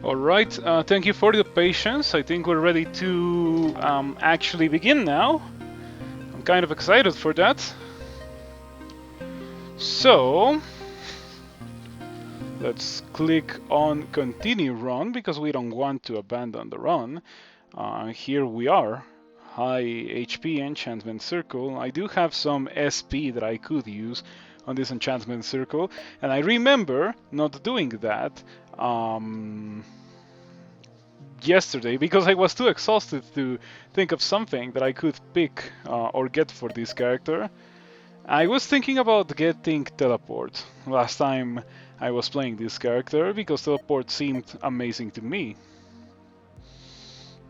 Alright, thank you for the patience. I think we're ready to actually begin now. I'm kind of excited for that. So, let's click on continue run because we don't want to abandon the run. Here we are. High HP enchantment circle. I do have some SP that I could use on this enchantment circle, and I remember not doing that yesterday because I was too exhausted to think of something that I could pick or get for this character. I was thinking about getting teleport last time I was playing this character because teleport seemed amazing to me.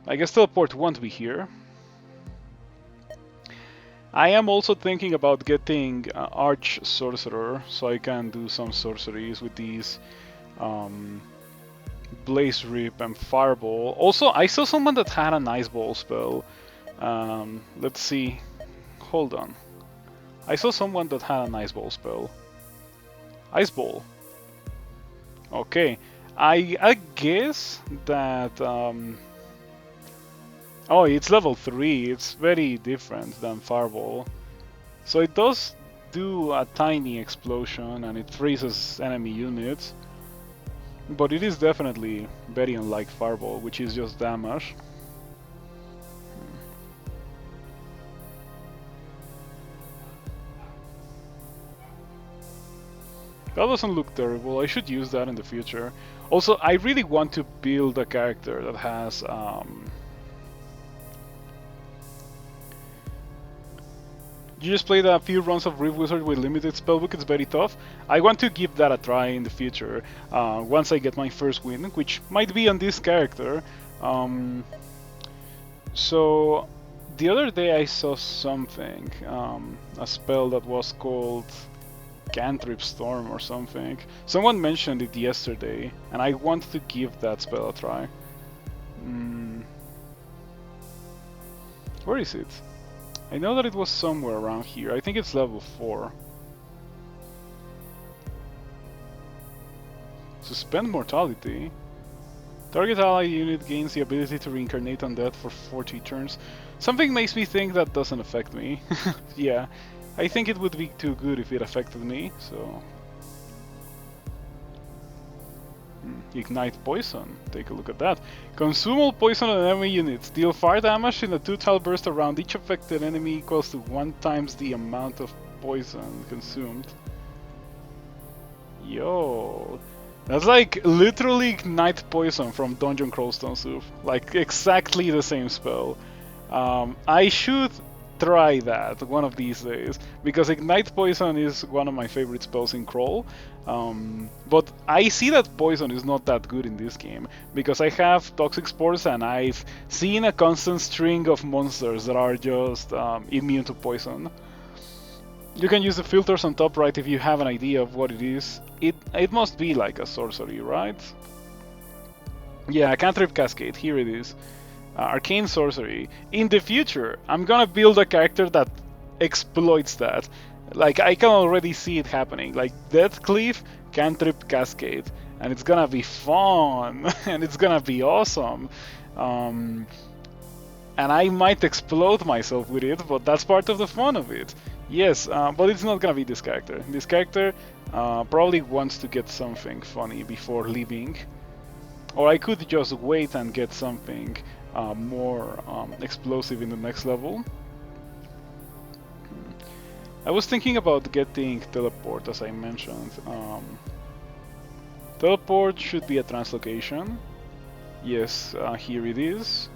I guess teleport won't be here. I am also thinking about getting Arch Sorcerer so I can do some sorceries with these Blaze Rip and Fireball. Also, I saw someone that had an Ice Ball spell. Let's see. Hold on. I saw someone that had an Ice Ball spell. Ice Ball. Okay. I guess that... Oh, it's level 3. It's very different than Fireball. So it does do a tiny explosion and it freezes enemy units. But it is definitely very unlike Fireball, which is just damage. That doesn't look terrible. I should use that in the future. Also, I really want to build a character that has you just played a few runs of Rift Wizard with limited spellbook, it's very tough. I want to give that a try in the future, once I get my first win, which might be on this character. So, the other day I saw something, a spell that was called Cantrip Storm or something. Someone mentioned it yesterday, and I want to give that spell a try. Where is it? I know that it was somewhere around here. I think it's level 4. Suspend mortality. Target ally unit gains the ability to reincarnate undead for 40 turns. Something makes me think that doesn't affect me. Yeah, I think it would be too good if it affected me, so... Ignite Poison, take a look at that. Consume all poison on enemy units. Deal fire damage in a 2-tile burst around each affected enemy equals to 1 times the amount of poison consumed. Yo, that's like literally Ignite Poison from Dungeon Crawl Stone Soup. Like exactly the same spell. I should try that one of these days because Ignite Poison is one of my favorite spells in Crawl. But I see that poison is not that good in this game because I have Toxic Spores and I've seen a constant string of monsters that are just immune to poison. You can use the filters on top right if you have an idea of what it is. It must be like a sorcery, right? Yeah, Cantrip Cascade, here it is. Arcane Sorcery. In the future, I'm gonna build a character that exploits that. Like, I can already see it happening. Like, Deathcleave, Cantrip Cascade. And it's gonna be fun! And it's gonna be awesome! And I might explode myself with it, but that's part of the fun of it. Yes, but it's not gonna be this character. This character probably wants to get something funny before leaving. Or I could just wait and get something more explosive in the next level. I was thinking about getting Teleport, as I mentioned. Teleport should be a translocation. Yes, here it is.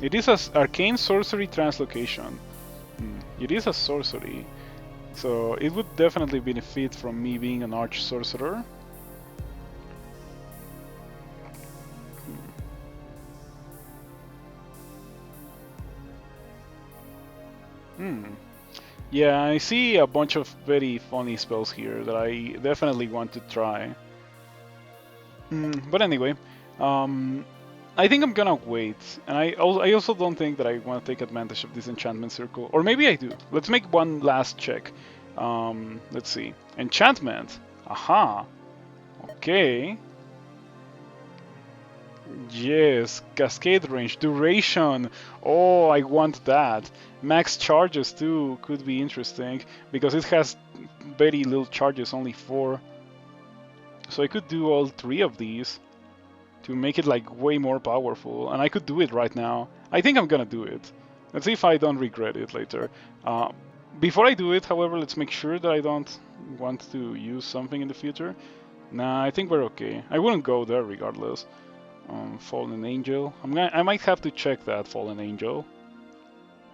It is an Arcane Sorcery translocation. It is a sorcery, so it would definitely benefit from me being an Arch Sorcerer. Yeah, I see a bunch of very funny spells here that I definitely want to try. But anyway, I think I'm gonna wait, and I also don't think that I want to take advantage of this enchantment circle, or maybe I do. Let's make one last check. Let's see, enchantment. Aha. Okay. Yes, cascade range, duration. Oh, I want that. Max charges too could be interesting because it has very little charges, only 4. So I could do all 3 of these to make it like way more powerful, and I could do it right now. I think I'm gonna do it. Let's see if I don't regret it later. Uh, Before I do it, however, let's make sure that I don't want to use something in the future. Nah, I think we're okay. I wouldn't go there regardless. Fallen Angel. I might have to check that Fallen Angel.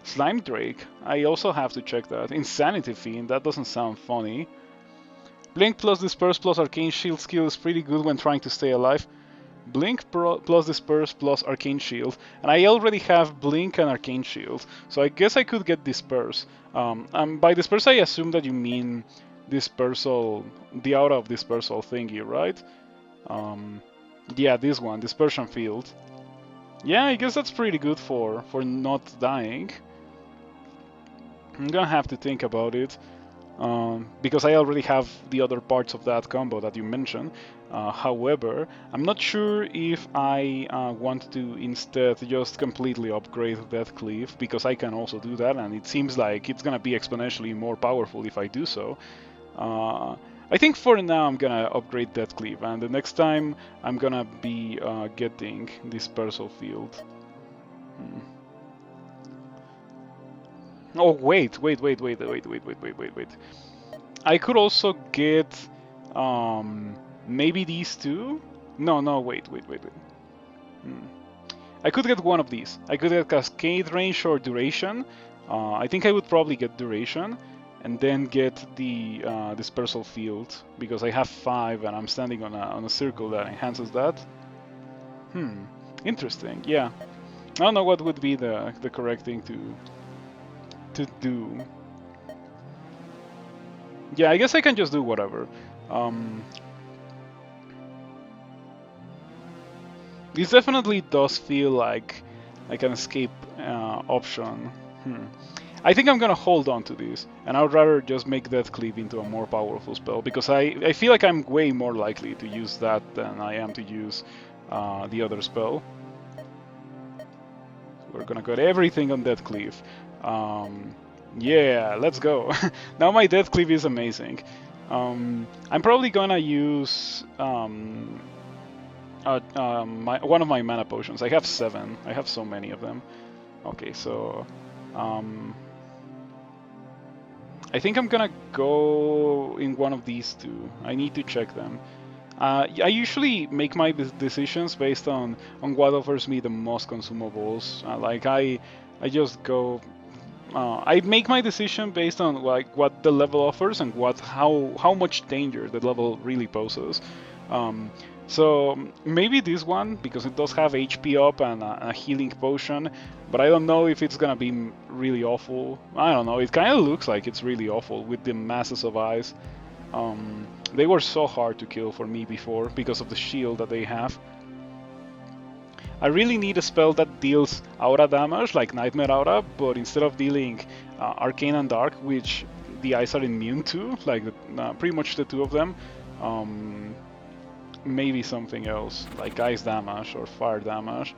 Slime Drake. I also have to check that. Insanity Fiend. That doesn't sound funny. Blink plus Disperse plus Arcane Shield skill is pretty good when trying to stay alive. Blink plus Disperse plus Arcane Shield, and I already have Blink and Arcane Shield, so I guess I could get Disperse. By Disperse I assume that you mean Dispersal, the Aura of Dispersal thingy, right? Yeah, this one, Dispersion Field. Yeah, I guess that's pretty good for not dying. I'm gonna have to think about it. Because I already have the other parts of that combo that you mentioned. However, I'm not sure if I want to instead just completely upgrade Death Cleave, because I can also do that, and it seems like it's gonna be exponentially more powerful if I do so. I think for now I'm gonna upgrade Death Cleave, and the next time I'm gonna be getting Dispersal Field. Oh wait. I could also get maybe these two. No, wait. I could get one of these. I could get Cascade Range or Duration. I think I would probably get Duration, and then get the Dispersal Field, because I have 5 and I'm standing on a circle that enhances that. Interesting. Yeah, I don't know what would be the correct thing to do. Yeah, I guess I can just do whatever. This definitely does feel like an escape option. I think I'm gonna hold on to this, and I would rather just make Death Cleave into a more powerful spell, because I feel like I'm way more likely to use that than I am to use the other spell. We're gonna get everything on Death Cleave. Yeah, let's go. Now my Death Cleave is amazing. I'm probably gonna use one of my mana potions. I have 7. I have so many of them. Okay, so I think I'm gonna go in one of these two. I need to check them. I usually make my decisions based on what offers me the most consumables. Like I just go. I make my decision based on like what the level offers and how much danger the level really poses. So maybe this one, because it does have HP up and a healing potion, but I don't know if it's gonna be really awful. I don't know, it kind of looks like it's really awful with the masses of eyes. They were so hard to kill for me before because of the shield that they have. I really need a spell that deals aura damage, like Nightmare Aura, but instead of dealing Arcane and Dark, which the eyes are immune to, like pretty much the 2 of them, maybe something else, like ice damage or fire damage.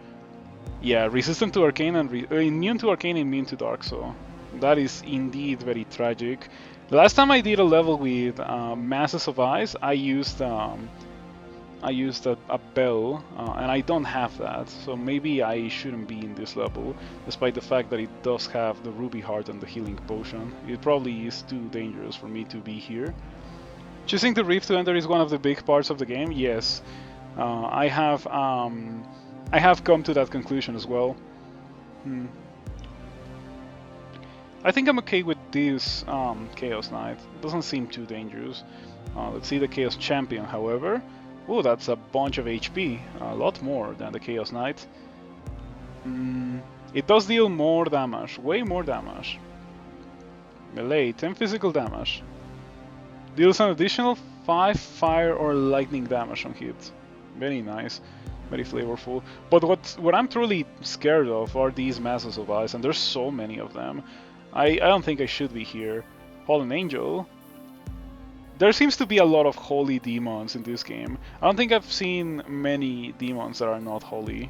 Yeah, resistant to Arcane and immune to Arcane, immune to Dark, so that is indeed very tragic. The last time I did a level with Masses of Eyes, I used a bell, and I don't have that, so maybe I shouldn't be in this level, despite the fact that it does have the Ruby Heart and the Healing Potion. It probably is too dangerous for me to be here. Choosing the Rift to enter is one of the big parts of the game. Yes, I have come to that conclusion as well. I think I'm okay with this Chaos Knight. It doesn't seem too dangerous. Let's see the Chaos Champion, however. Oh, that's a bunch of HP, a lot more than the Chaos Knight. It does deal more damage, way more damage. Melee, 10 physical damage. Deals an additional 5 fire or lightning damage on hit. Very nice, very flavorful. But what I'm truly scared of are these Masses of Eyes, and there's so many of them. I don't think I should be here. Fallen Angel. there seems to be a lot of holy demons in this game. I don't think I've seen many demons that are not holy.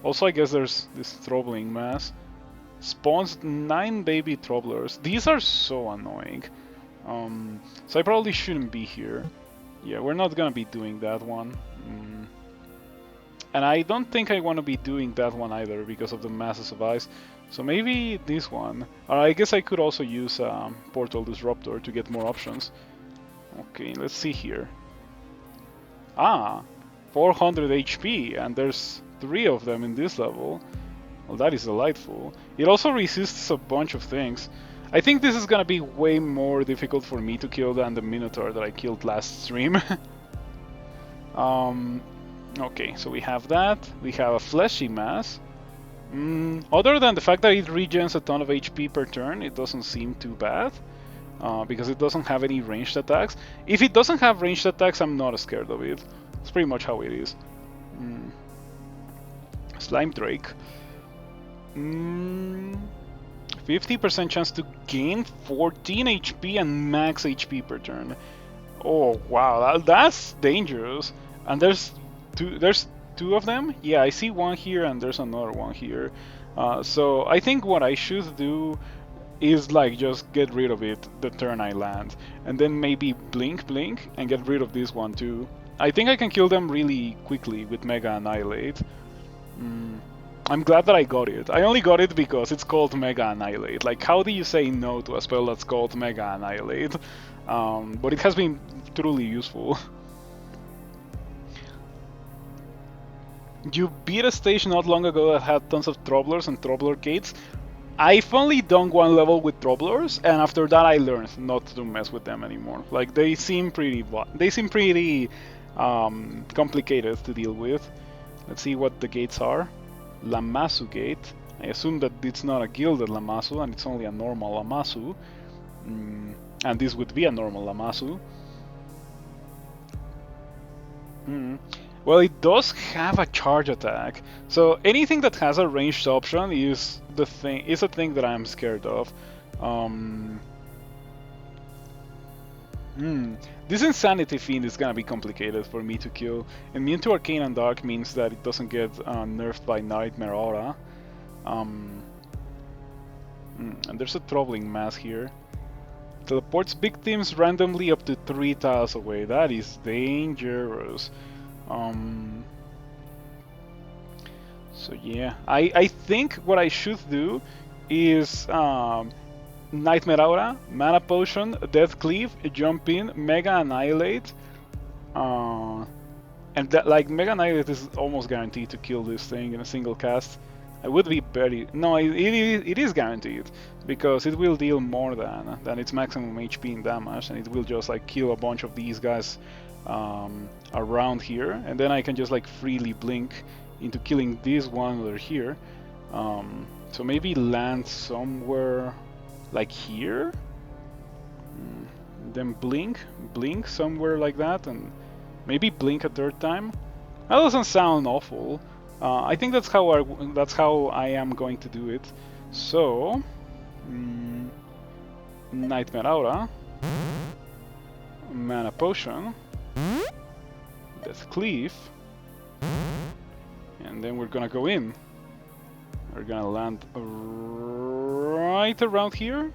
Also, I guess there's this Troubling Mass. Spawns 9 baby Troublers. These are so annoying. So I probably shouldn't be here. Yeah, we're not gonna be doing that one. And I don't think I want to be doing that one either because of the Masses of Ice. So maybe this one. I guess I could also use Portal Disruptor to get more options. Okay, let's see here. 400 HP, and there's 3 of them in this level. Well, that is delightful. It also resists a bunch of things. I think this is gonna be way more difficult for me to kill than the Minotaur that I killed last stream. Okay, so we have that. We have a Fleshy Mass. Other than the fact that it regens a ton of HP per turn, it doesn't seem too bad. Because it doesn't have any ranged attacks. If it doesn't have ranged attacks, I'm not scared of it. It's pretty much how it is. Slime Drake. 50% chance to gain 14 HP and max HP per turn. Oh wow, that's dangerous. And there's two of them? Yeah, I see one here and there's another one here. So I think what I should do is like just get rid of it the turn I land. And then maybe blink and get rid of this one too. I think I can kill them really quickly with Mega Annihilate. I'm glad that I got it. I only got it because it's called Mega Annihilate. Like, how do you say no to a spell that's called Mega Annihilate? But it has been truly useful. You beat a stage not long ago that had tons of Troublers and Troubler Gates. I've only done one level with Troublers, and after that I learned not to mess with them anymore. Like, they seem pretty complicated to deal with. Let's see what the gates are. Lamassu Gate. I assume that it's not a gilded Lamassu and it's only a normal Lamassu. And this would be a normal Lamassu. Well, it does have a charge attack, so anything that has a ranged option is a thing that I'm scared of. This Insanity Fiend is gonna be complicated for me to kill. Immune to Arcane and Dark means that it doesn't get nerfed by Nightmare Aura. And there's a Troubling Mass here. Teleports victims randomly up to 3 tiles away. That is dangerous. So yeah, I think what I should do is Nightmare Aura, Mana Potion, Death Cleave, Jump In, Mega Annihilate, and that, like, Mega Annihilate is almost guaranteed to kill this thing in a single cast. I would be very... No, it is guaranteed, because it will deal more than its maximum HP in damage, and it will just like kill a bunch of these guys around here, and then I can just like freely blink into killing this one over here. So maybe land somewhere like here, then blink somewhere like that, and maybe blink a third time. That doesn't sound awful. I think that's how I am going to do it. So Nightmare Aura, Mana Potion, Death Cleave, and then we're gonna go in. We're gonna land right around here.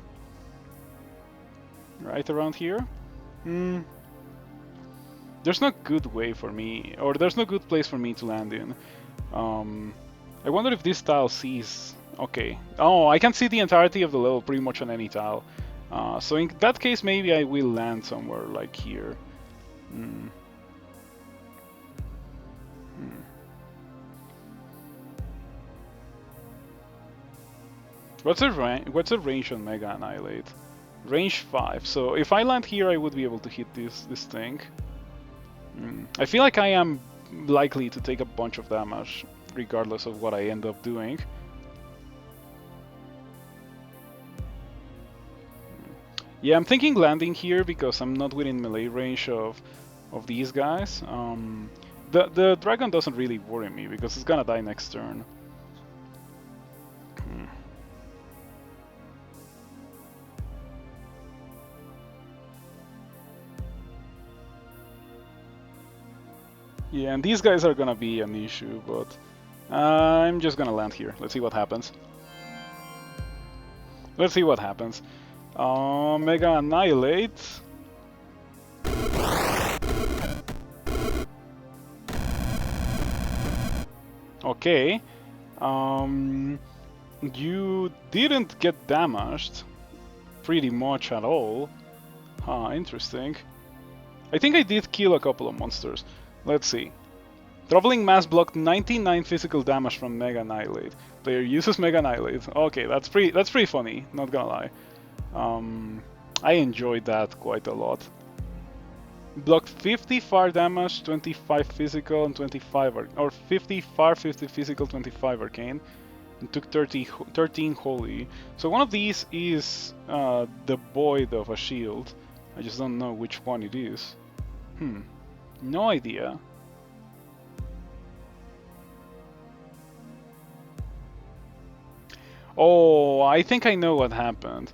Right around here. There's no good way for me, or there's no good place for me to land in. I wonder if this tile sees... Okay. Oh, I can see the entirety of the level pretty much on any tile. So in that case, maybe I will land somewhere like here. What's the range on Mega Annihilate? Range 5. So if I land here, I would be able to hit this thing. I feel like I am likely to take a bunch of damage, regardless of what I end up doing. Yeah, I'm thinking landing here because I'm not within melee range of these guys. The dragon doesn't really worry me because it's gonna die next turn. Yeah, and these guys are gonna be an issue, but I'm just gonna land here. Let's see what happens. Let's see what happens. Mega Annihilate. Okay. You didn't get damaged pretty much at all. Huh, interesting. I think I did kill a couple of monsters. Let's see. Troubling Mass blocked 99 physical damage from Mega Annihilate. Player uses Mega Annihilate. Okay, that's pretty funny, not gonna lie. I enjoyed that quite a lot. Blocked 50 fire damage, 25 physical, and 25 or 50 fire, 50 physical, 25 arcane, and took 13 holy. So one of these is the Void of a Shield. I just don't know which one it is. No idea. Oh, I think I know what happened.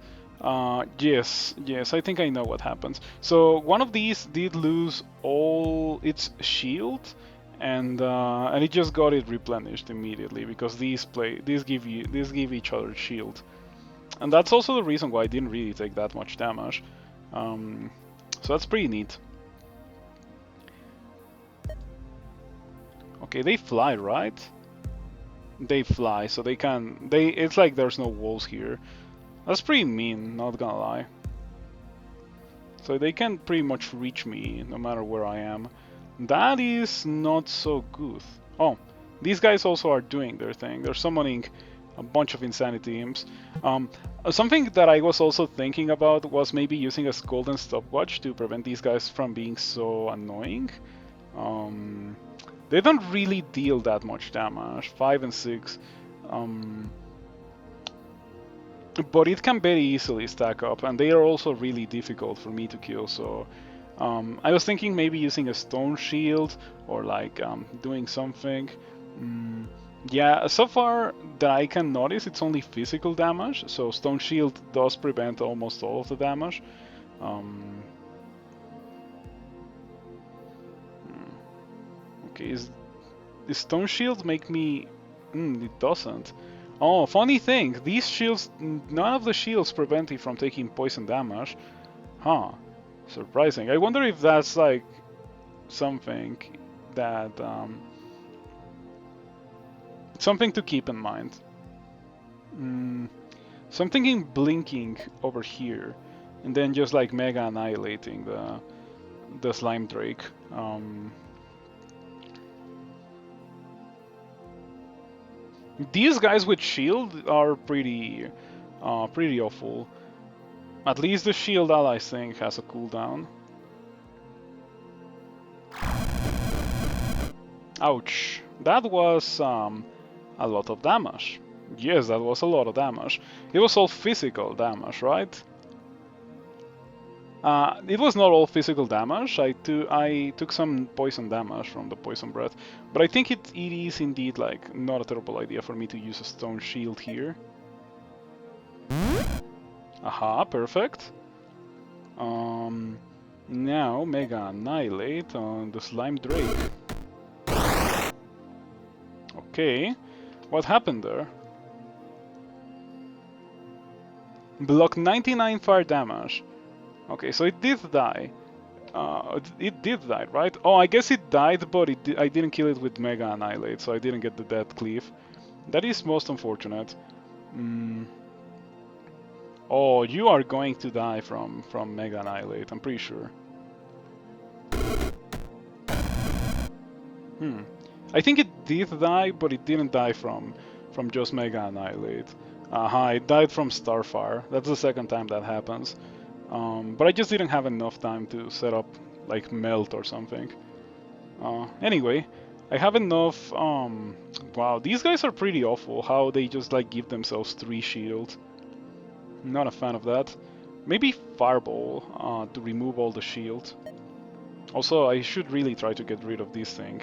Yes, I think I know what happens. So one of these did lose all its shield, and it just got it replenished immediately because these give each other shield, and that's also the reason why I didn't really take that much damage. So that's pretty neat. Okay, they fly, right? They fly, so they can. It's like there's no walls here. That's pretty mean, not gonna lie. So they can pretty much reach me no matter where I am. That is not so good. Oh, these guys also are doing their thing. They're summoning a bunch of Insanity Imps. Something that I was also thinking about was maybe using a golden stopwatch to prevent these guys from being so annoying. They don't really deal that much damage, 5 and 6. But it can very easily stack up, and they are also really difficult for me to kill, so I was thinking maybe using a stone shield or like doing something. Yeah, so far that I can notice it's only physical damage, so stone shield does prevent almost all of the damage. Okay, is stone shield make me... it doesn't. Oh, funny thing, these shields, none of the shields prevent it from taking poison damage. Huh, surprising. I wonder if that's like something that, something to keep in mind. So I'm thinking blinking over here, and then just like Mega Annihilating the Slime Drake. These guys with shield are pretty awful. At least the shield allies thing has a cooldown. Ouch. That was a lot of damage. Yes, that was a lot of damage. It was all physical damage, right? It was not all physical damage. I took some poison damage from the poison breath, but I think it is indeed like not a terrible idea for me to use a stone shield here. Aha, perfect. Now Mega Annihilate on the Slime Drake. Okay, what happened there? Block 99 fire damage. Okay, so it did die. It did die, right? Oh, I guess it died, but I didn't kill it with Mega Annihilate, so I didn't get the death cleave. That is most unfortunate. Oh, you are going to die from Mega Annihilate, I'm pretty sure. I think it did die, but it didn't die from just Mega Annihilate. It died from Starfire. That's the second time that happens. But I just didn't have enough time to set up like Melt or something. Anyway, I have enough. Wow, these guys are pretty awful. How they just like give themselves 3 shield. Not a fan of that. Maybe Fireball to remove all the shield. Also, I should really try to get rid of this thing.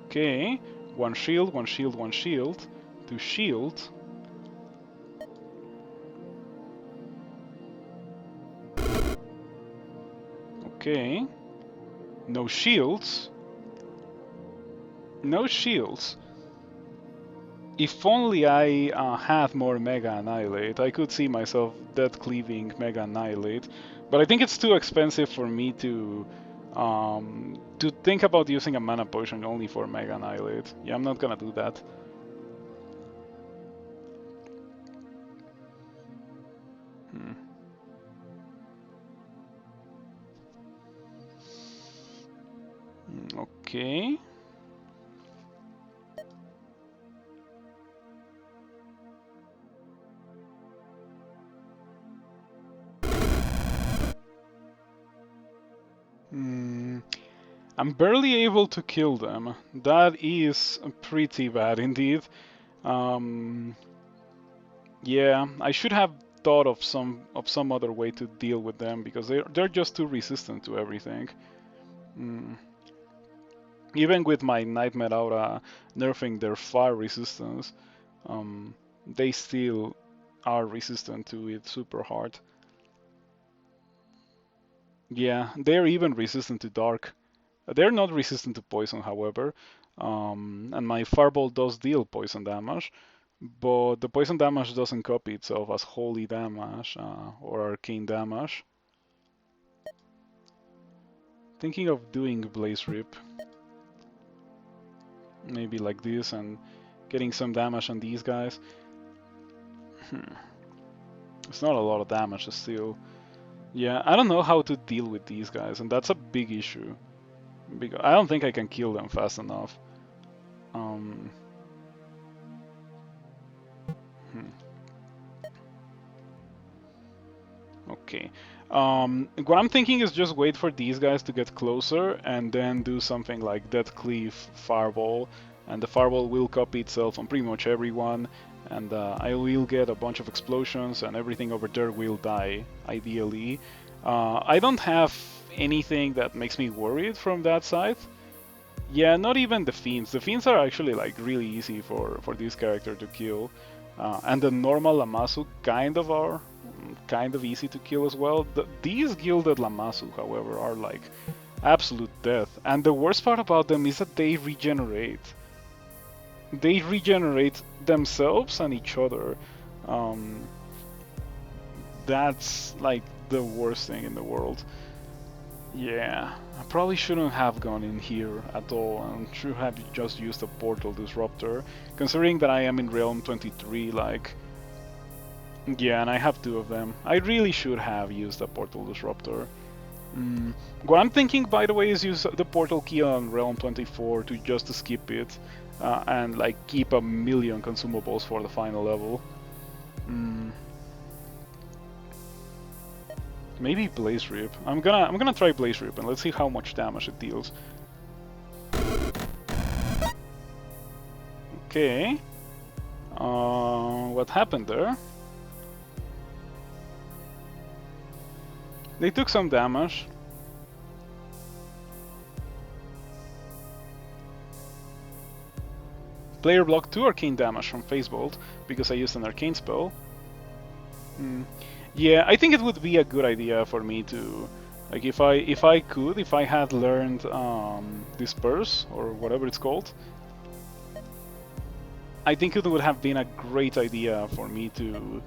Okay, 1 shield, 1 shield, 1 shield. 2 shield. Okay. No shields. No shields. If only I had more Mega Annihilate, I could see myself dead cleaving Mega Annihilate. But I think it's too expensive for me to think about using a mana potion only for Mega Annihilate. Yeah, I'm not gonna do that. Okay. I'm barely able to kill them. That is pretty bad indeed. Um, yeah, I should have thought of some other way to deal with them because they're just too resistant to everything. Even with my Nightmare Aura nerfing their fire resistance, they still are resistant to it super hard. Yeah, they're even resistant to dark. They're not resistant to poison, however, and my Fireball does deal poison damage, but the poison damage doesn't copy itself as holy damage or arcane damage. Thinking of doing Blaze Rip, maybe like this, and getting some damage on these guys. It's not a lot of damage still. Yeah, I don't know how to deal with these guys, and that's a big issue. Because I don't think I can kill them fast enough. Hmm. Okay. What I'm thinking is just wait for these guys to get closer and then do something like Death Cleave Fireball, and the Fireball will copy itself on pretty much everyone, and I will get a bunch of explosions and everything over there will die, ideally. I don't have anything that makes me worried from that side. Yeah, not even the Fiends. The Fiends are actually like really easy for this character to kill. And the normal Lamassu kind of are kind of easy to kill as well. These Gilded Lamassu, however, are like absolute death. And the worst part about them is that they regenerate. They regenerate themselves and each other. That's like the worst thing in the world. Yeah, I probably shouldn't have gone in here at all and should have just used a Portal Disruptor, considering that I am in Realm 23, like... Yeah, and I have two of them. I really should have used a Portal Disruptor. What I'm thinking, by the way, is use the Portal Key on Realm 24 to just skip it, and like keep 1,000,000 consumables for the final level. Maybe Blaze Rip. I'm gonna try Blaze Rip and let's see how much damage it deals. Okay. What happened there? They took some damage. Player blocked 2 arcane damage from Phase Bolt because I used an arcane spell. Yeah, I think it would be a good idea for me to, like, if I had learned Disperse or whatever it's called, I think it would have been a great idea for me to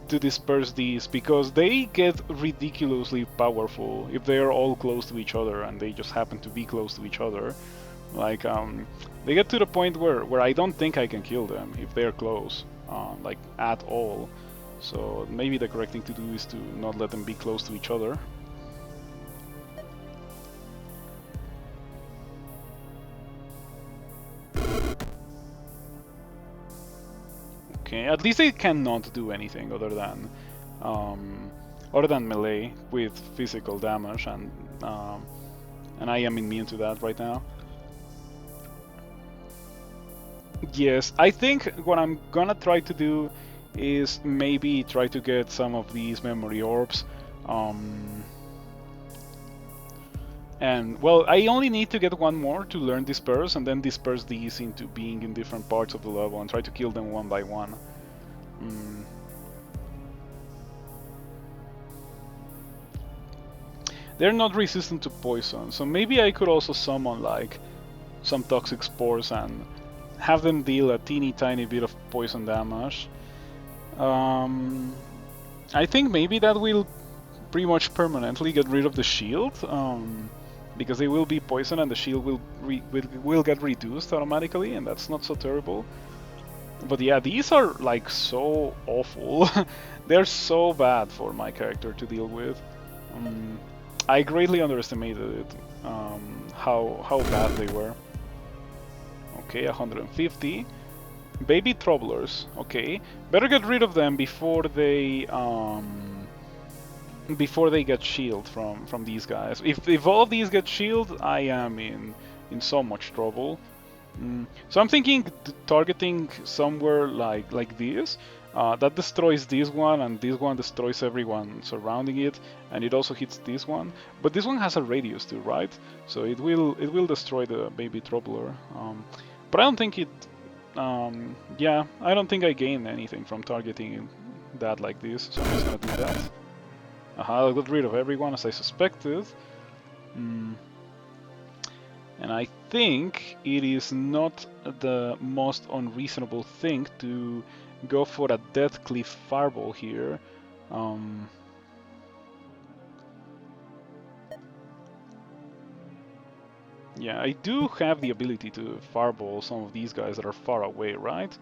disperse these, because they get ridiculously powerful if they are all close to each other and they just happen to be close to each other. Like, they get to the point where I don't think I can kill them if they're close, like, at all. So maybe the correct thing to do is to not let them be close to each other. Okay, at least they cannot do anything other than melee with physical damage, and I am immune to that right now. Yes, I think what I'm gonna try to do is maybe try to get some of these memory orbs. And, well, I only need to get one more to learn Disperse, and then disperse these into being in different parts of the level and try to kill them one by one. they're not resistant to poison, so maybe I could also summon like some toxic spores and have them deal a teeny tiny bit of poison damage. I think maybe that will pretty much permanently get rid of the shield, because they will be poison and the shield will get reduced automatically, and that's not so terrible. But yeah, these are like so awful. They're so bad for my character to deal with. I greatly underestimated it, how bad they were. Okay, 150. Baby Troublers. Okay, better get rid of them before they get shield from these guys. If all of these get shield, I am in so much trouble. So I'm thinking targeting somewhere like this. That destroys this one, and this one destroys everyone surrounding it, and it also hits this one. But this one has a radius too, right? So it will destroy the Baby Troubler. But I don't think it. Yeah, I don't think I gain anything from targeting that like this. So I'm just gonna do that. I got rid of everyone as I suspected. And I think it is not the most unreasonable thing to go for a Deathcliff Fireball here. Yeah, I do have the ability to Fireball some of these guys that are far away, right?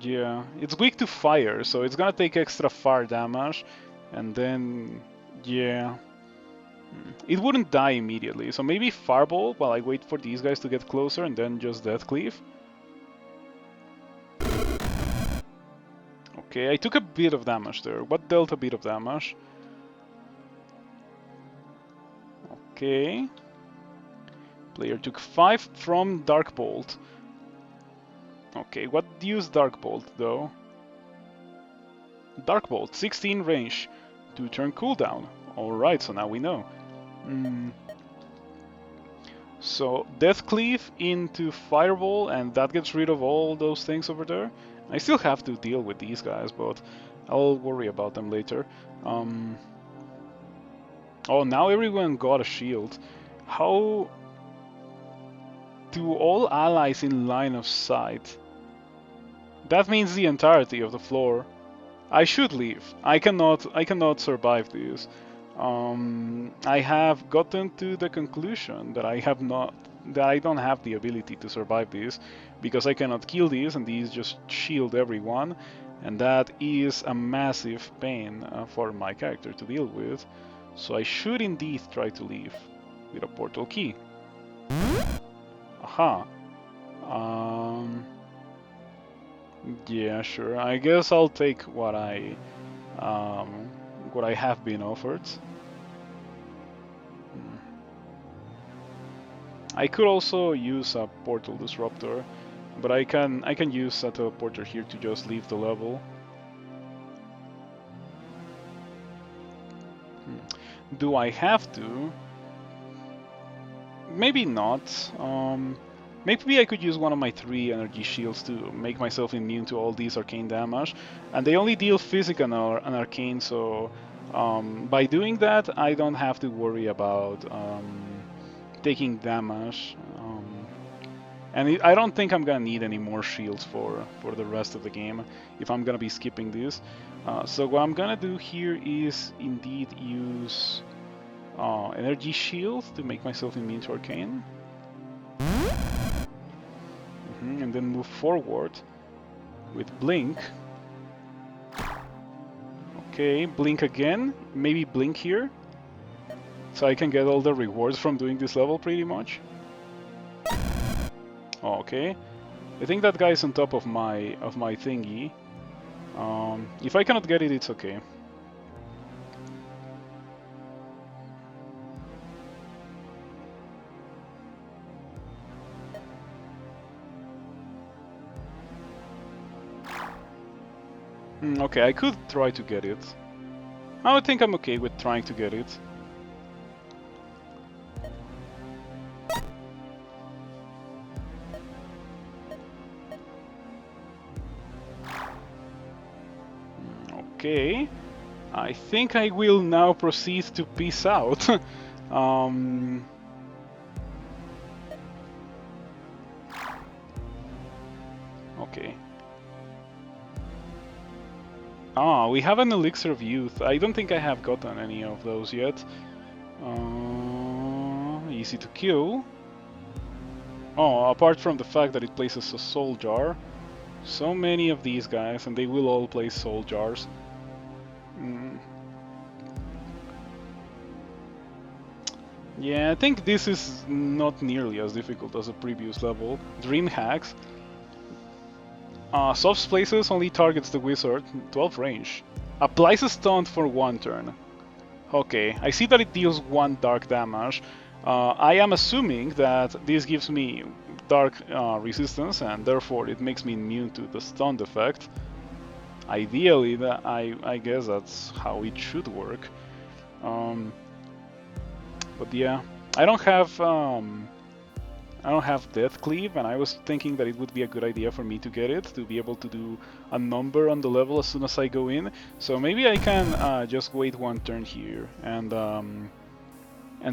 Yeah, it's weak to fire, so it's gonna take extra fire damage, and then, yeah, it wouldn't die immediately, so maybe Fireball while I wait for these guys to get closer, and then just Deathcleave. Okay, I took a bit of damage there. What dealt a bit of damage? Okay. Player took 5 from Dark Bolt. Okay, what used Dark Bolt though? Dark Bolt, 16 range, 2 turn cooldown. Alright, so now we know. So Deathcleave into Fireball, and that gets rid of all those things over there. I still have to deal with these guys, but I'll worry about them later. Oh, now everyone got a shield. How do all allies in line of sight? That means the entirety of the floor. I should leave. I cannot survive this. I have gotten to the conclusion that I don't have the ability to survive this, because I cannot kill these, and these just shield everyone, and that is a massive pain for my character to deal with. So I should indeed try to leave with a portal key. Aha. Yeah, sure. I guess I'll take what I have been offered. I could also use a portal disruptor, but I can use a teleporter here to just leave the level. Do I have to? Maybe not. Maybe I could use one of my 3 energy shields to make myself immune to all these arcane damage, and they only deal physical and arcane, so by doing that I don't have to worry about taking damage. And I don't think I'm gonna need any more shields for the rest of the game if I'm gonna be skipping this. So what I'm gonna do here is indeed use energy shield to make myself immune to arcane. And then move forward with blink. Okay, blink again. Maybe blink here, so I can get all the rewards from doing this level pretty much. Okay, I think that guy's on top of my thingy. If I cannot get it, it's okay. Okay, I could try to get it. I would think I'm okay with trying to get it. Okay. I think I will now proceed to peace out. Okay. Ah, we have an Elixir of Youth. I don't think I have gotten any of those yet. Easy to kill. Oh, apart from the fact that it places a Soul Jar. So many of these guys, and they will all place Soul Jars. Yeah, I think this is not nearly as difficult as the previous level. Dream Hacks. Soft Places only targets the wizard, 12 range. Applies a stunt for 1 turn. Okay, I see that it deals 1 dark damage. I am assuming that this gives me dark resistance, and therefore it makes me immune to the stunned effect. Ideally, I guess that's how it should work. But yeah, I don't have Death Cleave, and I was thinking that it would be a good idea for me to get it, to be able to do a number on the level as soon as I go in. So maybe I can just wait 1 turn here and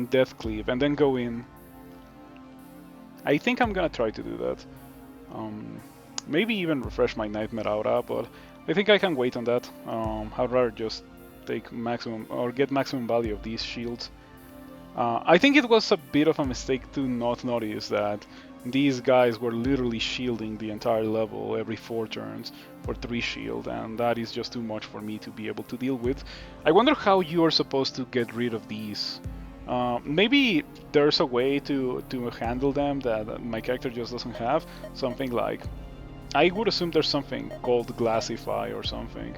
Death Cleave, and then go in. I think I'm gonna try to do that. Maybe even refresh my Nightmare Aura, but I think I can wait on that. I'd rather just take maximum or get maximum value of these shields. I think it was a bit of a mistake to not notice that these guys were literally shielding the entire level every 4 turns for 3 shield, and that is just too much for me to be able to deal with. I wonder how you are supposed to get rid of these. Maybe there's a way to handle them that my character just doesn't have. Something like, I would assume there's something called Glassify or something.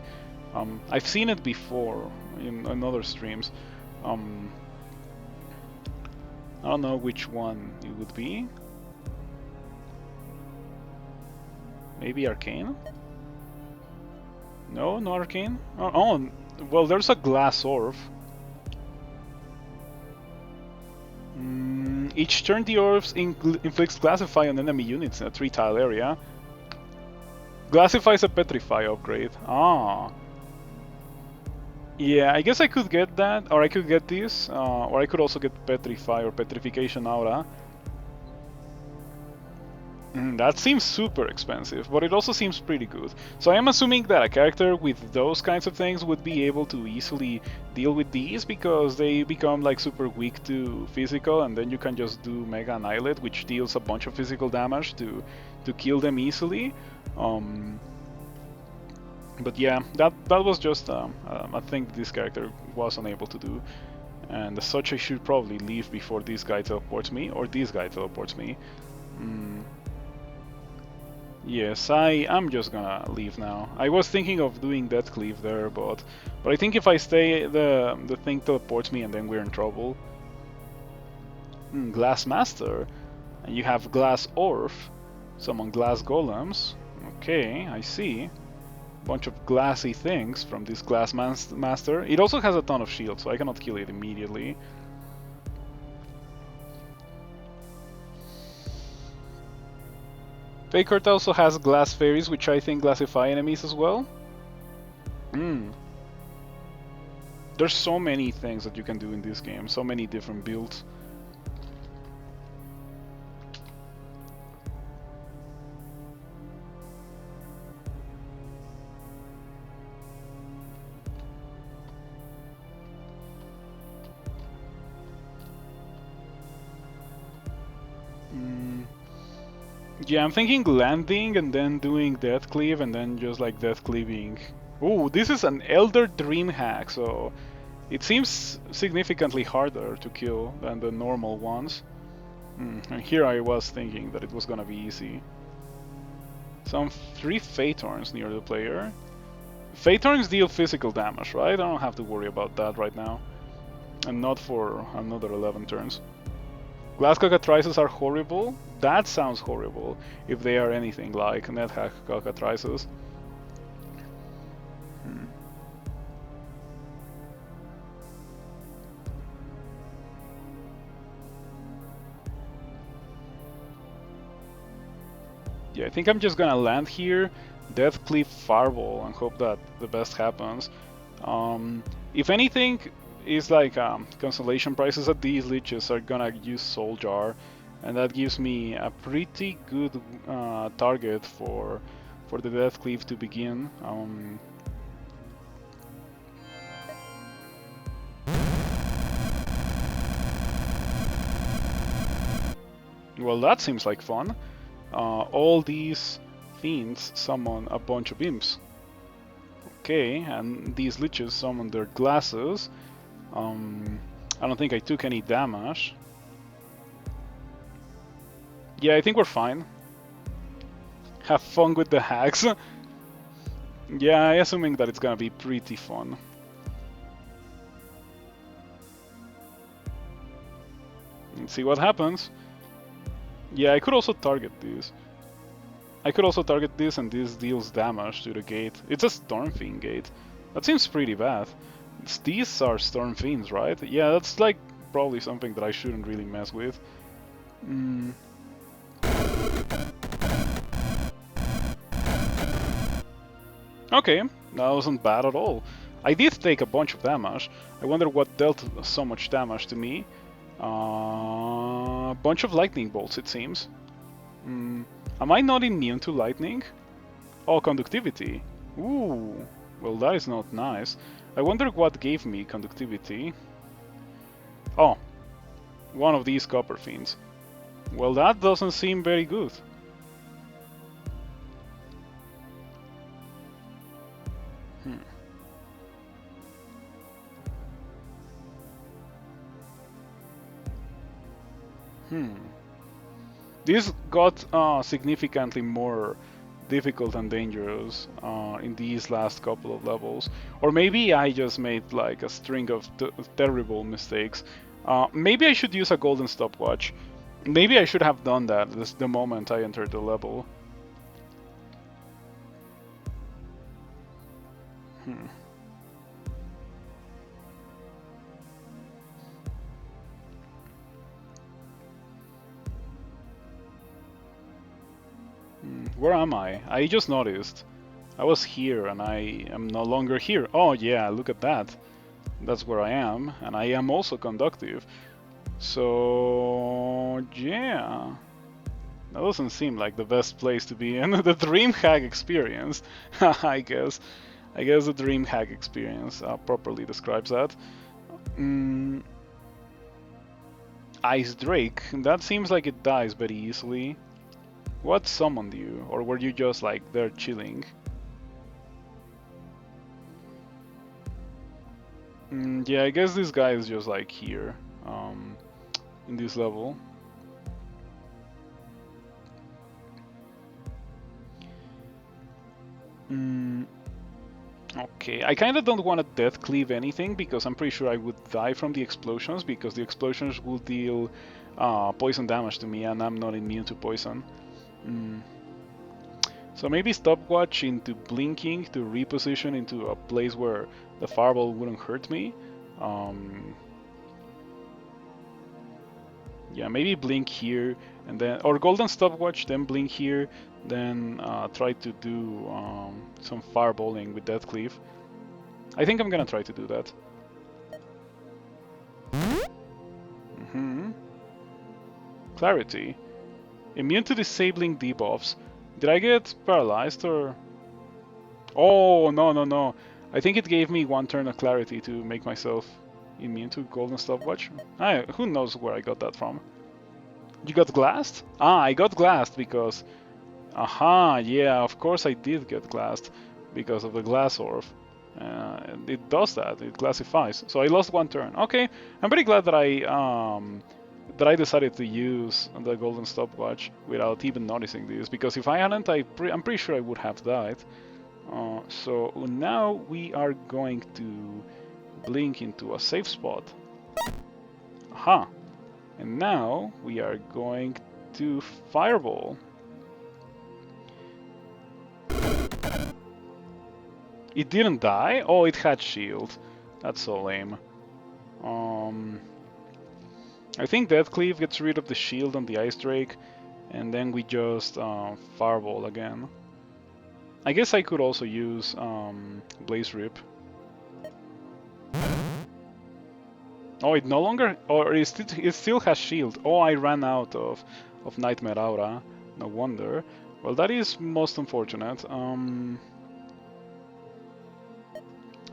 I've seen it before in other streams. I don't know which one it would be. Maybe Arcane? No, no Arcane? Oh, well, there's a Glass Orb. Each turn the orbs inflicts Glassify on enemy units in a 3-tile area. Glassify is a Petrify upgrade. Ah. Yeah, I guess I could get that, or I could get this, or I could also get Petrify or Petrification Aura. That seems super expensive, but it also seems pretty good. So I am assuming that a character with those kinds of things would be able to easily deal with these, because they become like super weak to physical, and then you can just do Mega Annihilate, which deals a bunch of physical damage to kill them easily. But yeah, that was just a thing this character was unable to do, and as such I should probably leave before this guy teleports me, or this guy teleports me. Yes, I'm just gonna leave now. I was thinking of doing Death Cleave there, but I think if I stay, the thing teleports me and then we're in trouble. Glass Master, and you have Glass Orb, summon Glass Golems. Okay, I see. Bunch of glassy things from this Glass Master. It also has a ton of shields, so I cannot kill it immediately. Fake Heart also has Glass Fairies, which I think glassify enemies as well. There's so many things that you can do in this game, so many different builds. Yeah, I'm thinking landing and then doing Death Cleave and then just like Death Cleaving. Ooh, this is an Elder Dream Hack, so it seems significantly harder to kill than the normal ones. And here I was thinking that it was gonna be easy. Some 3 Phaetorns near the player. Phaetorns deal physical damage, right? I don't have to worry about that right now. And not for another 11 turns. Glass Cockatrices are horrible. That sounds horrible if they are anything like NetHack Cockatrices. Yeah, I think I'm just gonna land here, Death Cleave Fireball, and hope that the best happens. If anything, is like constellation prices at these leeches are gonna use Soul Jar, and that gives me a pretty good target for the Death Cleave to begin. Well, that seems like fun. All these fiends summon a bunch of imps. Okay, and these leeches summon their glasses. I don't think I took any damage. Yeah, I think we're fine. Have fun with the hacks. Yeah, I'm assuming that it's gonna be pretty fun. Let's see what happens. Yeah, I could also target this. I could also target this, and this deals damage to the gate. It's a Storm Fiend gate. That seems pretty bad. These are Storm Fiends, right? Yeah, that's like probably something that I shouldn't really mess with. Okay, that wasn't bad at all. I did take a bunch of damage. I wonder what dealt so much damage to me. A bunch of lightning bolts, it seems. Am I not immune to lightning? Oh, conductivity. Ooh, well that is not nice. I wonder what gave me conductivity. Oh, one of these copper fiends. Well, that doesn't seem very good. This got significantly more difficult and dangerous in these last couple of levels. Or maybe I just made like a string of terrible mistakes. Maybe I should use a golden stopwatch. Maybe I should have done that the moment I entered the level. Where am I? I just noticed. I was here and I am no longer here. Oh yeah, look at that. That's where I am, and I am also conductive. So yeah, that doesn't seem like the best place to be in. The DreamHack experience, I guess. I guess the DreamHack experience properly describes that. Ice Drake. That seems like it dies very easily. What summoned you, or were you just like there chilling? Yeah, I guess this guy is just like here, in this level. Okay, I kind of don't want to death cleave anything because I'm pretty sure I would die from the explosions because the explosions will deal poison damage to me and I'm not immune to poison. So maybe stopwatch into blinking to reposition into a place where the fireball wouldn't hurt me. Yeah, maybe blink here and then, or golden stopwatch, then blink here, then try to do some fireballing with Death Cleave. I think I'm gonna try to do that. Clarity. Immune to disabling debuffs. Did I get paralyzed or? Oh, no. I think it gave me one turn of clarity to make myself immune to golden stopwatch. Who knows where I got that from? You got glassed? I got glassed because... Aha, yeah, of course I did get glassed because of the glass orb. It does that, it classifies. So I lost one turn. Okay, I'm pretty glad that I decided to use the golden stopwatch without even noticing this, because if I hadn't, I'm pretty sure I would have died. So now we are going to blink into a safe spot. Aha! And now we are going to fireball. It didn't die? Oh, it had shield. That's so lame. I think Death Cleave gets rid of the shield on the Ice Drake, and then we just fireball again. I guess I could also use Blaze Rip. Oh, it no longer, or it still has shield. Oh, I ran out of Nightmare Aura. No wonder. Well, that is most unfortunate.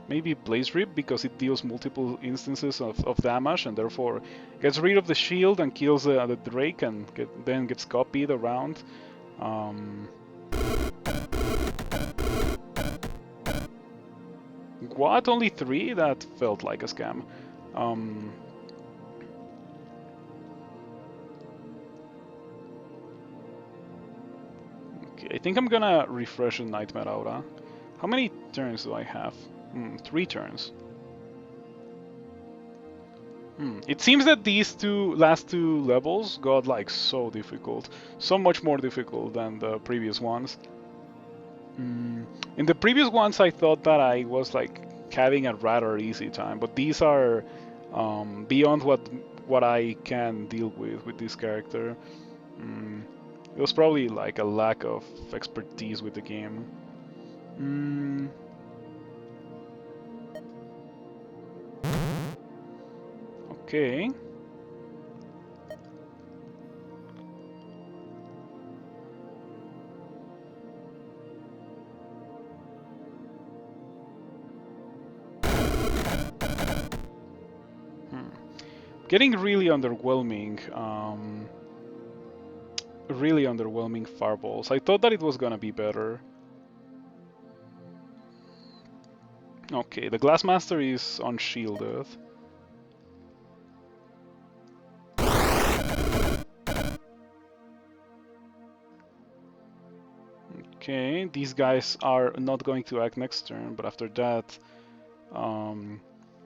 Maybe Blaze Rip because it deals multiple instances of damage and therefore gets rid of the shield and kills the Drake and then gets copied around. What? Only 3? That felt like a scam. Okay, I think I'm gonna refresh the Nightmare Aura. How many turns do I have? 3 turns. It seems that these last two levels got like so difficult, so much more difficult than the previous ones. In the previous ones, I thought that I was like having a rather easy time, but these are beyond what I can deal with this character. It was probably like a lack of expertise with the game. Okay. Getting really underwhelming. Really underwhelming fireballs. I thought that it was gonna be better. Okay, the Glassmaster is unshielded. Okay, these guys are not going to act next turn, but after that,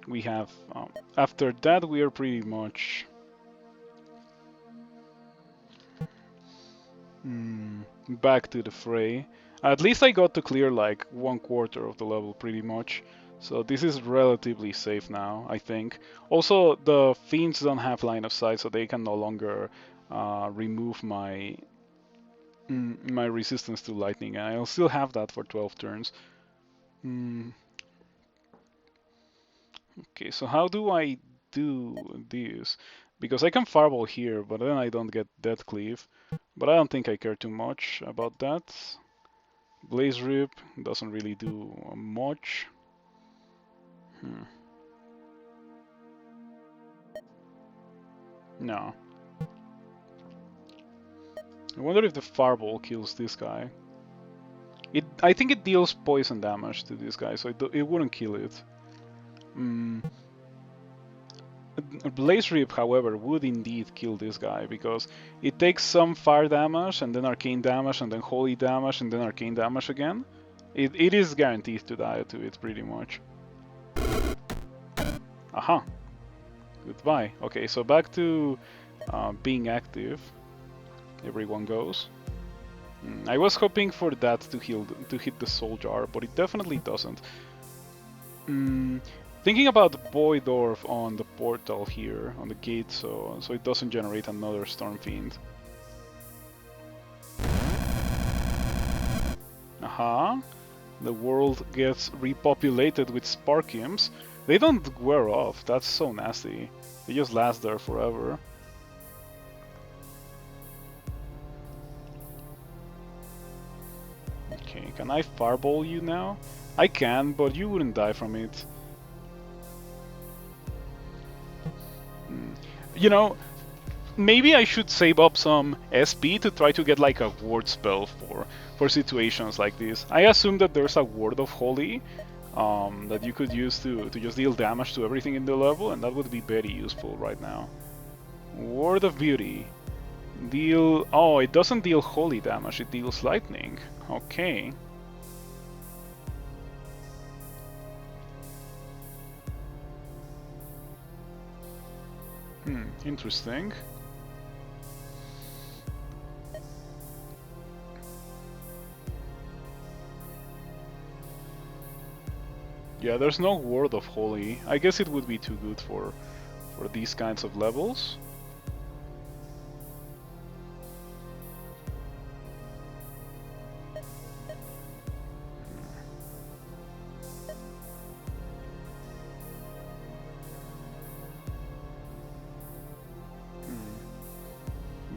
we have. After that, we are pretty much. Back to the fray. At least I got to clear like 1/4 of the level pretty much. So this is relatively safe now, I think. Also, the fiends don't have line of sight, so they can no longer remove my my resistance to lightning. And I'll still have that for 12 turns. Okay, so how do I do this? Because I can fireball here, but then I don't get Death Cleave. But I don't think I care too much about that. Blaze Rip doesn't really do much. No. I wonder if the Fireball kills this guy. I think it deals poison damage to this guy, so it wouldn't kill it. Blaze Rip, however, would indeed kill this guy because it takes some fire damage and then arcane damage and then holy damage and then arcane damage again. It is guaranteed to die to it pretty much. Aha. Goodbye. Okay, so back to being active. Everyone goes. I was hoping for that to hit the Soul Jar, but it definitely doesn't. Thinking about Boydorf on the portal here, on the gate, so it doesn't generate another Storm Fiend. Aha! The world gets repopulated with Spark Imps. They don't wear off, that's so nasty. They just last there forever. Okay, can I Fireball you now? I can, but you wouldn't die from it. You know, maybe I should save up some SP to try to get like a ward spell for situations like this. I assume that there's a Word of Holy that you could use to just deal damage to everything in the level, and that would be very useful right now. Word of Beauty. Deal... Oh, it doesn't deal holy damage, it deals lightning. Okay. Interesting. Yeah, there's no Word of Holy. I guess it would be too good for these kinds of levels.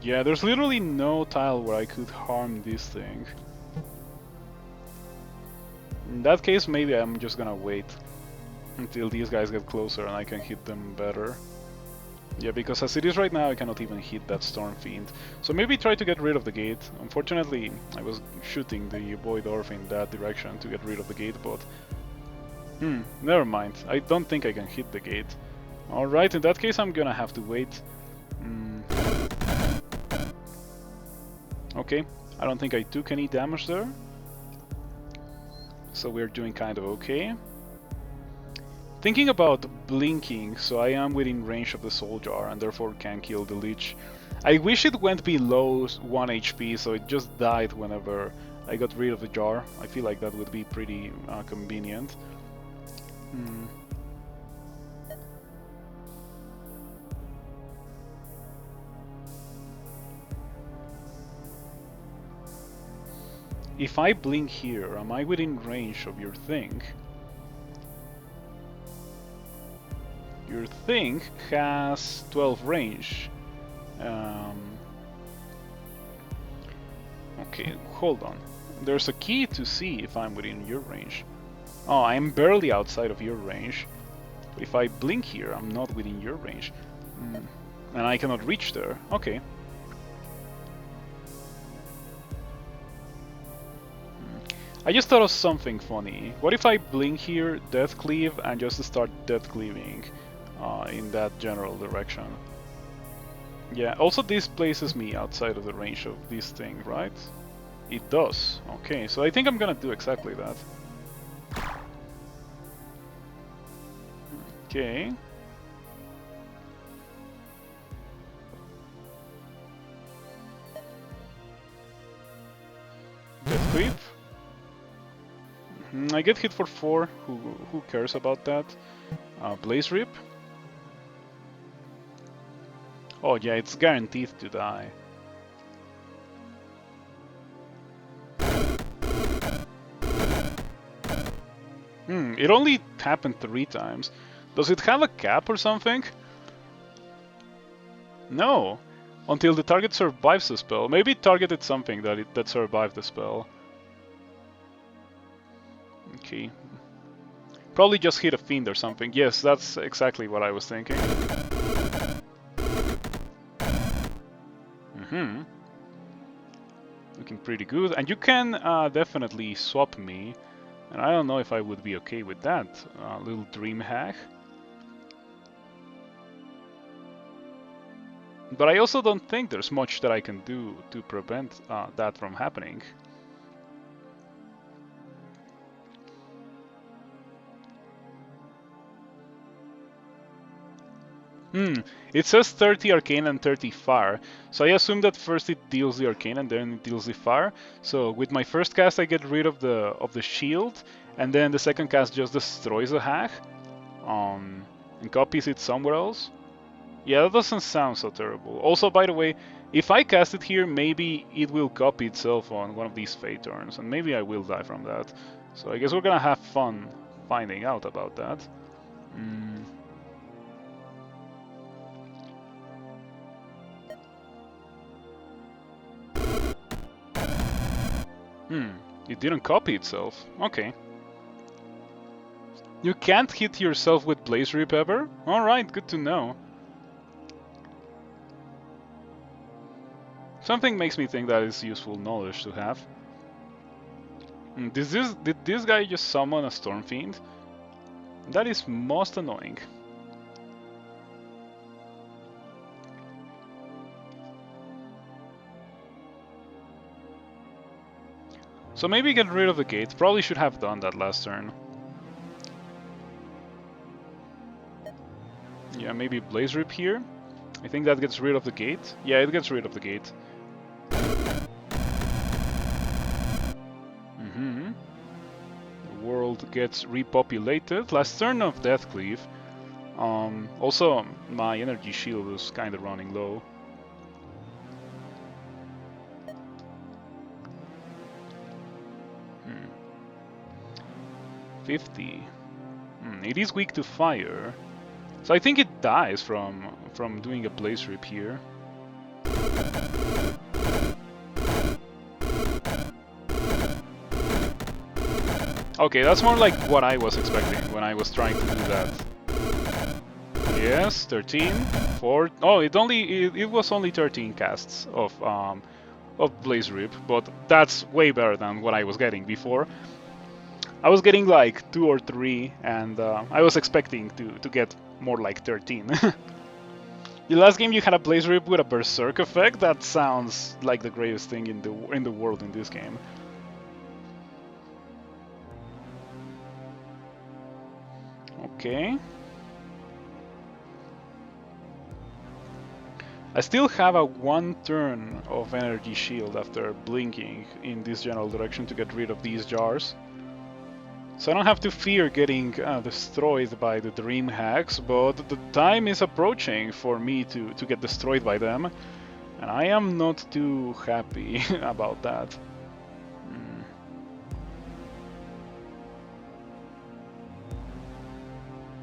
Yeah, there's literally no tile where I could harm this thing. In that case, maybe I'm just gonna wait until these guys get closer and I can hit them better. Yeah, because as it is right now, I cannot even hit that Storm Fiend. So maybe try to get rid of the gate. Unfortunately, I was shooting the Void Orb in that direction to get rid of the gate, but... never mind. I don't think I can hit the gate. Alright, in that case I'm gonna have to wait. Okay, I don't think I took any damage there. So we're doing kind of okay. Thinking about blinking, so I am within range of the Soul Jar and therefore can kill the Lich. I wish it went below 1 HP, so it just died whenever I got rid of the jar. I feel like that would be pretty convenient. If I blink here, am I within range of your thing? Your thing has 12 range. Okay, hold on. There's a key to see if I'm within your range. Oh, I'm barely outside of your range. If I blink here, I'm not within your range. And I cannot reach there. Okay. I just thought of something funny. What if I blink here, Death Cleave, and just start Death Cleaving in that general direction? Yeah, also this places me outside of the range of this thing, right? It does. Okay, so I think I'm gonna do exactly that. Okay. Death Cleave. I get hit for 4, who cares about that? Blaze Rip. Oh yeah, it's guaranteed to die. It only happened 3 times. Does it have a cap or something? No! Until the target survives the spell. Maybe it targeted something that survived the spell. Okay. Probably just hit a fiend or something. Yes, that's exactly what I was thinking. Looking pretty good. And you can definitely swap me. And I don't know if I would be okay with that. Little dream hack. But I also don't think there's much that I can do to prevent that from happening. It says 30 Arcane and 30 Fire, so I assume that first it deals the Arcane and then it deals the Fire. So with my first cast I get rid of the shield, and then the second cast just destroys the hack, and copies it somewhere else. Yeah, that doesn't sound so terrible. Also, by the way, if I cast it here, maybe it will copy itself on one of these Fate turns, and maybe I will die from that. So I guess we're gonna have fun finding out about that. It didn't copy itself. Okay. You can't hit yourself with Blaze Rip ever? Alright, good to know. Something makes me think that is useful knowledge to have. Did this guy just summon a Storm Fiend? That is most annoying. So maybe get rid of the gate. Probably should have done that last turn. Yeah, maybe Blaze Rip here. I think that gets rid of the gate. Yeah, it gets rid of the gate. The world gets repopulated. Last turn of Death Cleave. Also, my energy shield was kind of running low. 50. It is weak to fire, so I think it dies from doing a Blaze Rip here. Okay, that's more like what I was expecting when I was trying to do that. Yes, 13, 4. Oh, it was only 13 casts of Blaze Rip, but that's way better than what I was getting before. I was getting like 2 or 3, and I was expecting to get more like 13. The last game you had a Blaze Rip with a Berserk effect. That sounds like the greatest thing in the world in this game. Okay. I still have a 1 turn of energy shield after blinking in this general direction to get rid of these jars. So I don't have to fear getting destroyed by the Dream Hacks, but the time is approaching for me to get destroyed by them, and I am not too happy about that.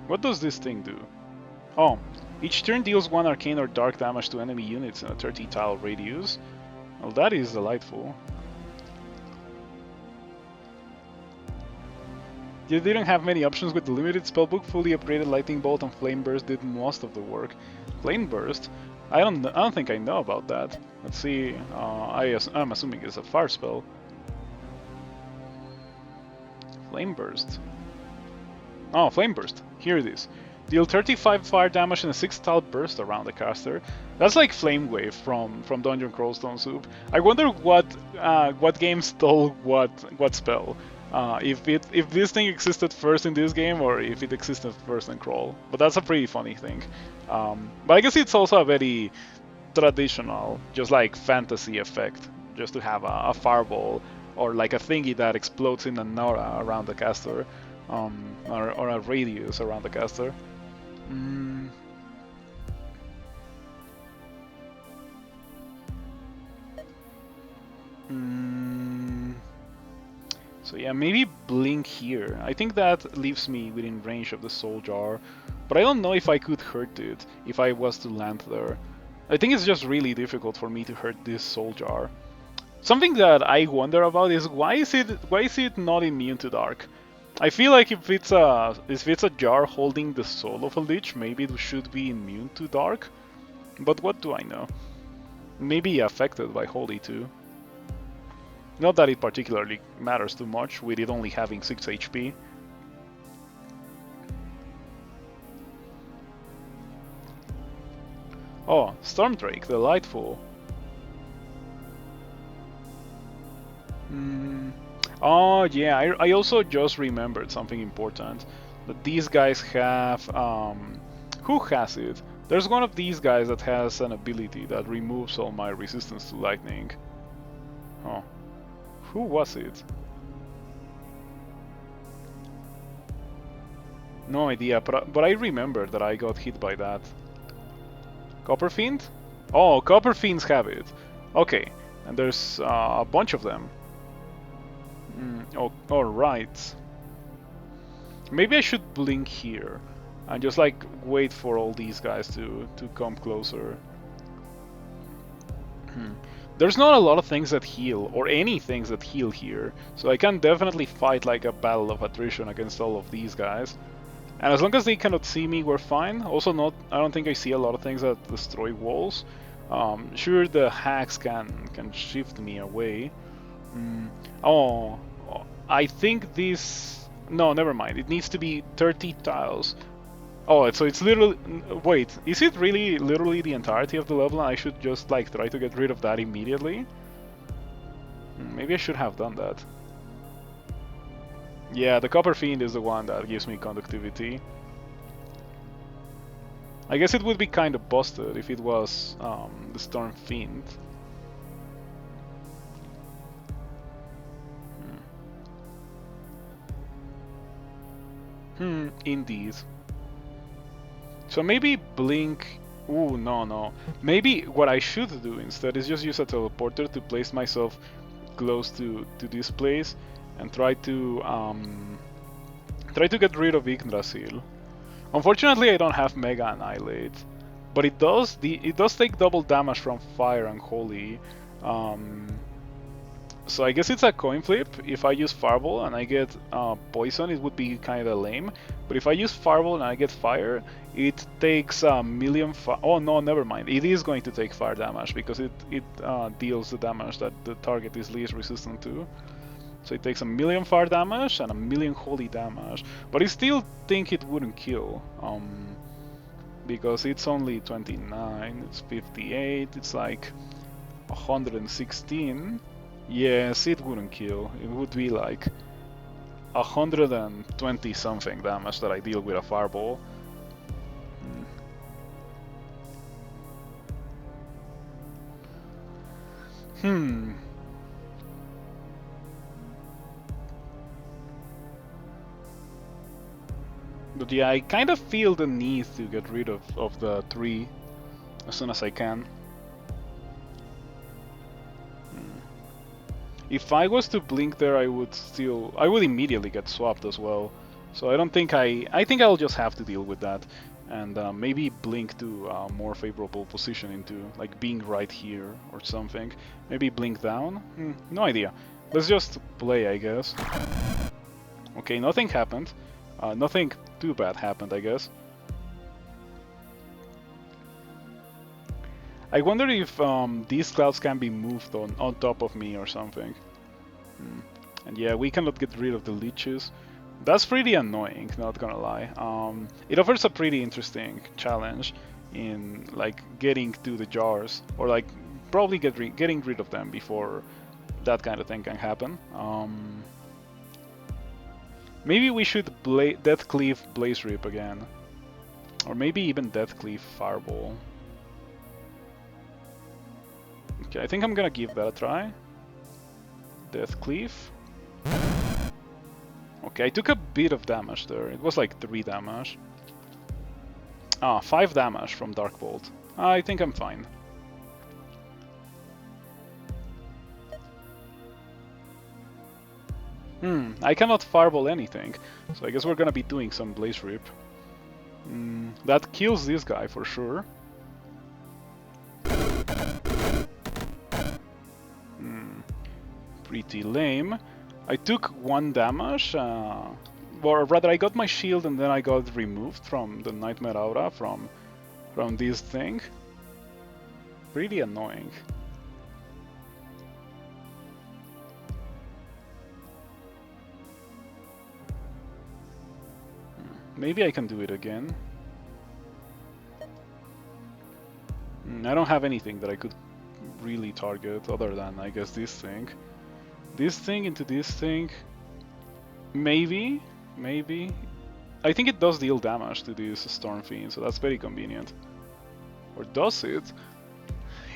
What does this thing do? Oh, each turn deals 1 arcane or dark damage to enemy units in a 30 tile radius. Well, that is delightful. You didn't have many options with the limited spellbook. Fully upgraded Lightning Bolt and Flame Burst did most of the work. Flame Burst? I don't think I know about that. Let's see. I'm assuming it's a fire spell. Flame Burst. Oh, Flame Burst. Here it is. Deal 35 fire damage in a 6-tile burst around the caster. That's like Flame Wave from Dungeon Crawl Stone Soup. I wonder what game stole what spell. If this thing existed first in this game or if it existed first in Crawl. But that's a pretty funny thing. But I guess it's also a very traditional, just like fantasy effect, just to have a fireball or like a thingy that explodes in an aura around the caster, or a radius around the caster. So yeah, maybe blink here. I think that leaves me within range of the soul jar, but I don't know if I could hurt it if I was to land there. I think it's just really difficult for me to hurt this soul jar. Something that I wonder about is why is it not immune to dark? I feel like if it's a jar holding the soul of a lich, maybe it should be immune to dark. But what do I know? Maybe affected by holy too. Not that it particularly matters too much, with it only having 6 HP. Oh, Stormdrake, delightful. Oh yeah, I also just remembered something important. That these guys have... who has it? There's one of these guys that has an ability that removes all my resistance to lightning. Oh. Who was it? No idea, but I remember that I got hit by that. Copperfiend? Oh, Copperfiends have it. Okay, and there's a bunch of them. Oh, alright. Maybe I should blink here and just like wait for all these guys to come closer. There's not a lot of things that heal, or any things that heal here, so I can definitely fight like a battle of attrition against all of these guys. And as long as they cannot see me, we're fine. Also, I don't think I see a lot of things that destroy walls. Sure, the hacks can shift me away. Oh, I think this... No, never mind. It needs to be 30 tiles. Oh, so it's literally... Wait, is it really literally the entirety of the level and I should just like try to get rid of that immediately? Maybe I should have done that. Yeah, the Copperfiend is the one that gives me conductivity. I guess it would be kind of busted if it was the Stormfiend. Indeed. So maybe blink... Ooh, no. Maybe what I should do instead is just use a teleporter to place myself close to this place and try to get rid of Yggdrasil. Unfortunately, I don't have Mega Annihilate. but it does take double damage from fire and holy. So I guess it's a coin flip. If I use Fireball and I get Poison, it would be kind of lame. But if I use Fireball and I get Fire, it takes a million oh no, never mind. It is going to take fire damage because it deals the damage that the target is least resistant to. So it takes a million fire damage and a million holy damage. But I still think it wouldn't kill. Because it's only 29, it's 58, it's like 116. Yes, it wouldn't kill. It would be like 120 something damage that I deal with a fireball. But yeah, I kind of feel the need to get rid of the 3 as soon as I can. If I was to blink there, I would immediately get swapped as well. So I don't think I think I'll just have to deal with that, and maybe blink to a more favorable position into like being right here or something. Maybe blink down? No idea. Let's just play, I guess. Okay, nothing happened. Nothing too bad happened, I guess. I wonder if these clouds can be moved on top of me or something. And yeah, we cannot get rid of the leeches. That's pretty annoying, not gonna lie. It offers a pretty interesting challenge in like getting to the jars, or like probably getting rid of them before that kind of thing can happen. Maybe we should Deathcleave Blaze Rip again, or maybe even Deathcleave Fireball. Okay, I think I'm gonna give that a try. Deathcleave. Okay, I took a bit of damage there. It was like 3 damage. 5 damage from Dark Bolt. I think I'm fine. I cannot Fireball anything, so I guess we're gonna be doing some Blaze Rip. That kills this guy for sure. Pretty lame. I took 1 damage, or rather I got my shield and then I got removed from the Nightmare Aura from this thing. Pretty annoying. Maybe I can do it again. I don't have anything that I could really target other than, I guess, this thing. This thing into this thing. Maybe. I think it does deal damage to this Storm Fiend, so that's very convenient. Or does it?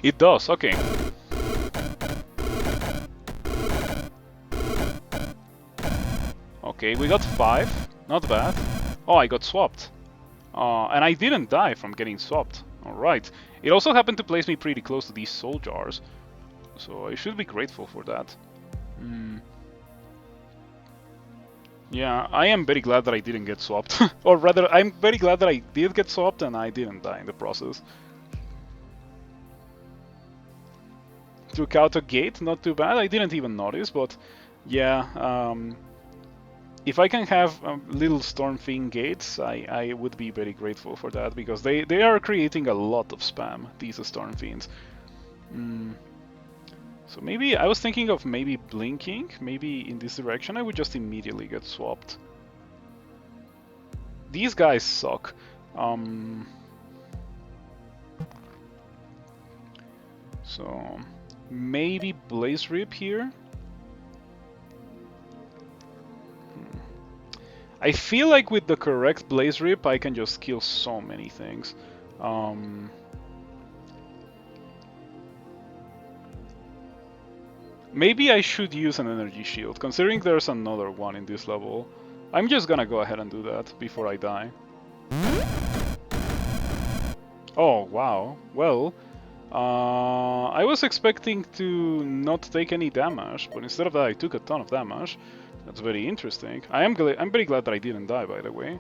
It does, okay. Okay, we got 5. Not bad. Oh, I got swapped. And I didn't die from getting swapped. Alright. It also happened to place me pretty close to these soul jars, so I should be grateful for that. Yeah, I am very glad that I didn't get swapped. Or rather, I'm very glad that I did get swapped and I didn't die in the process. Took out a gate, not too bad. I didn't even notice, but yeah, if I can have little Storm Fiend gates, I would be very grateful for that, because they are creating a lot of spam, these Storm Fiends. So maybe, I was thinking of maybe blinking, maybe in this direction I would just immediately get swapped. These guys suck. So maybe Blaze Rip here? I feel like with the correct Blaze Rip I can just kill so many things. Maybe I should use an energy shield, considering there's another one in this level. I'm just gonna go ahead and do that before I die. Oh, wow. Well, I was expecting to not take any damage, but instead of that I took a ton of damage. That's very interesting. I'm very glad that I didn't die, by the way.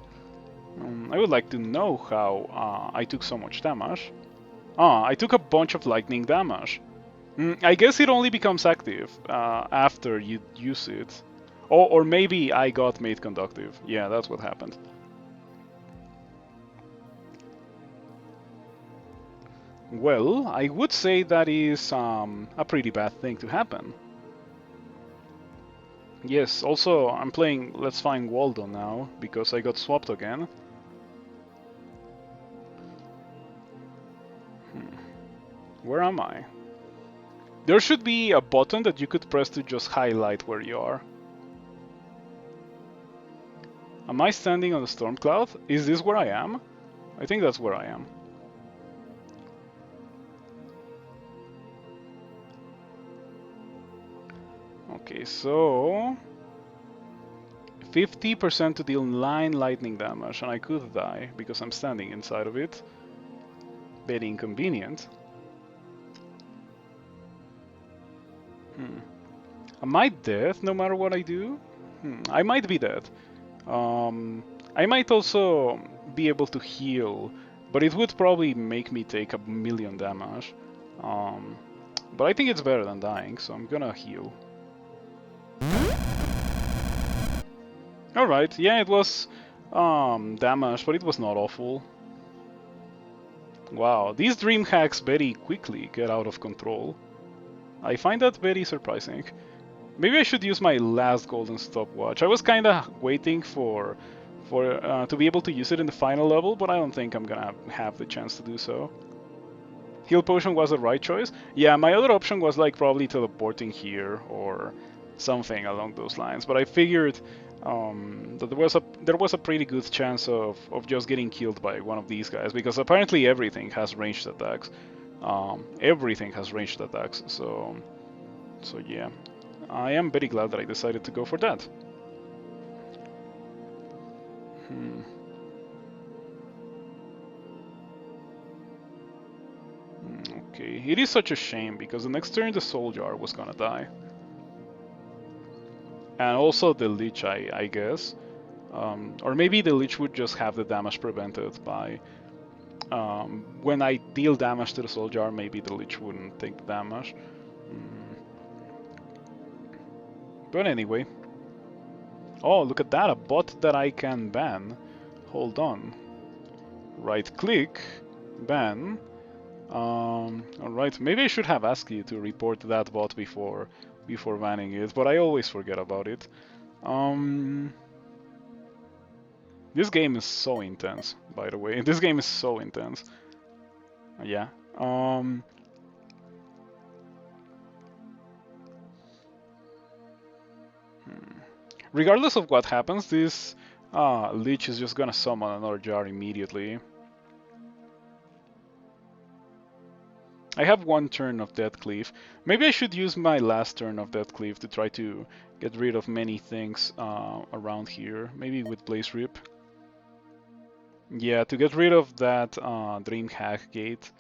I would like to know how I took so much damage. I took a bunch of lightning damage. I guess it only becomes active after you use it. Or maybe I got made conductive. Yeah, that's what happened. Well, I would say that is a pretty bad thing to happen. Yes, also I'm playing Let's Find Waldo now, because I got swapped again. Where am I? There should be a button that you could press to just highlight where you are. Am I standing on the storm cloud? Is this where I am? I think that's where I am. Okay, so 50% to deal 9 lightning damage, and I could die because I'm standing inside of it. Very inconvenient. Am I dead no matter what I do? I might be dead. I might also be able to heal, but it would probably make me take 1,000,000 damage. But I think it's better than dying, so I'm gonna heal. Alright, yeah, it was damage, but it was not awful. Wow, these dream hacks very quickly get out of control. I find that very surprising. Maybe I should use my last golden stopwatch. I was kinda waiting for to be able to use it in the final level, but I don't think I'm gonna have the chance to do so. Heal potion was the right choice. Yeah, my other option was like probably teleporting here or something along those lines, but I figured that there was a pretty good chance of just getting killed by one of these guys, because apparently everything has ranged attacks. Everything has ranged attacks, so yeah. I am very glad that I decided to go for that. Okay, it is such a shame because the next turn the Soul Jar was gonna die. And also the Lich, I guess. Or maybe the Lich would just have the damage prevented by... when I deal damage to the Soul Jar, maybe the Lich wouldn't take damage. But anyway. Oh, look at that, a bot that I can ban. Hold on. Right click, ban. Alright, maybe I should have asked you to report that bot before banning it, but I always forget about it. This game is so intense, by the way. This game is so intense. Yeah. Regardless of what happens, this Lich is just gonna summon another jar immediately. I have one turn of Deathcleave. Maybe I should use my last turn of Deathcleave to try to get rid of many things around here. Maybe with Blaze Rip. Yeah, to get rid of that Dream Hack Gate.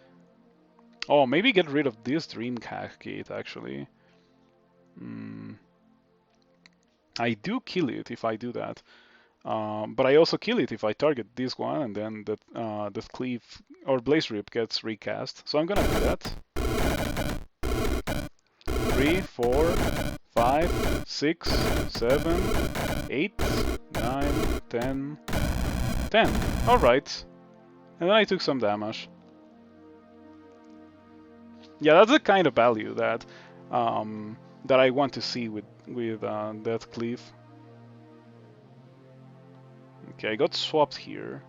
Oh, maybe get rid of this Dream Hack Gate, actually. I do kill it if I do that. But I also kill it if I target this one, and then the Cleave or Blaze Rip gets recast. So I'm gonna do that. 3, 4, 5, 6, 7, 8, 9, 10, 10. Alright. And then I took some damage. Yeah, that's the kind of value that that I want to see with Deathcleave. Okay, I got swapped here.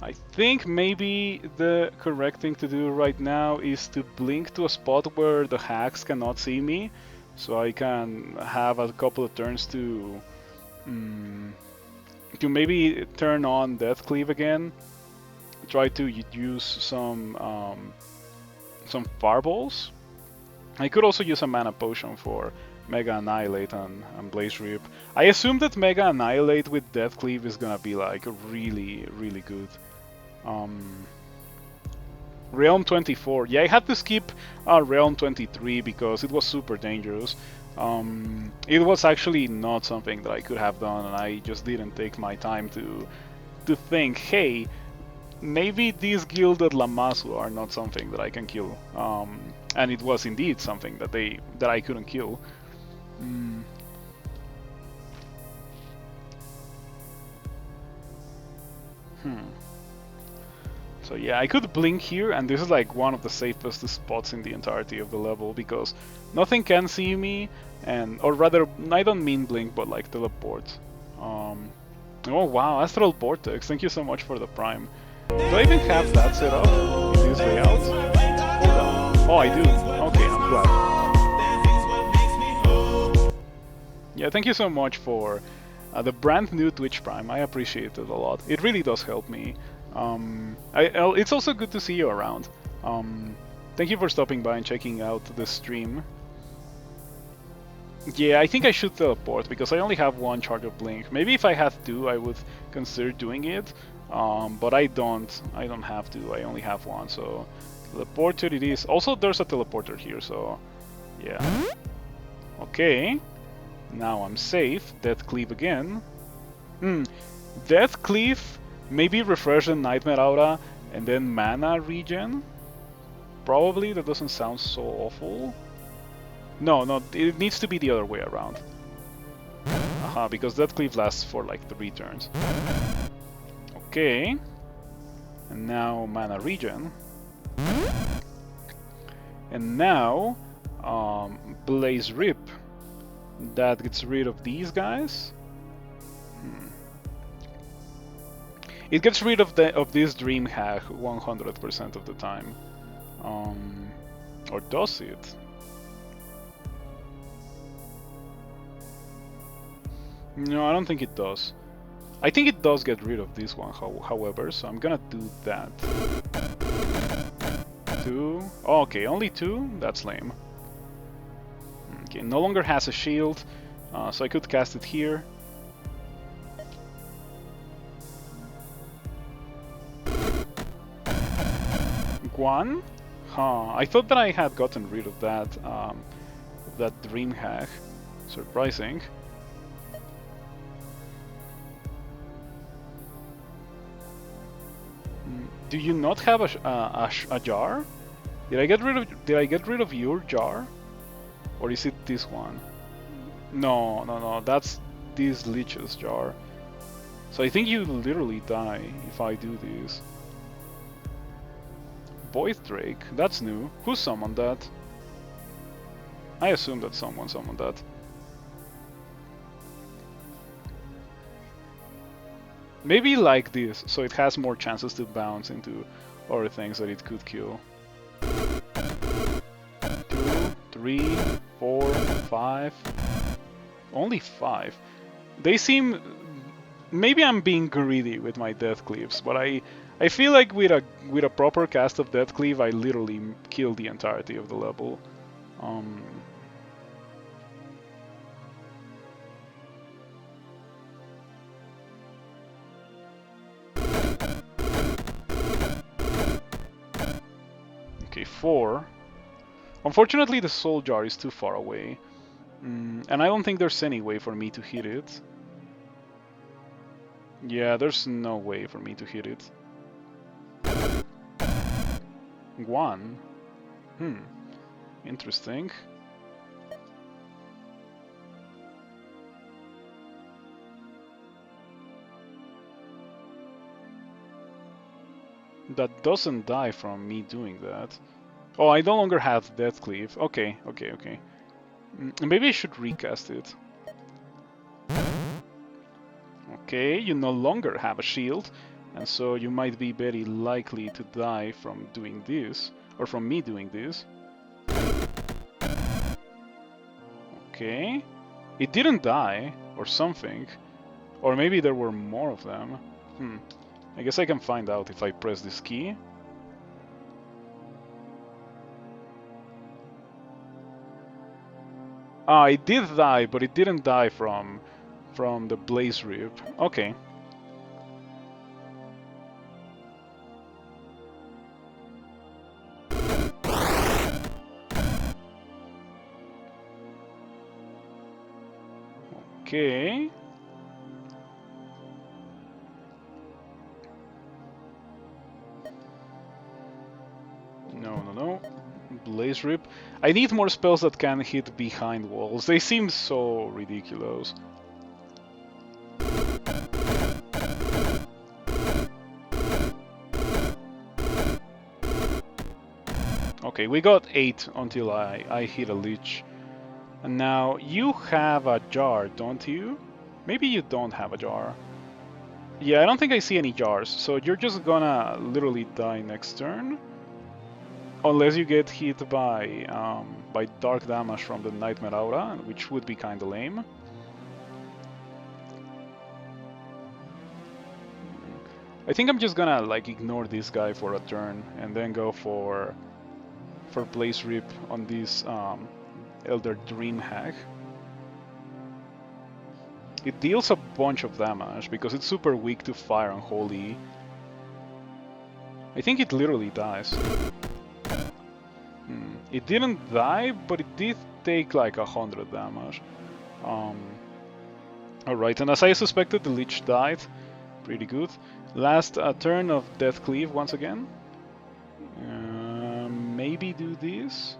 I think maybe the correct thing to do right now is to blink to a spot where the hacks cannot see me, so I can have a couple of turns to maybe turn on Deathcleave again. Try to use some fireballs. I could also use a mana potion for Mega Annihilate and Blaze Rip. I assume that Mega Annihilate with Death Cleave is gonna be like really, really good. Realm 24. Yeah, I had to skip Realm 23 because it was super dangerous. It was actually not something that I could have done, and I just didn't take my time to think, hey, maybe these gilded Lamassu are not something that I can kill. And it was indeed something that I couldn't kill. So yeah, I could blink here, and this is like one of the safest spots in the entirety of the level because nothing can see me, or rather, I don't mean blink, but like teleport. Oh wow, Astral Vortex, thank you so much for the Prime. Do I even have that set up in this layout? Hold on. Oh, I do. Okay, I'm glad. Yeah, thank you so much for the brand new Twitch Prime. I appreciate it a lot. It really does help me. It's also good to see you around. Thank you for stopping by and checking out the stream. Yeah, I think I should teleport because I only have one Charge of Blink. Maybe if I had two, I would consider doing it. But I don't have to. I only have one, so teleporter it is. Also, there's a teleporter here, so yeah. Okay, now I'm safe. Death Cleave again. Death Cleave. Maybe refresh the Nightmare Aura and then mana regen? Probably, that doesn't sound so awful. No, it needs to be the other way around. Because Death Cleave lasts for like 3 turns. Okay. And now mana regen. And now Blaze Rip. That gets rid of these guys. It gets rid of this Dream Hack 100% of the time. Or does it? No, I don't think it does. I think it does get rid of this one, however, so I'm gonna do that. 2. Oh, okay, only 2? That's lame. Okay, no longer has a shield, so I could cast it here. One? Huh, I thought that I had gotten rid of that, Dream Hack. Surprising. Do you not have a jar? Did I get rid of your jar? Or is it this one? No, that's this Lich's jar. So I think you literally die if I do this. Void Drake, that's new. Who summoned that? I assume that someone summoned that. Maybe like this, so it has more chances to bounce into other things that it could kill. 2, 3, 4, 5. Only 5. They seem... Maybe I'm being greedy with my Death Cleaves, but I feel like with a proper cast of Death Cleave, I literally kill the entirety of the level. Okay, 4. Unfortunately, the Soul Jar is too far away, and I don't think there's any way for me to hit it. Yeah, there's no way for me to hit it. 1. Interesting. That doesn't die from me doing that. Oh, I no longer have Death Cleave. Okay. Maybe I should recast it. Okay, you no longer have a shield, and so you might be very likely to die from doing this, or from me doing this. Okay, it didn't die, or something, or maybe there were more of them. I guess I can find out if I press this key. Ah, it did die, but it didn't die from the Blaze Rip. Okay. Okay. No. Blaze Rip. I need more spells that can hit behind walls. They seem so ridiculous. Okay, we got 8 until I hit a Lich. And now you have a jar, don't you? Maybe you don't have a jar. Yeah, I don't think I see any jars, so you're just gonna literally die next turn. Unless you get hit by dark damage from the Nightmare Aura, which would be kinda lame. I think I'm just gonna like ignore this guy for a turn and then go for Blaze Rip on this Elder Dream Hack. It deals a bunch of damage because it's super weak to Fire and Holy. I think it literally dies. It didn't die, but it did take like 100 damage. Alright, and as I suspected, the Lich died. Pretty good. Last turn of Death Cleave once again. Maybe do this?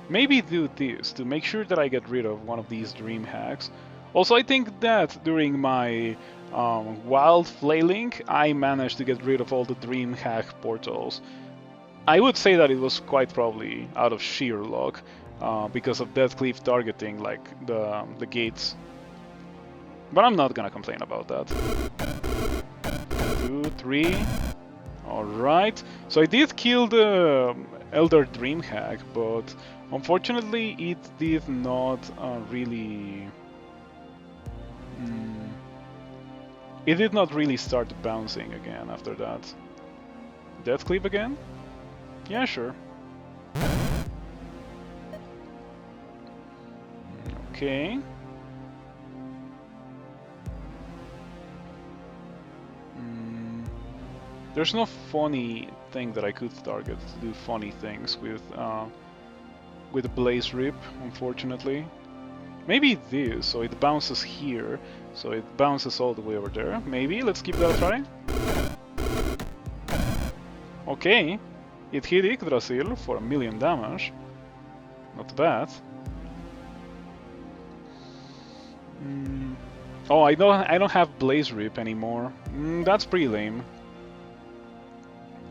Maybe do this to make sure that I get rid of one of these Dream Hacks. Also, I think that during my Wild Flailing, I managed to get rid of all the Dream Hack portals. I would say that it was quite probably out of sheer luck, because of Death Cleave targeting like the gates. But I'm not gonna complain about that. 2, 3. Alright, so I did kill the Elder Dream Hack, but unfortunately it did not really... It did not really start bouncing again after that. Death Cleave again? Yeah, sure. Okay. There's no funny thing that I could target to do funny things with Blaze Rip, unfortunately. Maybe this, so it bounces here, so it bounces all the way over there. Maybe, let's give that a try. Okay, it hit Yggdrasil for 1,000,000 damage. Not bad. Oh, I don't have Blaze Rip anymore. That's pretty lame.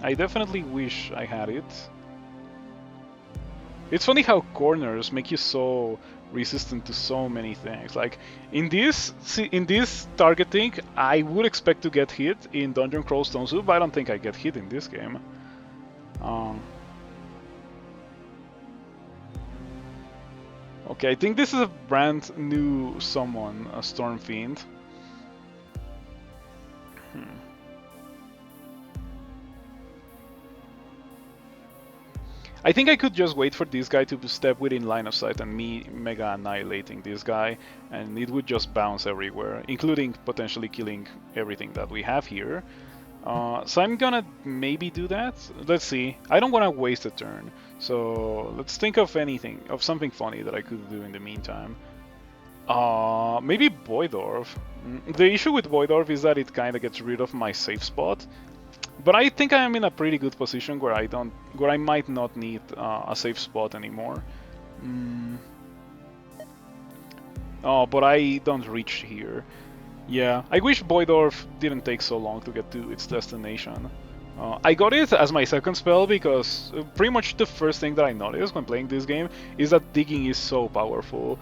I definitely wish I had it. It's funny how corners make you so resistant to so many things. Like in this targeting, I would expect to get hit in Dungeon Crawl Stone Soup, but I don't think I get hit in this game. Okay, I think this is a brand new summon, a Storm Fiend. I think I could just wait for this guy to step within line of sight and me mega annihilating this guy, and it would just bounce everywhere, including potentially killing everything that we have here. So I'm gonna maybe do that. Let's see. I don't want to waste a turn, so let's think of something funny that I could do in the meantime. Maybe Boydorf. The issue with Boydorf is that it kind of gets rid of my safe spot. But I think I am in a pretty good position where I might not need a safe spot anymore. Oh, but I don't reach here. Yeah, I wish Boydorf didn't take so long to get to its destination. I got it as my second spell because pretty much the first thing that I noticed when playing this game is that digging is so powerful.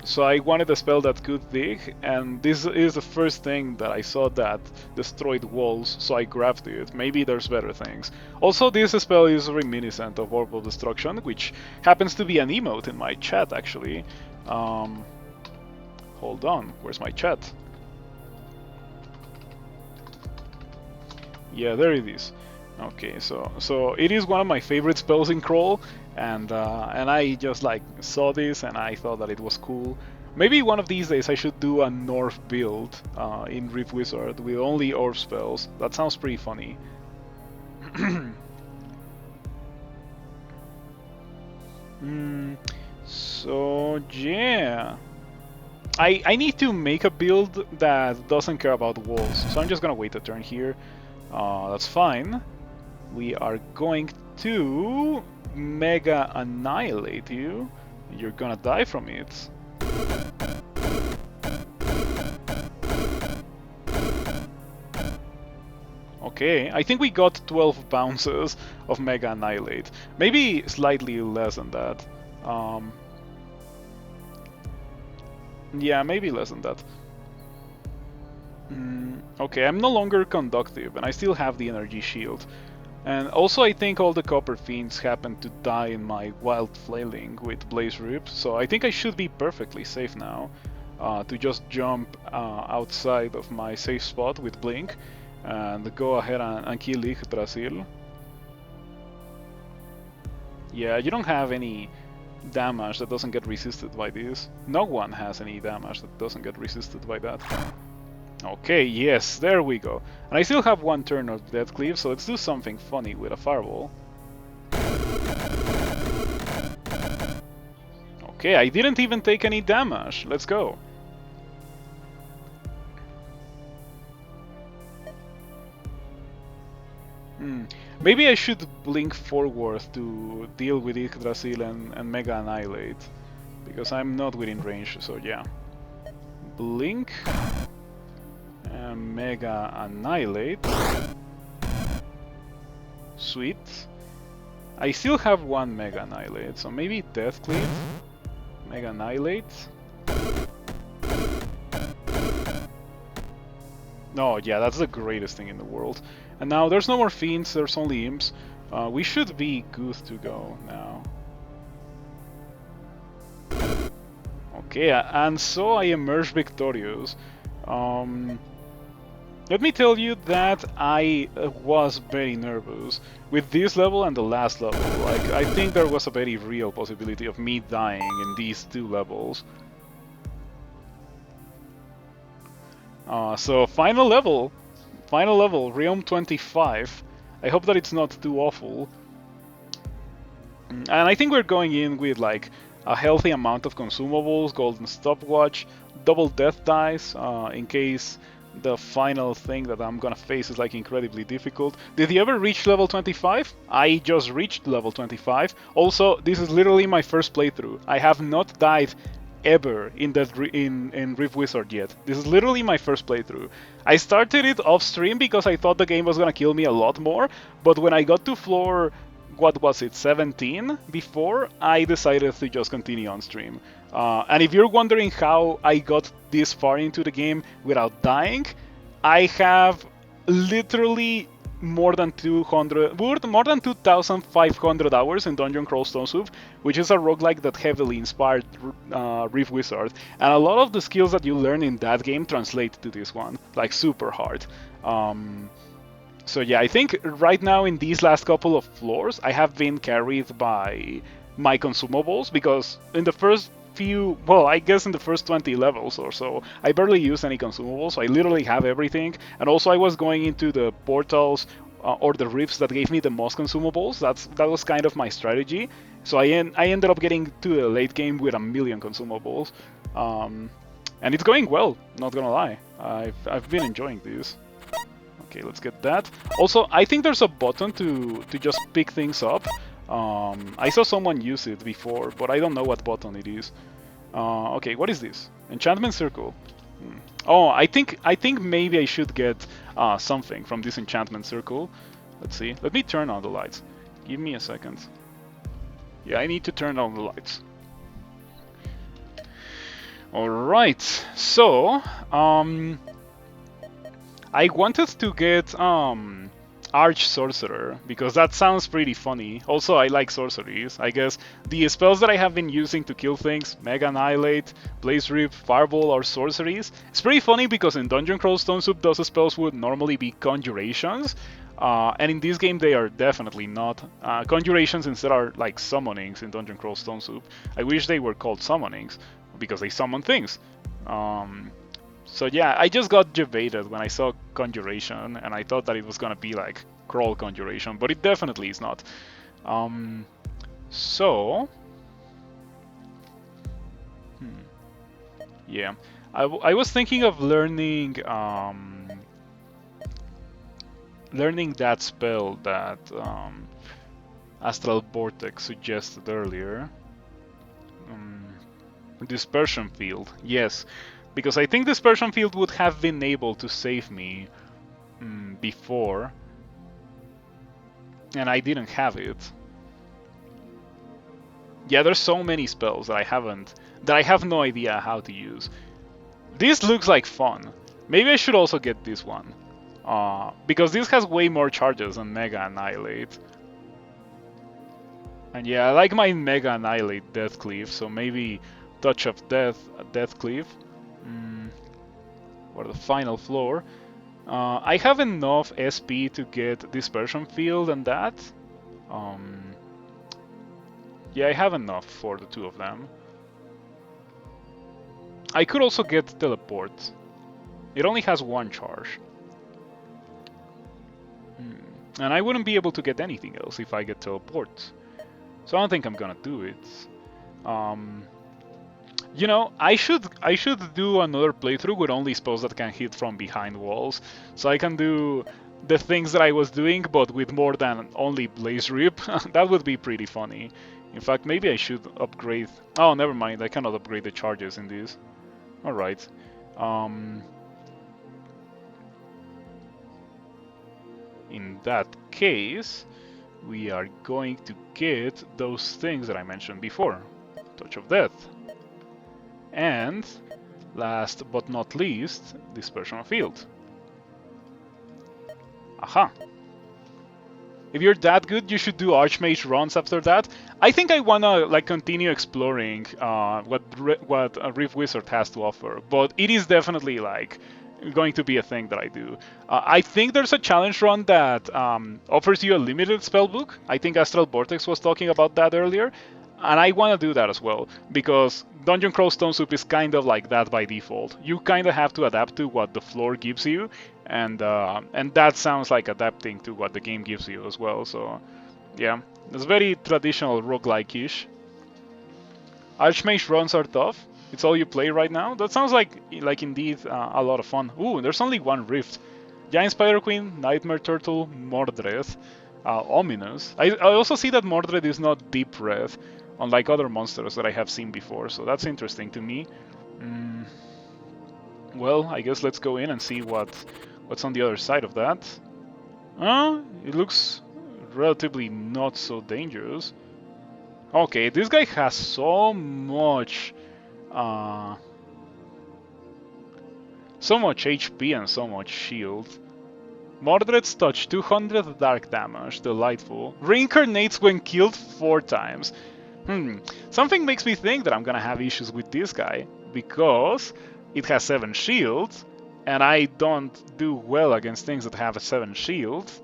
So I wanted a spell that could dig, and this is the first thing that I saw that destroyed walls, so I grabbed it. Maybe there's better things. Also, this spell is reminiscent of Orb of Destruction, which happens to be an emote in my chat, actually. Hold on, where's my chat? Yeah, there it is. Okay, so it is one of my favorite spells in Crawl, and I just like saw this and I thought that it was cool. Maybe one of these days I should do a North build in Rift Wizard with only Orb spells. That sounds pretty funny. So yeah, I need to make a build that doesn't care about walls. So I'm just gonna wait a turn here. That's fine. We are going to Mega Annihilate you. You're gonna die from it. Okay, I think we got 12 bounces of Mega Annihilate. Maybe slightly less than that. Yeah, maybe less than that. Okay, I'm no longer conductive, and I still have the energy shield. And also I think all the Copper Fiends happen to die in my Wild Flailing with Blaze Rip, so I think I should be perfectly safe now to just jump outside of my safe spot with Blink and go ahead and kill Yggdrasil. Yeah, you don't have any damage that doesn't get resisted by this. No one has any damage that doesn't get resisted by that. Okay, yes, there we go. And I still have one turn of Death Cleave, so let's do something funny with a Fireball. Okay, I didn't even take any damage. Let's go. Maybe I should blink forward to deal with Yggdrasil and Mega Annihilate, because I'm not within range, so yeah. Blink. Mega Annihilate. Sweet. I still have one Mega Annihilate, so maybe Death Cleave. Mega Annihilate. No, yeah, that's the greatest thing in the world. And now there's no more Fiends, there's only Imps. We should be good to go now. Okay, and so I emerge victorious. Let me tell you that I was very nervous with this level and the last level. Like, I think there was a very real possibility of me dying in these two levels. So final level, Realm 25. I hope that it's not too awful. And I think we're going in with like a healthy amount of consumables, golden stopwatch, double death dice, in case the final thing that I'm gonna face is like incredibly difficult. Did you ever reach level 25? I just reached level 25. Also, this is literally my first playthrough. I have not died ever in Rift Wizard yet. This is literally my first playthrough. I started it off stream because I thought the game was gonna kill me a lot more, but when I got to floor, what was it, 17 before, I decided to just continue on stream. And if you're wondering how I got this far into the game without dying, I have literally more than 2,500 hours in Dungeon Crawl Stone Soup, which is a roguelike that heavily inspired Rift Wizard. And a lot of the skills that you learn in that game translate to this one, like super hard. So yeah, I think right now in these last couple of floors, I have been carried by my consumables, because in the first few, well, I guess in the first 20 levels or so, I barely used any consumables, so I literally have everything. And also I was going into the portals or the rifts that gave me the most consumables. That was kind of my strategy. So I ended up getting to the late game with 1,000,000 consumables. And it's going well, not gonna lie. I've been enjoying this. Okay, let's get that. Also, I think there's a button to just pick things up. I saw someone use it before, but I don't know what button it is. Okay, what is this? Enchantment Circle. Oh, I think maybe I should get something from this Enchantment Circle. Let's see. Let me turn on the lights. Give me a second. Yeah, I need to turn on the lights. Alright, so I wanted to get Arch Sorcerer, because that sounds pretty funny. Also, I like sorceries. I guess the spells that I have been using to kill things, Mega Annihilate, Blaze Rip, Fireball, are sorceries. It's pretty funny because in Dungeon Crawl Stone Soup, those spells would normally be conjurations. And in this game, they are definitely not. Conjurations instead are like summonings in Dungeon Crawl Stone Soup. I wish they were called summonings because they summon things. So yeah, I just got jebaited when I saw Conjuration, and I thought that it was gonna be like Crawl Conjuration, but it definitely is not. So yeah, I was thinking of learning learning that spell that Astral Vortex suggested earlier. Dispersion Field, yes, because I think Dispersion Field would have been able to save me before, and I didn't have it. Yeah, there's so many spells that I have no idea how to use. This looks like fun. Maybe I should also get this one. Because this has way more charges than Mega Annihilate. And yeah, I like my Mega Annihilate Death Cleave, so maybe Touch of Death, Death Cleave. For the final floor. I have enough SP to get Dispersion Field and that. Yeah, I have enough for the two of them. I could also get Teleport. It only has one charge. And I wouldn't be able to get anything else if I get Teleport. So I don't think I'm gonna do it. You know, I should do another playthrough with only spells that can hit from behind walls. So I can do the things that I was doing, but with more than only Blaze Rip. That would be pretty funny. In fact, maybe I should upgrade... Oh, never mind, I cannot upgrade the charges in this. Alright. In that case, we are going to get those things that I mentioned before. Touch of Death. And, last but not least, Dispersion Field. Aha! If you're that good, you should do Archmage runs after that. I think I wanna like continue exploring what Rift Wizard has to offer, but it is definitely like going to be a thing that I do. I think there's a challenge run that offers you a limited spellbook. I think Astral Vortex was talking about that earlier, and I want to do that as well because Dungeon Crawl Stone Soup is kind of like that by default. You kind of have to adapt to what the floor gives you, and that sounds like adapting to what the game gives you as well. So yeah, it's very traditional roguelike-ish. Archmage runs are tough. It's all you play right now. That sounds like indeed a lot of fun. Ooh, there's only one rift. Giant Spider Queen, Nightmare Turtle, Mordred, Ominous. I also see that Mordred is not deep red, unlike other monsters that I have seen before. So that's interesting to me. Well, I guess let's go in and see what's on the other side of that. It looks relatively not so dangerous. Okay, this guy has so much HP and so much shield. Mordred's touch, 200 dark damage, delightful. Reincarnates when killed 4 times. Something makes me think that I'm gonna have issues with this guy, because it has 7 shields, and I don't do well against things that have 7 shields,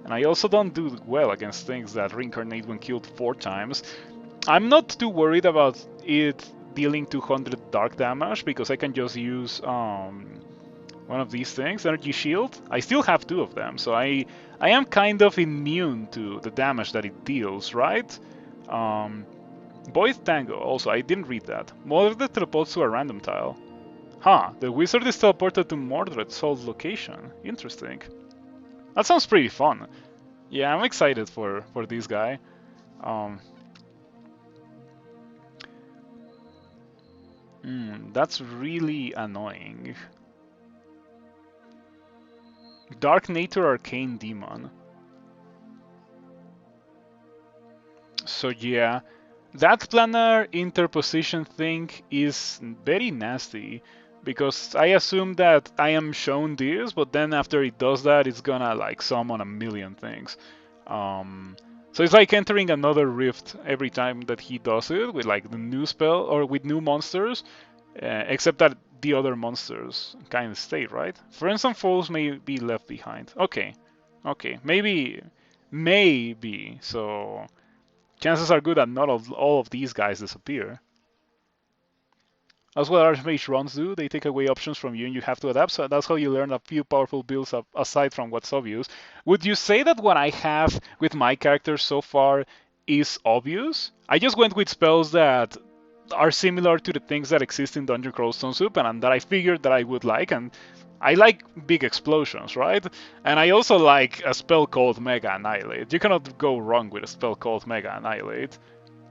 and I also don't do well against things that reincarnate when killed 4 times. I'm not too worried about it dealing 200 dark damage, because I can just use one of these things, Energy Shield. I still have 2 of them, so I am kind of immune to the damage that it deals, right? Void Tango, also, I didn't read that. Mordred teleports to a random tile. The wizard is teleported to Mordred's old location. Interesting. That sounds pretty fun. Yeah, I'm excited for this guy. That's really annoying. Dark Nature Arcane Demon. So yeah, that planar interposition thing is very nasty, because I assume that I am shown this, but then after it does that, it's gonna like summon a million things. So it's like entering another rift every time that he does it with like the new spell or with new monsters, except that the other monsters kind of stay, right? Friends and foes may be left behind. Okay, Okay, maybe. So chances are good that not all of these guys disappear. That's what Archmage runs do. They take away options from you and you have to adapt. So that's how you learn a few powerful builds aside from what's obvious. Would you say that what I have with my characters so far is obvious? I just went with spells that are similar to the things that exist in Dungeon Crawl Stone Soup and that I figured that I would like. And I like big explosions, right? And I also like a spell called Mega Annihilate. You cannot go wrong with a spell called Mega Annihilate.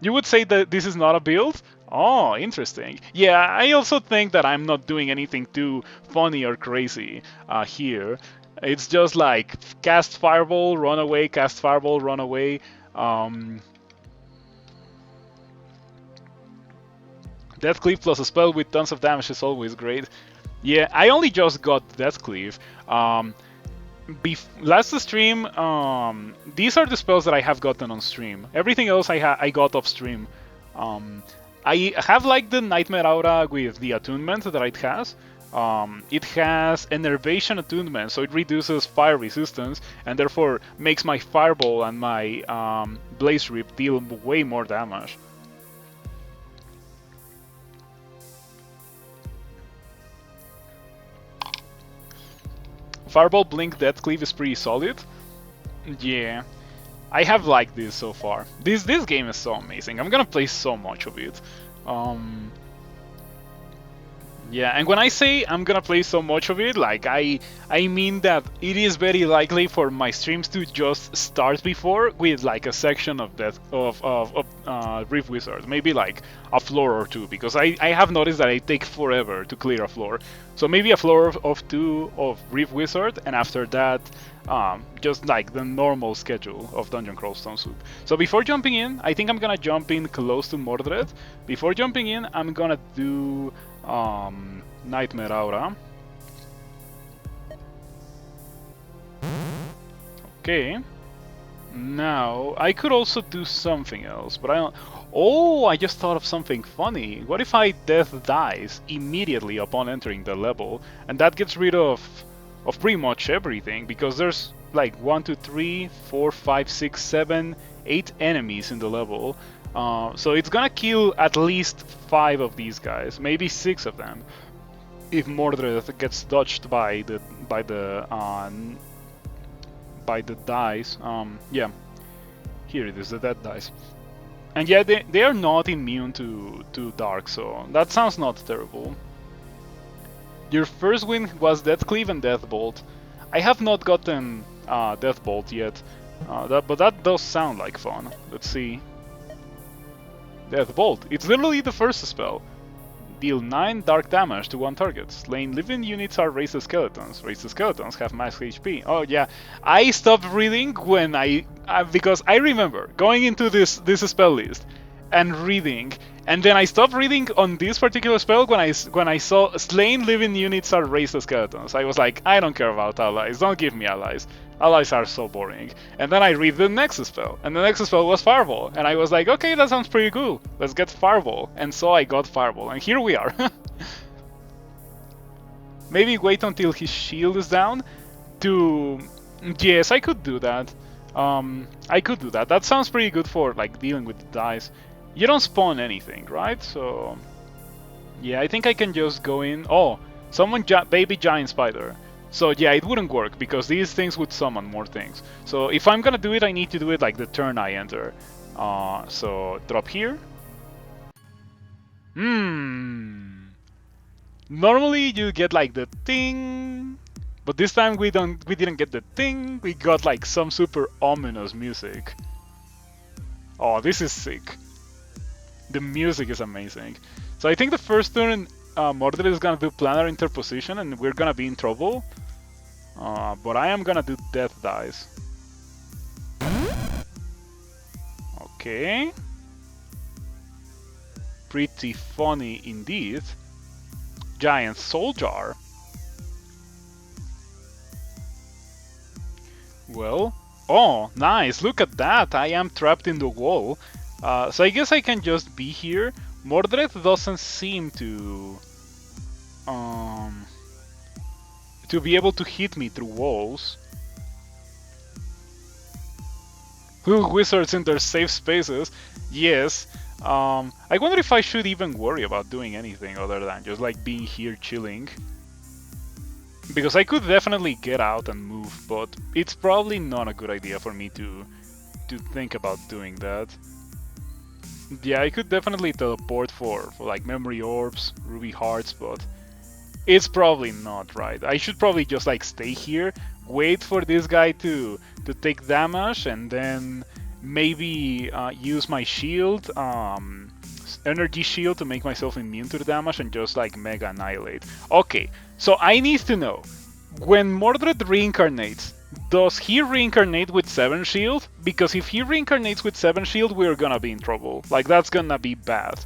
You would say that this is not a build? Oh, interesting. Yeah, I also think that I'm not doing anything too funny or crazy here. It's just like cast Fireball, run away, cast Fireball, run away. Um, Deathcleave plus a spell with tons of damage is always great. Yeah, I only just got Deathcleave. Last stream, these are the spells that I have gotten on stream. Everything else I got off stream. I have like the Nightmare Aura with the attunement that it has. It has Enervation attunement, so it reduces fire resistance and therefore makes my Fireball and my Blaze Rip deal way more damage. Fireball Blink Deathcleave is pretty solid. Yeah, I have liked this so far. This game is so amazing. I'm gonna play so much of it. Yeah, and when I say I'm gonna play so much of it, like I mean that it is very likely for my streams to just start before with like a section of that of Rift Wizard, maybe like a floor or two, because I have noticed that I take forever to clear a floor. So maybe a floor of two of Rift Wizard, and after that, just like the normal schedule of Dungeon Crawl Stone Soup. So before jumping in, I think I'm gonna jump in close to Mordred. Before jumping in, I'm gonna do Nightmare Aura. Okay. Now, I could also do something else, but I don't... Oh, I just thought of something funny. What if I Death Dies immediately upon entering the level, and that gets rid of pretty much everything, because there's like 1, 2, 3, 4, 5, 6, 7, 8 enemies in the level. So it's gonna kill at least 5 of these guys, maybe 6 of them, if Mordred gets dodged by the dice. Yeah, here it is, the dead dice. And yeah, they are not immune to dark, so that sounds not terrible. Your first win was Deathcleave and Deathbolt. I have not gotten Deathbolt yet, but that does sound like fun. Let's see. Deathbolt. It's literally the first spell. Deal 9 dark damage to one target. Slain living units are raised to skeletons. Raised to skeletons have max HP. Oh yeah, I stopped reading when because I remember going into this spell list and reading, and then I stopped reading on this particular spell when I saw slain living units are raised to skeletons. I was like, I don't care about allies. Don't give me allies. Allies are so boring. And then I read the next spell, and the next spell was Fireball, and I was like, okay, that sounds pretty cool. Let's get Fireball. And so I got Fireball, and here we are. Maybe wait until his shield is down to... Yes, I could do that. I could do that. That sounds pretty good for like dealing with the dice. You don't spawn anything, right? So... yeah, I think I can just go in... Oh, summon baby giant spider. So yeah, it wouldn't work, because these things would summon more things. So if I'm gonna do it, I need to do it like the turn I enter. So drop here. Normally you get like the ting, but this time we didn't get the ting. We got like some super ominous music. Oh, this is sick. The music is amazing. So I think the first turn Mordred is gonna do planar interposition and we're gonna be in trouble. But I am gonna do Death Dice. Okay. Pretty funny indeed. Giant Soul Jar. Well, oh, nice, look at that, I am trapped in the wall. So I guess I can just be here. Mordred doesn't seem to be able to hit me through walls. Wizards in their safe spaces. Yes. I wonder if I should even worry about doing anything other than just like being here chilling. Because I could definitely get out and move, but it's probably not a good idea for me to think about doing that. Yeah, I could definitely teleport for like memory orbs, ruby hearts, but it's probably not right. I should probably just like stay here, wait for this guy to take damage, and then maybe use my shield, energy shield, to make myself immune to the damage and just like mega annihilate. Okay, so I need to know, when Mordred reincarnates, does he reincarnate with 7 shield? Because if he reincarnates with 7 shield, we're gonna be in trouble. Like, that's gonna be bad.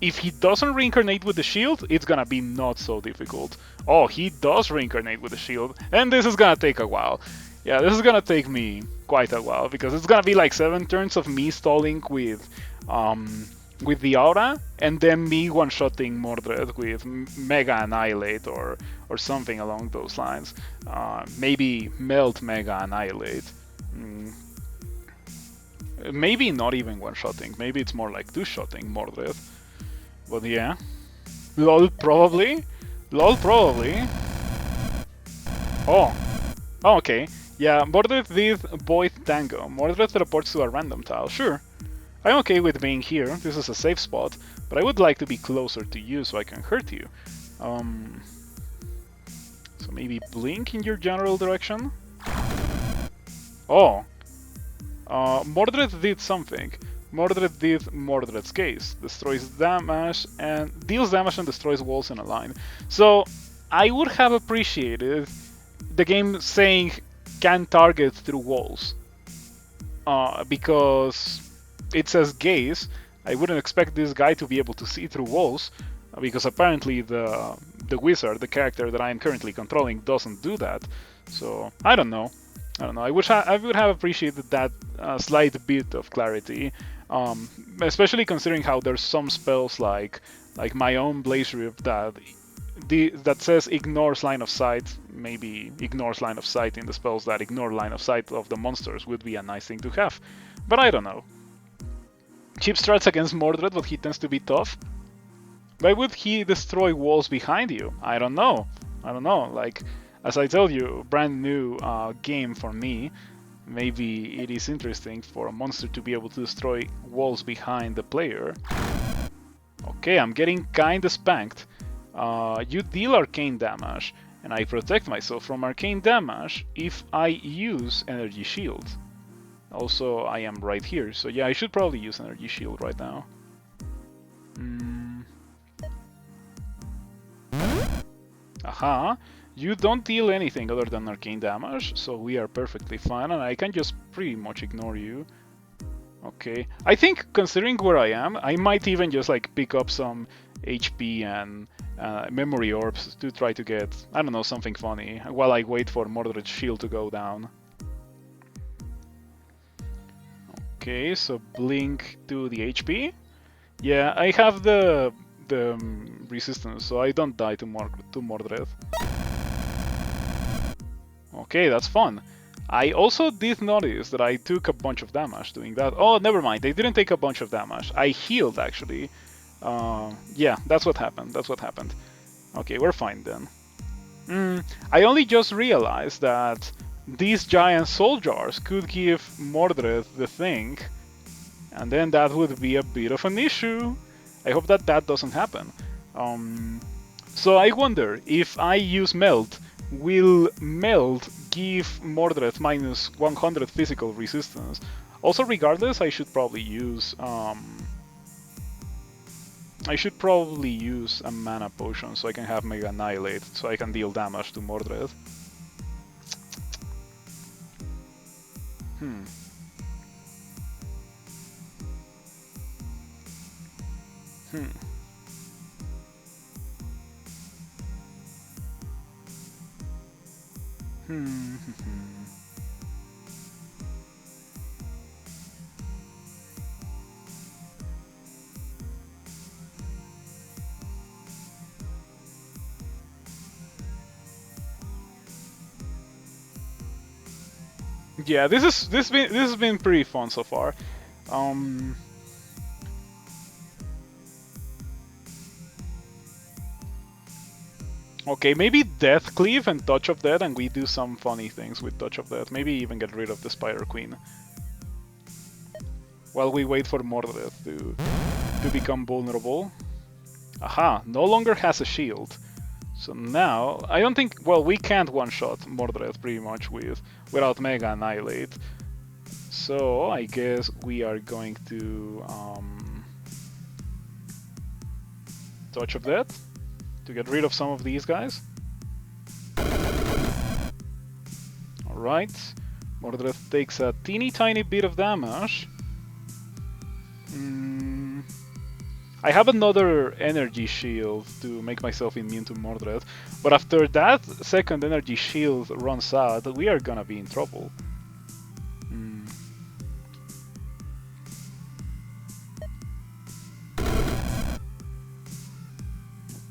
If he doesn't reincarnate with the shield, it's gonna be not so difficult. Oh, he does reincarnate with the shield, and this is gonna take a while. Yeah, this is gonna take me quite a while, because it's gonna be like 7 turns of me stalling with the aura, and then me one-shotting Mordred with Mega Annihilate or something along those lines. Maybe Melt Mega Annihilate. Maybe not even one-shotting. Maybe it's more like two-shotting Mordred. But yeah. LOL probably. LOL probably. Oh. Oh, okay. Yeah, Mordred did Void Tango. Mordred teleports to a random tile. Sure. I'm okay with being here, this is a safe spot, but I would like to be closer to you so I can hurt you. So maybe blink in your general direction? Oh! Mordred did something. Mordred did Mordred's Gaze. Destroys damage and deals damage and destroys walls in a line. So I would have appreciated the game saying can target through walls. Because it says gaze, I wouldn't expect this guy to be able to see through walls, because apparently the wizard, the character that I am currently controlling, doesn't do that. So I don't know. I would have appreciated that slight bit of clarity, especially considering how there's some spells like my own Blaze Rip that says ignores line of sight. Maybe ignores line of sight in the spells that ignore line of sight of the monsters would be a nice thing to have, but I don't know. Cheap strats against Mordred, but he tends to be tough. Why would he destroy walls behind you? I don't know. Like, as I told you, brand new game for me. Maybe it is interesting for a monster to be able to destroy walls behind the player. Okay, I'm getting kinda spanked. You deal arcane damage, and I protect myself from arcane damage if I use energy shield. Also, I am right here, so yeah, I should probably use energy shield right now. Aha! You don't deal anything other than arcane damage, so we are perfectly fine, and I can just pretty much ignore you. Okay, I think considering where I am, I might even just like pick up some HP and memory orbs to try to get, I don't know, something funny while I wait for Mordred's shield to go down. Okay, so blink to the HP. Yeah, I have the resistance, so I don't die to Mordred. Okay, that's fun. I also did notice that I took a bunch of damage doing that. Oh, never mind, they didn't take a bunch of damage. I healed, actually. Yeah, that's what happened. Okay, we're fine then. I only just realized that these giant soul jars could give Mordred the thing, and then that would be a bit of an issue. I hope that doesn't happen. So I wonder, if I use Melt, will Melt give Mordred minus 100 physical resistance? Also, regardless, I should probably use a mana potion so I can have Mega Annihilate, so I can deal damage to Mordred. Hmm. Yeah, this has been pretty fun so far. Um, okay, maybe Death Cleave and Touch of Death, and we do some funny things with Touch of Death. Maybe even get rid of the Spider Queen while we wait for Mordred to become vulnerable. Aha, no longer has a shield. So now, I don't think, well, we can't one-shot Mordred pretty much without Mega Annihilate. So I guess we are going to Touch of Death to get rid of some of these guys. Alright, Mordred takes a teeny tiny bit of damage. I have another energy shield to make myself immune to Mordred, but after that second energy shield runs out, we are gonna be in trouble.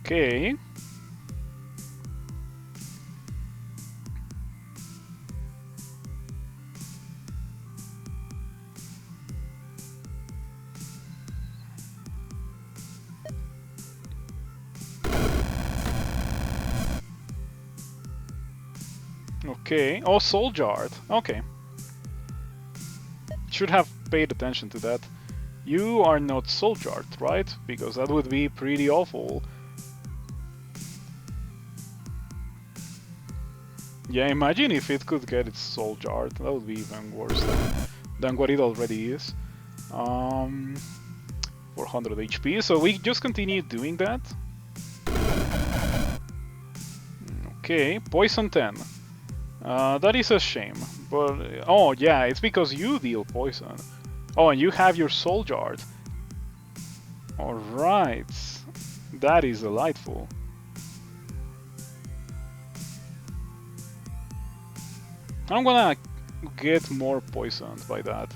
Okay. Okay. Oh, Soul Jar. Okay. Should have paid attention to that. You are not Soul Jar, right? Because that would be pretty awful. Yeah, imagine if it could get its Soul Jar. That would be even worse than what it already is. 400 HP, so we just continue doing that. Okay, Poison 10. That is a shame, but oh yeah, it's because you deal poison. Oh, and you have your Soul Jar. Alright, that is delightful. I'm gonna get more poisoned by that.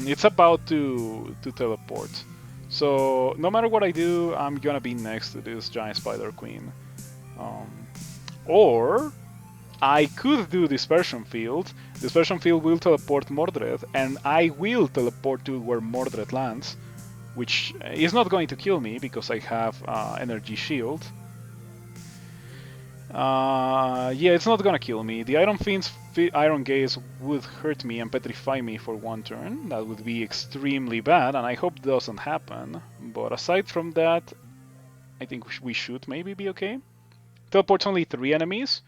It's about to teleport. So no matter what I do, I'm gonna be next to this giant Spider Queen. Or I could do Dispersion Field. Dispersion Field will teleport Mordred, and I will teleport to where Mordred lands, which is not going to kill me because I have Energy Shield. Yeah, it's not gonna kill me. The Iron Fiend's Iron Gaze would hurt me and petrify me for one turn. That would be extremely bad, and I hope it doesn't happen. But aside from that, I think we should maybe be okay. Teleports only 3 enemies.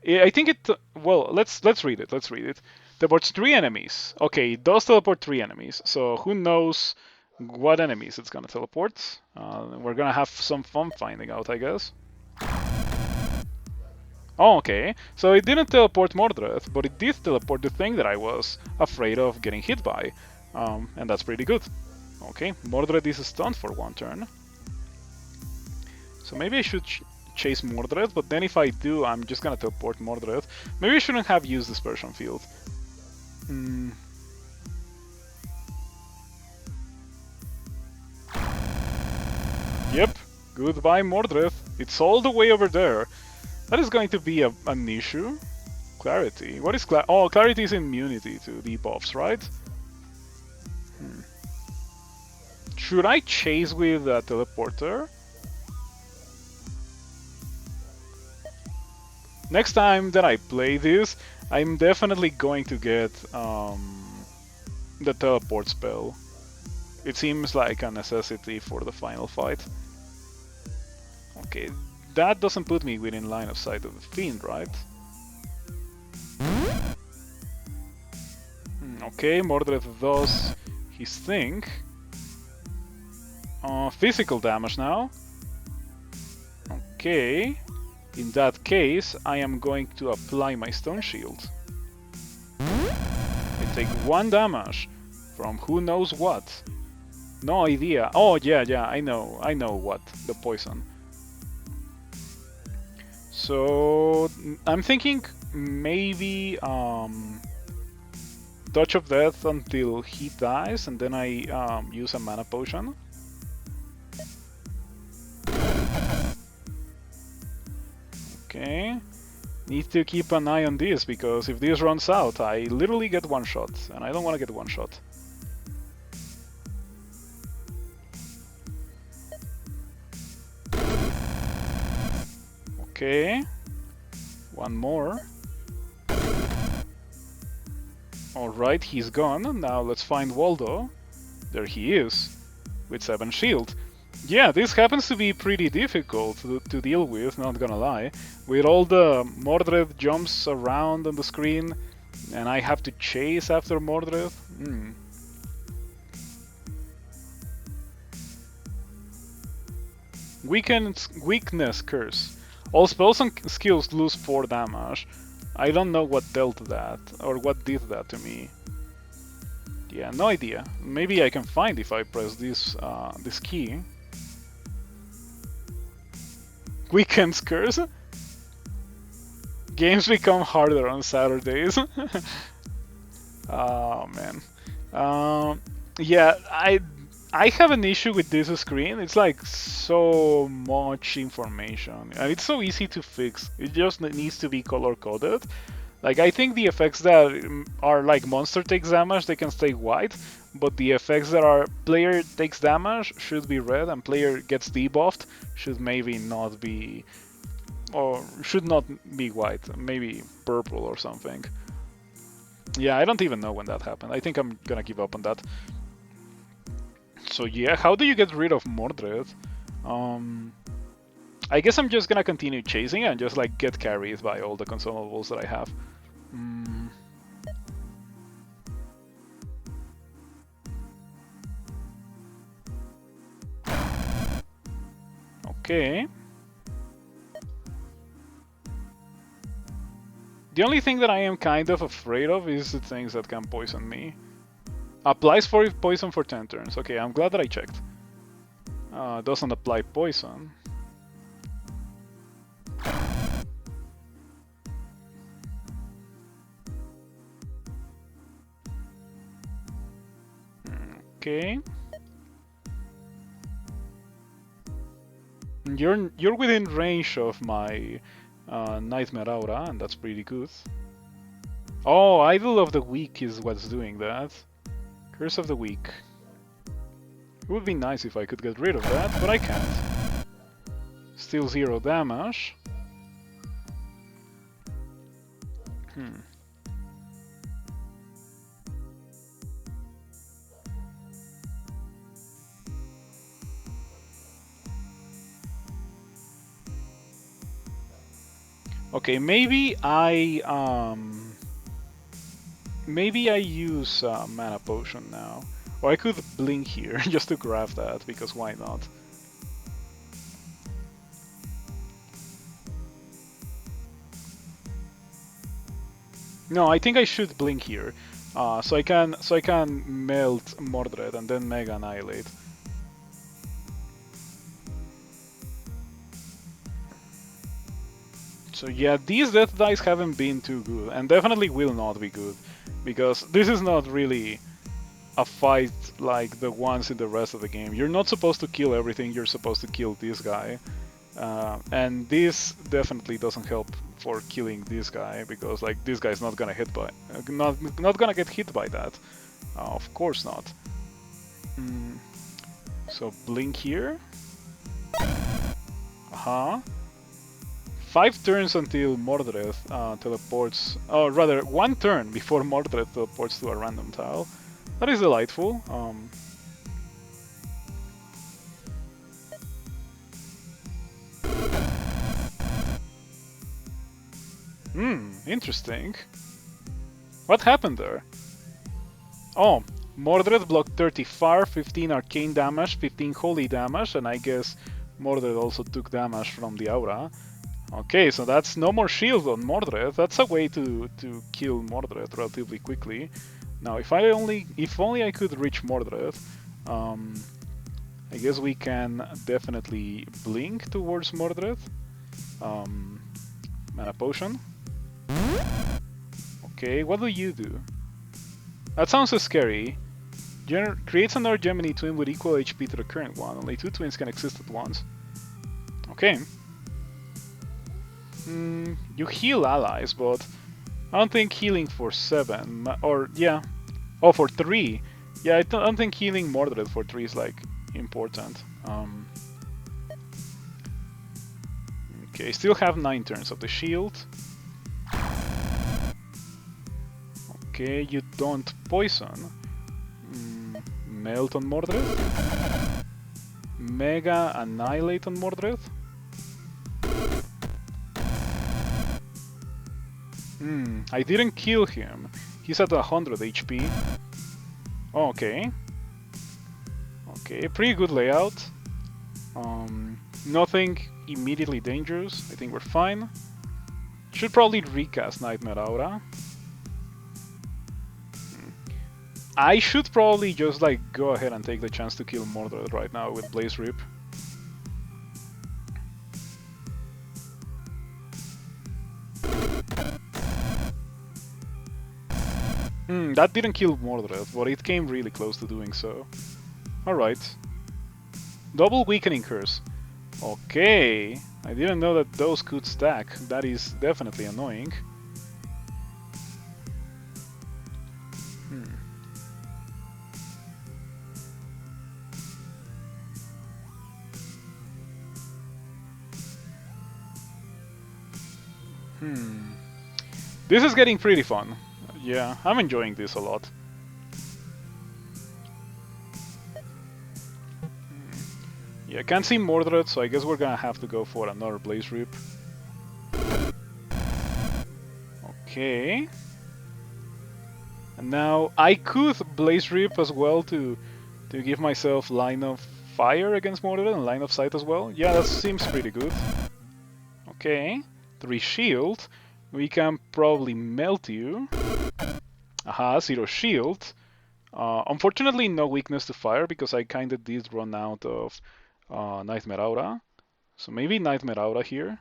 I think it. Well, let's read it. Let's read it. Teleports 3 enemies. Okay, it does teleport 3 enemies. So who knows what enemies it's gonna teleport? We're gonna have some fun finding out, I guess. Oh, okay. So it didn't teleport Mordred, but it did teleport the thing that I was afraid of getting hit by. And that's pretty good. Okay, Mordred is stunned for one turn. So maybe I should chase Mordred, but then if I do, I'm just gonna teleport Mordred. Maybe I shouldn't have used Dispersion Field. Yep, goodbye Mordred. It's all the way over there. That is going to be an issue. Clarity. What is oh, Clarity is immunity to debuffs, right? Should I chase with a teleporter? Next time that I play this, I'm definitely going to get the teleport spell. It seems like a necessity for the final fight. Okay, that doesn't put me within line of sight of the Fiend, right? Okay, Mordred does his thing. Physical damage now. Okay. In that case, I am going to apply my Stone Shield. I take 1 damage from who knows what. No idea. Oh, yeah, I know what. The poison. So, I'm thinking maybe Touch of Death until he dies, and then I use a mana potion. Okay. Need to keep an eye on this, because if this runs out, I literally get one shot, and I don't want to get one shot. Okay, one more. Alright, he's gone. Now let's find Waldo. There he is, with 7 shield. Yeah, this happens to be pretty difficult to deal with, not gonna lie. With all the Mordred jumps around on the screen, and I have to chase after Mordred. Weakness Curse. All spells and skills lose 4 damage. I don't know what dealt that, or what did that to me. Yeah, no idea. Maybe I can find if I press this this key. Weekends Curse? Games become harder on Saturdays. Oh man. Yeah, I have an issue with this screen. It's like so much information, and it's so easy to fix. It just needs to be color coded. Like, I think the effects that are like monster takes damage, they can stay white, but the effects that are player takes damage should be red, and player gets debuffed should maybe not be, or should not be white, maybe purple or something. Yeah, I don't even know when that happened. I think I'm gonna give up on that. So yeah, how do you get rid of Mordred? I guess I'm just gonna continue chasing and just like get carried by all the consumables that I have. Okay. The only thing that I am kind of afraid of is the things that can poison me. Applies for poison for 10 turns. Okay, I'm glad that I checked. Doesn't apply poison. Okay. You're within range of my Nightmare Aura, and that's pretty good. Oh, Idol of the Weak is what's doing that. Curse of the Weak. It would be nice if I could get rid of that, but I can't. Still 0 damage. Okay, maybe I use Mana Potion now. Or I could blink here just to grab that, because why not? No, I think I should blink here, so I can melt Mordred and then Mega Annihilate. So yeah, these death dice haven't been too good, and definitely will not be good, because this is not really a fight like the ones in the rest of the game. You're not supposed to kill everything, you're supposed to kill this guy. And this definitely doesn't help for killing this guy, because like this guy's not gonna hit by, not gonna get hit by that. Of course not. So blink here. 5 turns until Mordred teleports, or rather 1 turn before Mordred teleports to a random tile. That is delightful. Interesting. What happened there? Oh, Mordred blocked 30 fire, 15 arcane damage, 15 holy damage, and I guess Mordred also took damage from the aura. Okay, so that's no more shield on Mordred. That's a way to kill Mordred relatively quickly. Now, if only I could reach Mordred, I guess we can definitely blink towards Mordred. Mana Potion. Okay, what do you do? That sounds so scary. Creates another Gemini twin with equal HP to the current one. Only 2 twins can exist at once. Okay. You heal allies, but I don't think healing for 7, or yeah, oh, for 3. Yeah, I don't think healing Mordred for 3 is like important. Okay, still have 9 turns of the shield. Okay, you don't poison. Melt on Mordred. Mega Annihilate on Mordred. I didn't kill him. He's at 100 HP. Oh, okay. Okay, pretty good layout. Nothing immediately dangerous. I think we're fine. Should probably recast Nightmare Aura. I should probably just like go ahead and take the chance to kill Mordred right now with Blaze Rip. That didn't kill Mordred, but it came really close to doing so. Alright. Double Weakening Curse. Okay. I didn't know that those could stack. That is definitely annoying. This is getting pretty fun. Yeah, I'm enjoying this a lot. Yeah, can't see Mordred, so I guess we're gonna have to go for another Blaze Rip. Okay. And now I could Blaze Rip as well to give myself line of fire against Mordred and line of sight as well. Yeah, that seems pretty good. Okay. 3 shield. We can probably melt you. Aha, 0 shield. Unfortunately, no weakness to fire because I kinda did run out of Nightmare Aura. So maybe Nightmare Aura here.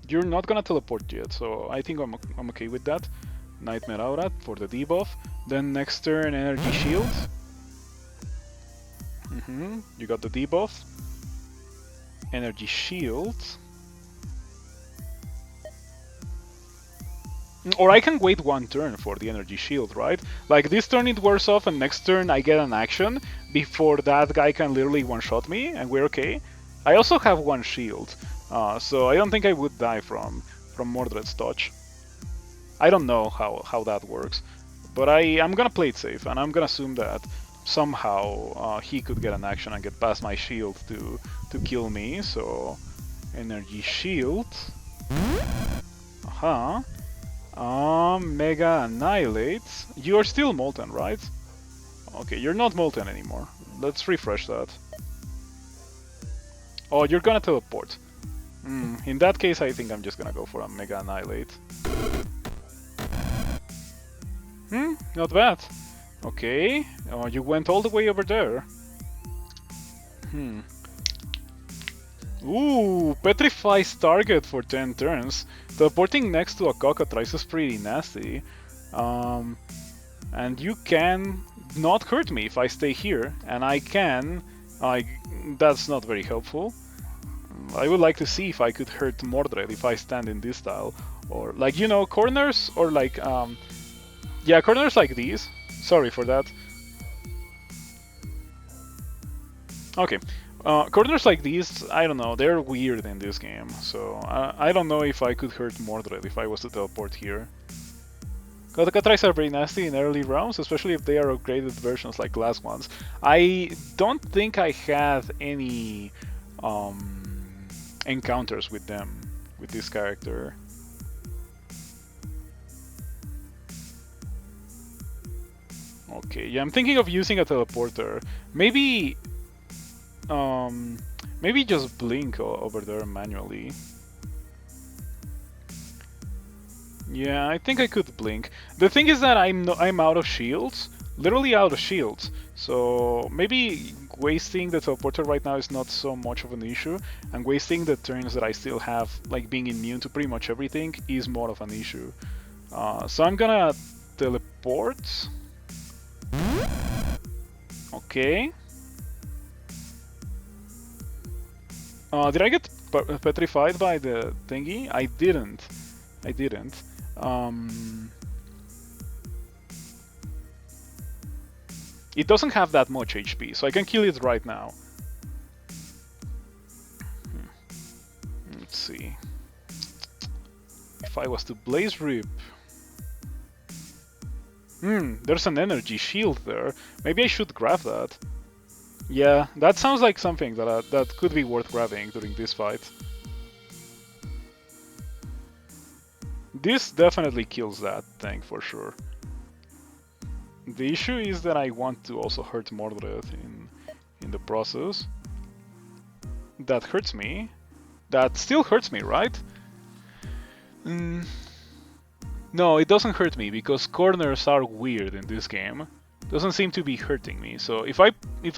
You're not gonna teleport yet, so I think I'm okay with that. Nightmare Aura for the debuff. Then next turn, Energy Shield. You got the debuff. Energy Shield. Or I can wait 1 turn for the Energy Shield, right? Like this turn it wears off and next turn I get an action before that guy can literally one-shot me and we're okay. I also have 1 shield, so I don't think I would die from Mordred's touch. I don't know how that works, but I'm gonna play it safe and I'm gonna assume that somehow he could get an action and get past my shield to kill me, so Energy Shield. Mega Annihilate. You're still Molten, right? Okay, you're not Molten anymore. Let's refresh that. Oh, you're gonna teleport. In that case, I think I'm just gonna go for a Mega Annihilate. Not bad. Okay, you went all the way over there. Ooh, petrifies target for 10 turns. Teleporting next to a Cockatrice is pretty nasty. And you can not hurt me if I stay here, and I can. That's not very helpful. I would like to see if I could hurt Mordred if I stand in this style. Or, like, you know, corners, or like, yeah, corners like these. Sorry for that. Okay. Corners like these, I don't know, they're weird in this game, so I don't know if I could hurt Mordred if I was to teleport here. Cockatrices are very nasty in early rounds, especially if they are upgraded versions like last ones. I don't think I had any encounters with them, with this character. Okay, yeah, I'm thinking of using a teleporter. Maybe just blink over there manually. Yeah, I think I could blink. The thing is that I'm out of shields, literally out of shields. So maybe wasting the teleporter right now is not so much of an issue, and wasting the turns that I still have, like being immune to pretty much everything, is more of an issue. So I'm gonna teleport. Okay. Did I get petrified by the thingy? I didn't. I didn't. It doesn't have that much HP, so I can kill it right now. Let's see. If I was to Blaze Rip... there's an energy shield there. Maybe I should grab that. Yeah, that sounds like something that could be worth grabbing during this fight. This definitely kills that thing for sure. The issue is that I want to also hurt Mordred in the process. That hurts me. That still hurts me, right? No, it doesn't hurt me because corners are weird in this game. Doesn't seem to be hurting me. So if I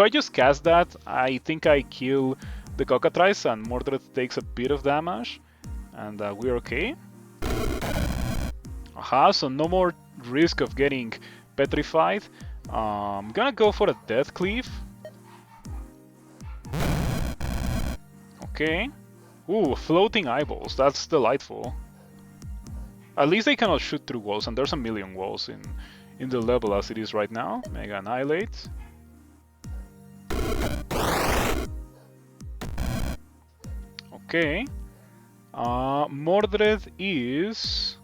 just cast that, I think I kill the Cockatrice and Mordred takes a bit of damage, and we're okay. Aha, so no more risk of getting petrified. I'm gonna go for a Death Cleave. Okay. Ooh, floating eyeballs. That's delightful. At least they cannot shoot through walls, and there's a million walls in the level as it is right now. Mega Annihilate. Okay. Mordred is...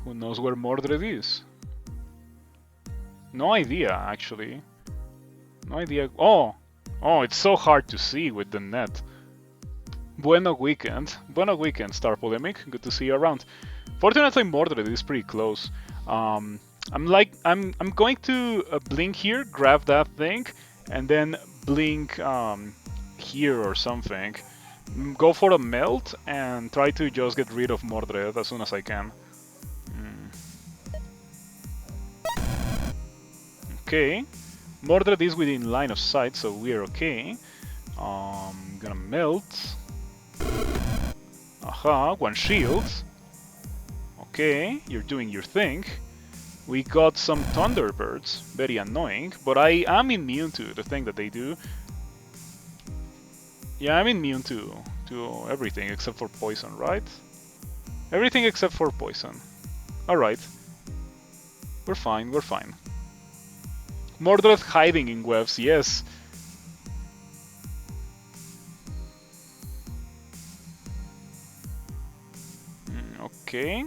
Who knows where Mordred is? No idea, actually. No idea. Oh, it's so hard to see with the net. Bueno weekend, Star Polemic. Good to see you around. Fortunately, Mordred is pretty close. I'm going to blink here, grab that thing, and then blink here or something. Go for a melt and try to just get rid of Mordred as soon as I can. Okay, Mordred is within line of sight, so we're okay. Gonna melt. Aha, one shield. Okay, you're doing your thing. We got some Thunderbirds, very annoying, but I am immune to the thing that they do. Yeah, I'm immune to everything except for poison, right? Everything except for poison. Alright. We're fine, we're fine. Mordred hiding in webs, yes. Okay.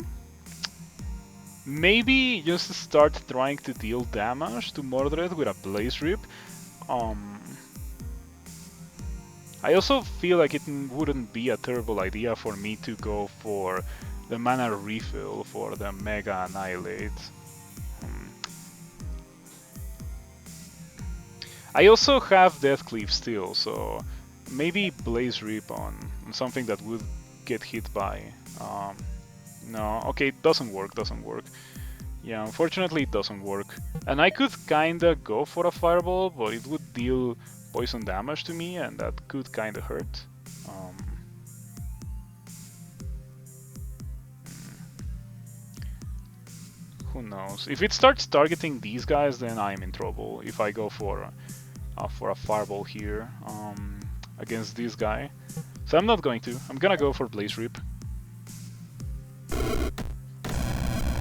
Maybe just start trying to deal damage to Mordred with a Blaze Rip. I also feel like it wouldn't be a terrible idea for me to go for the mana refill for the Mega Annihilate. I also have Death Cleave still, so maybe Blaze Rip on something that would get hit by. No, okay, it doesn't work. Yeah, unfortunately it doesn't work. And I could kinda go for a Fireball, but it would deal poison damage to me, and that could kinda hurt. Who knows? If it starts targeting these guys, then I'm in trouble. If I go for a Fireball here against this guy. So I'm not going to. I'm gonna go for Blaze Rip.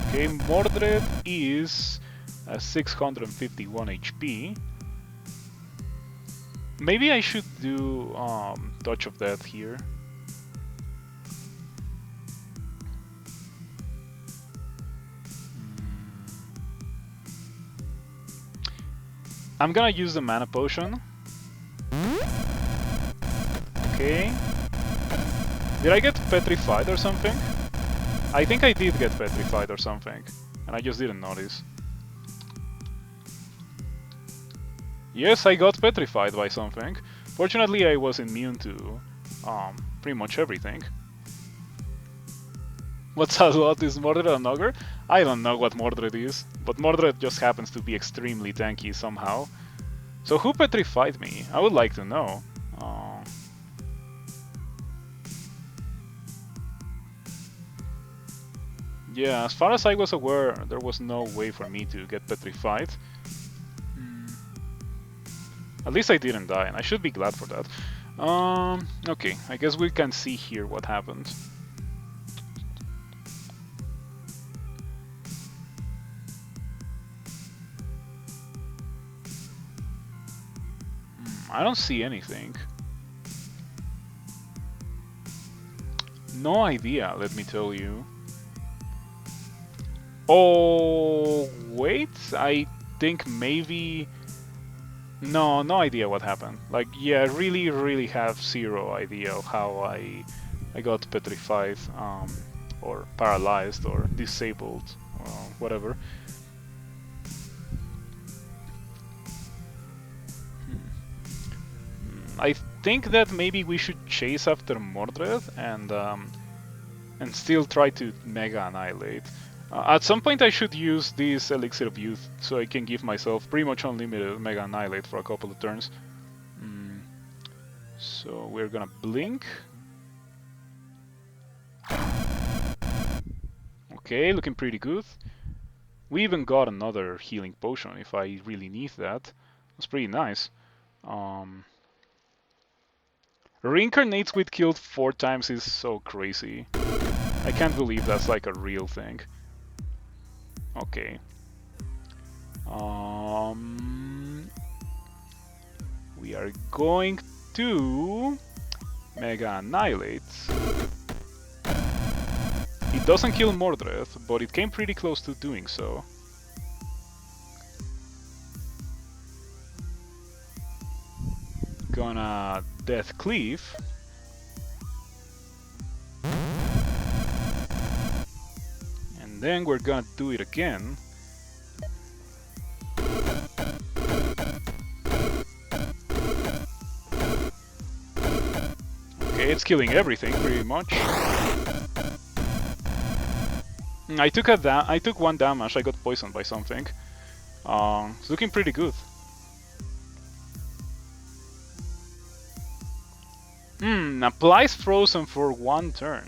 Okay, Mordred is 651 HP. Maybe I should do Touch of Death here. I'm gonna use the Mana Potion. Okay. Did I get petrified or something? I think I did get petrified or something, and I just didn't notice. Yes, I got petrified by something. Fortunately, I was immune to pretty much everything. What's a lot? Is Mordred an ogre? I don't know what Mordred is, but Mordred just happens to be extremely tanky somehow. So who petrified me? I would like to know. Yeah, as far as I was aware, there was no way for me to get petrified. At least I didn't die, and I should be glad for that. Okay, I guess we can see here what happened. I don't see anything. No idea, let me tell you. Oh, wait, I think maybe... No, no idea what happened. Like, yeah, really have zero idea of how I got petrified, or paralyzed, or disabled, whatever. I think that maybe we should chase after Mordred and still try to Mega Annihilate. At some point I should use this Elixir of Youth so I can give myself pretty much unlimited Mega Annihilate for a couple of turns. So we're gonna blink. Okay, looking pretty good. We even got another healing potion if I really need that. That's pretty nice. Reincarnates with killed 4 times is so crazy. I can't believe that's like a real thing. Okay. We are going to Mega Annihilate. It doesn't kill Mordred, but it came pretty close to doing so. Gonna Death Cleave. And then we're gonna do it again. Okay, it's killing everything pretty much. I took 1 damage. I got poisoned by something. It's looking pretty good. Applies frozen for 1 turn.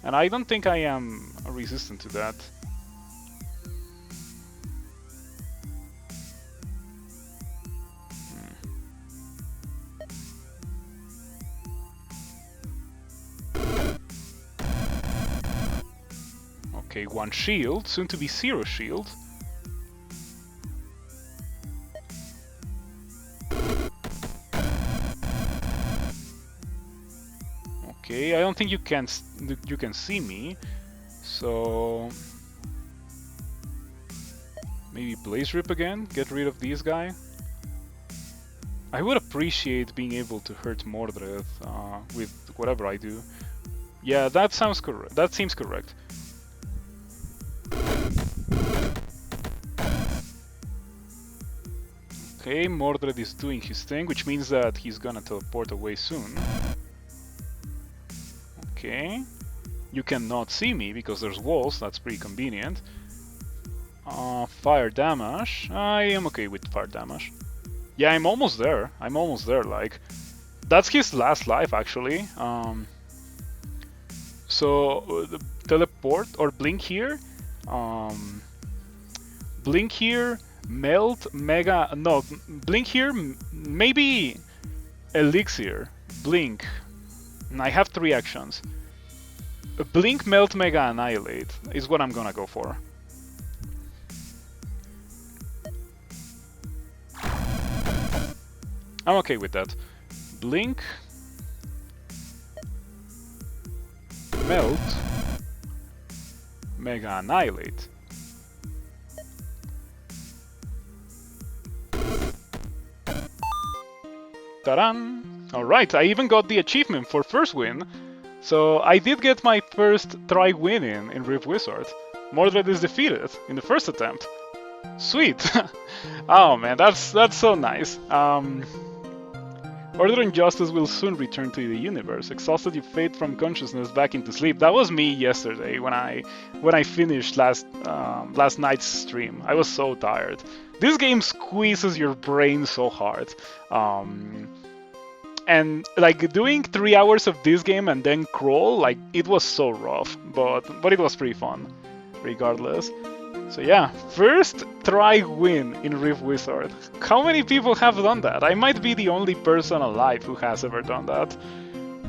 And I don't think I am resistant to that. Okay, 1 shield, soon to be 0 shield. Okay, I don't think you can see me, so maybe Blaze Rip again. Get rid of this guy. I would appreciate being able to hurt Mordred with whatever I do. Yeah, that sounds correct. That seems correct. Okay, Mordred is doing his thing, which means that he's gonna teleport away soon. Okay, you cannot see me because there's walls, that's pretty convenient. Fire damage, I am okay with fire damage. Yeah, I'm almost there, like, that's his last life actually. So, teleport or blink here, melt, mega, no, blink here, maybe elixir, blink. I have 3 actions. Blink, melt, mega, annihilate is what I'm gonna go for. I'm okay with that. Blink, melt, mega, annihilate. Ta-da! Alright, I even got the achievement for first win. So I did get my first try win in Rift Wizard. Mordred is defeated in the first attempt. Sweet! Oh man, that's so nice. Order and Justice will soon return to the universe. Exhausted, you fade from consciousness back into sleep. That was me yesterday when I finished last night's stream. I was so tired. This game squeezes your brain so hard. And like doing 3 hours of this game and then crawl, like it was so rough, but it was pretty fun, regardless. So yeah, first try win in Rift Wizard. How many people have done that? I might be the only person alive who has ever done that.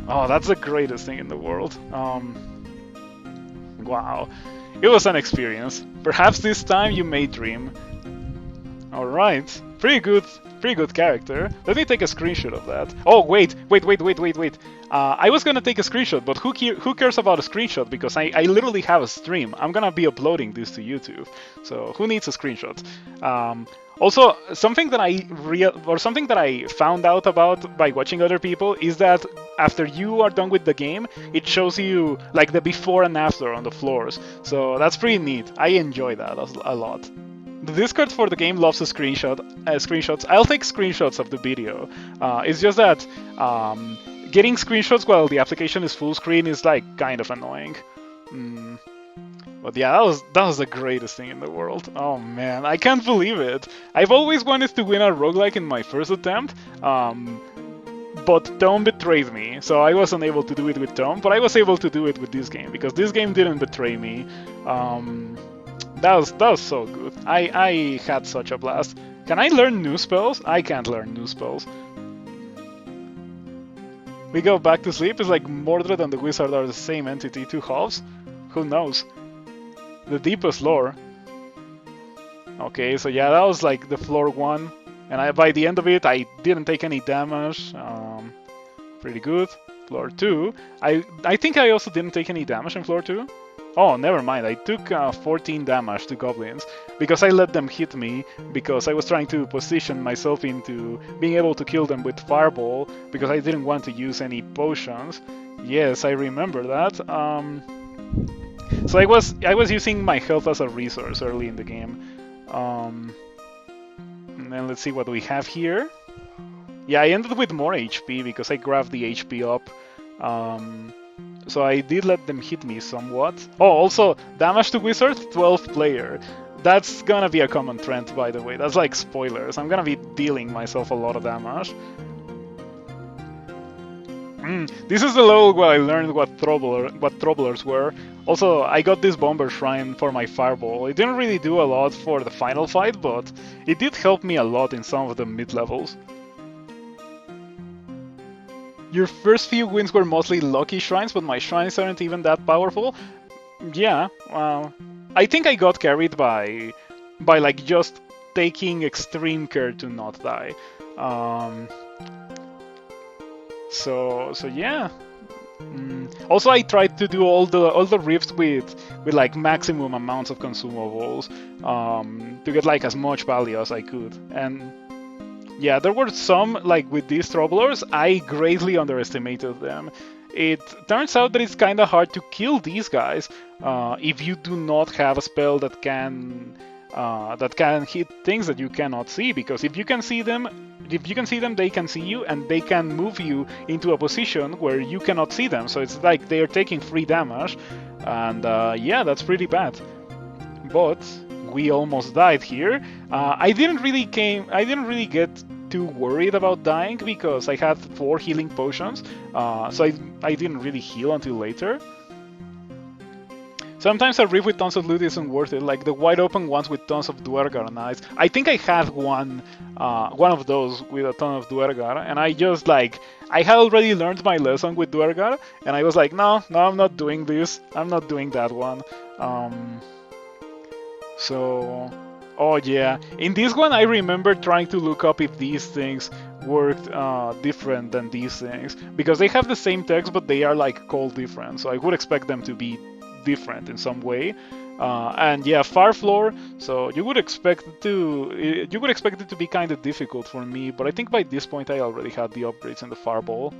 Oh, that's the greatest thing in the world. Wow. It was an experience. Perhaps this time you may dream. Alright. Pretty good character. Let me take a screenshot of that. Oh, wait. I was gonna take a screenshot, but who cares about a screenshot? Because I literally have a stream. I'm gonna be uploading this to YouTube. So who needs a screenshot? Also, something that I found out about by watching other people is that after you are done with the game, it shows you like the before and after on the floors. So that's pretty neat. I enjoy that a lot. The Discord for the game loves screenshots. I'll take screenshots of the video. It's just that getting screenshots while the application is full screen is like kind of annoying. But yeah, that was the greatest thing in the world. Oh man, I can't believe it. I've always wanted to win a roguelike in my first attempt, but Tome betrayed me, so I wasn't able to do it with Tome, but I was able to do it with this game, because this game didn't betray me. That was so good. I had such a blast. Can I learn new spells? I can't learn new spells. We go back to sleep. It's like Mordred and the Wizard are the same entity, two halves? Who knows? The deepest lore. Okay, so yeah, that was like the floor 1. And by the end of it, I didn't take any damage. Pretty good. Floor 2. I think I also didn't take any damage in floor 2. Oh, never mind. I took 14 damage to goblins because I let them hit me because I was trying to position myself into being able to kill them with Fireball because I didn't want to use any potions. Yes, I remember that. So I was using my health as a resource early in the game. And then let's see what we have here. Yeah, I ended with more HP because I grabbed the HP up. So I did let them hit me somewhat. Oh, also, damage to wizard, 12 player. That's gonna be a common trend, by the way. That's like spoilers. I'm gonna be dealing myself a lot of damage. This is the level where I learned what troublers were. Also, I got this Bomber Shrine for my Fireball. It didn't really do a lot for the final fight, but it did help me a lot in some of the mid-levels. Your first few wins were mostly lucky shrines, but my shrines aren't even that powerful. Yeah, I think I got carried by like just taking extreme care to not die. So yeah. Also, I tried to do all the rifts with like maximum amounts of consumables to get like as much value as I could. And yeah, there were some, like with these troublers, I greatly underestimated them. It turns out that it's kind of hard to kill these guys if you do not have a spell that can hit things that you cannot see. Because if you can see them, they can see you, and they can move you into a position where you cannot see them. So it's like they are taking free damage, and yeah, that's pretty bad. But we almost died here. I didn't really get too worried about dying because I had 4 healing potions, so I didn't really heal until later. Sometimes a rift with tons of loot isn't worth it, like the wide open ones with tons of Duergar knights. I think I had one of those with a ton of Duergar, and I just like, I had already learned my lesson with Duergar, and I was like, no, I'm not doing this. I'm not doing that one. So, oh yeah, in this one I remember trying to look up if these things worked different than these things, because they have the same text but they are like called different, so I would expect them to be different in some way. And yeah, far floor, so you would expect it to be kind of difficult for me, but I think by this point I already had the upgrades in the Fireball.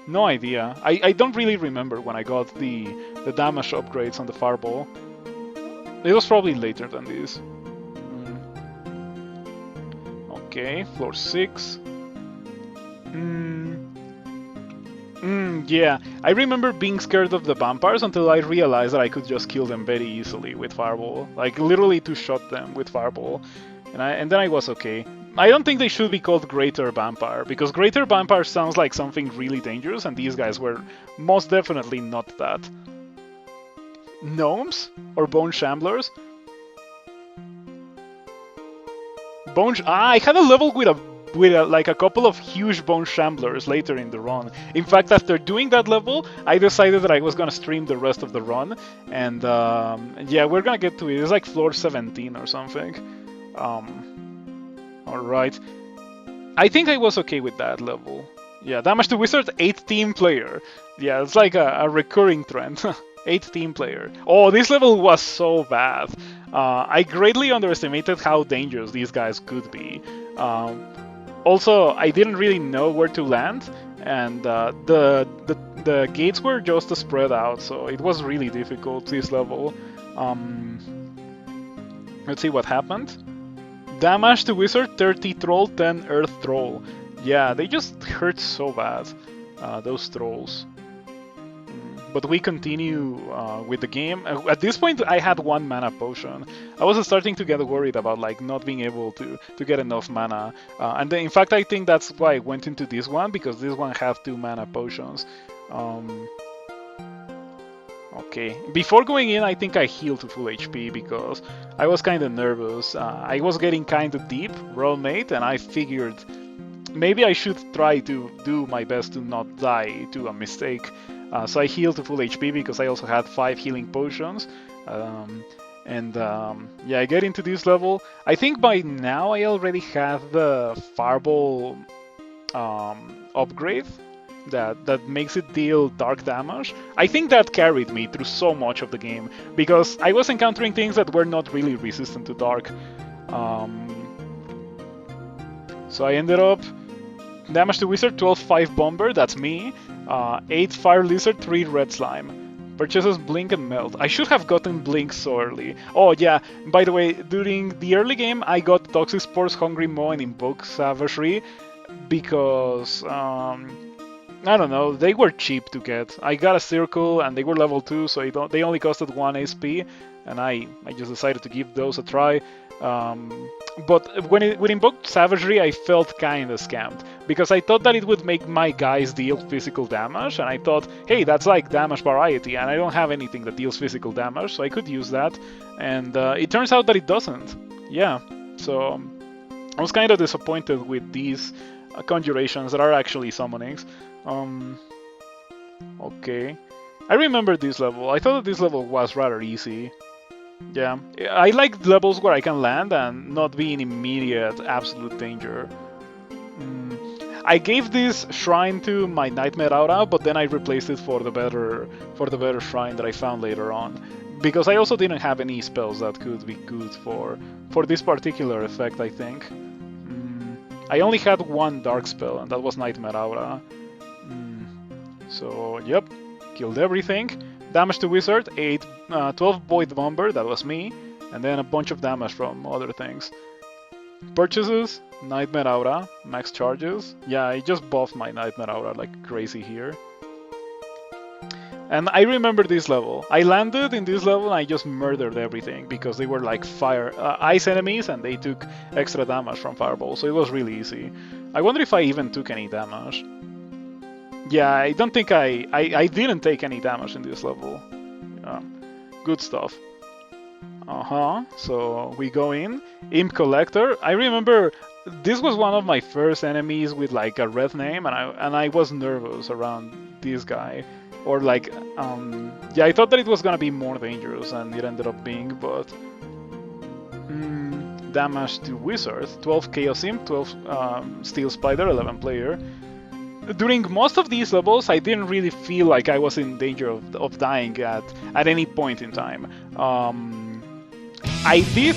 No idea. I don't really remember when I got the damage upgrades on the Fireball. It was probably later than this. Okay, floor 6. Yeah, I remember being scared of the vampires until I realized that I could just kill them very easily with Fireball. Like, literally two-shot them with Fireball. And then I was okay. I don't think they should be called Greater Vampire, because Greater Vampire sounds like something really dangerous, and these guys were most definitely not that. Gnomes or Bone Shamblers? I had a level with like a couple of huge Bone Shamblers later in the run. In fact, after doing that level, I decided that I was gonna stream the rest of the run, and yeah, we're gonna get to it. It's like floor 17 or something. All right. I think I was okay with that level. Yeah, Damage to Wizard, 8 team player. Yeah, it's like a recurring trend. 8 team player. Oh, this level was so bad. I greatly underestimated how dangerous these guys could be. Also, I didn't really know where to land, and the gates were just spread out, so it was really difficult this level. Let's see what happened. Damage to Wizard, 30 Troll, 10 Earth Troll. Yeah, they just hurt so bad, those trolls. But we continue with the game. At this point, I had 1 mana potion. I was starting to get worried about like not being able to get enough mana. And then, in fact, I think that's why I went into this one, because this one had 2 mana potions. Okay, before going in, I think I healed to full HP because I was kind of nervous. I was getting kind of deep, rollmate, and I figured maybe I should try to do my best to not die to a mistake. So I healed to full HP because I also had 5 healing potions. Yeah, I get into this level. I think by now I already have the Fireball upgrade that makes it deal dark damage. I think that carried me through so much of the game because I was encountering things that were not really resistant to dark. So I ended up Damage to Wizard, 12-5 Bomber, that's me. 8 Fire Lizard, 3 Red Slime. Purchases Blink and Melt. I should have gotten Blink so early. Oh yeah, by the way, during the early game I got Toxic Spores, Hungry Maw, and Invoke Savagery because, I don't know, they were cheap to get. I got a Circle and they were level 2, so they only costed 1 SP, and I just decided to give those a try. But with Invoked Savagery, I felt kinda scammed, because I thought that it would make my guys deal physical damage, and I thought, hey, that's like damage variety, and I don't have anything that deals physical damage, so I could use that, and it turns out that it doesn't. Yeah, so I was kind of disappointed with these conjurations that are actually summonings. Okay. I remember this level. I thought that this level was rather easy. Yeah, I like levels where I can land and not be in immediate absolute danger. I gave this shrine to my Nightmare Aura, but then I replaced it for the better shrine that I found later on, because I also didn't have any spells that could be good for this particular effect, I think. I only had 1 dark spell, and that was Nightmare Aura. So, yep, killed everything. Damage to Wizard, 12 Void Bomber, that was me, and then a bunch of damage from other things. Purchases, Nightmare Aura, max charges. Yeah, I just buffed my Nightmare Aura like crazy here. And I remember this level. I landed in this level and I just murdered everything because they were like ice enemies and they took extra damage from Fireball, so it was really easy. I wonder if I even took any damage. Yeah, I don't think I didn't take any damage in this level. Good stuff. So we go in. Imp Collector. I remember this was one of my first enemies with like a red name, and I was nervous around this guy. Or like, yeah, I thought that it was gonna be more dangerous, and it ended up being, but... damage to Wizard. 12 Chaos Imp, 12 Steel Spider, 11 player. During most of these levels, I didn't really feel like I was in danger of dying at any point in time. I did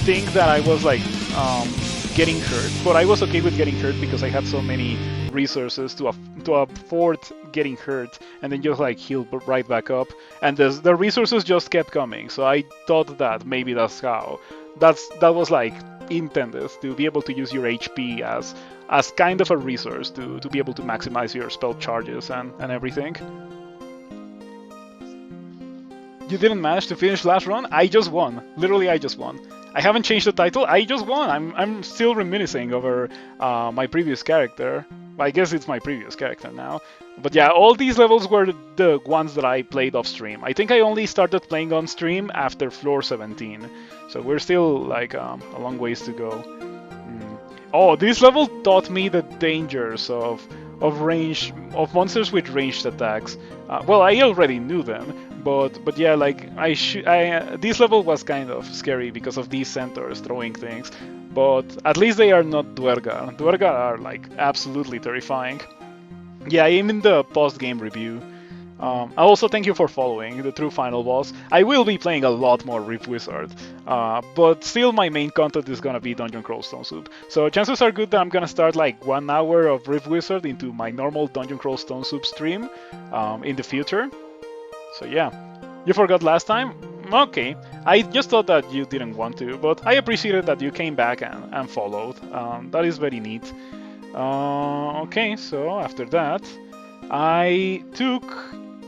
think that I was like getting hurt, but I was okay with getting hurt because I had so many resources to afford getting hurt and then just like heal right back up, and the resources just kept coming. So I thought that maybe that's how that was like intended, to be able to use your HP as kind of a resource to be able to maximize your spell charges and everything. You didn't manage to finish last run? I just won. Literally, I just won. I haven't changed the title, I just won. I'm still reminiscing over my previous character. I guess it's my previous character now. But yeah, all these levels were the ones that I played off stream. I think I only started playing on stream after floor 17. So we're still like a long ways to go. Oh, this level taught me the dangers of range of monsters with ranged attacks. Well, I already knew them, but yeah, like this level was kind of scary because of these centaurs throwing things. But at least they are not Duergar. Duergar are like absolutely terrifying. Yeah, I'm in the post-game review. I also thank you for following the true final boss. I will be playing a lot more Rift Wizard, but still my main content is gonna be Dungeon Crawl Stone Soup. So chances are good that I'm gonna start like 1 hour of Rift Wizard into my normal Dungeon Crawl Stone Soup stream in the future. So yeah, you forgot last time? Okay, I just thought that you didn't want to, but I appreciated that you came back and followed. That is very neat. Okay, so after that, I took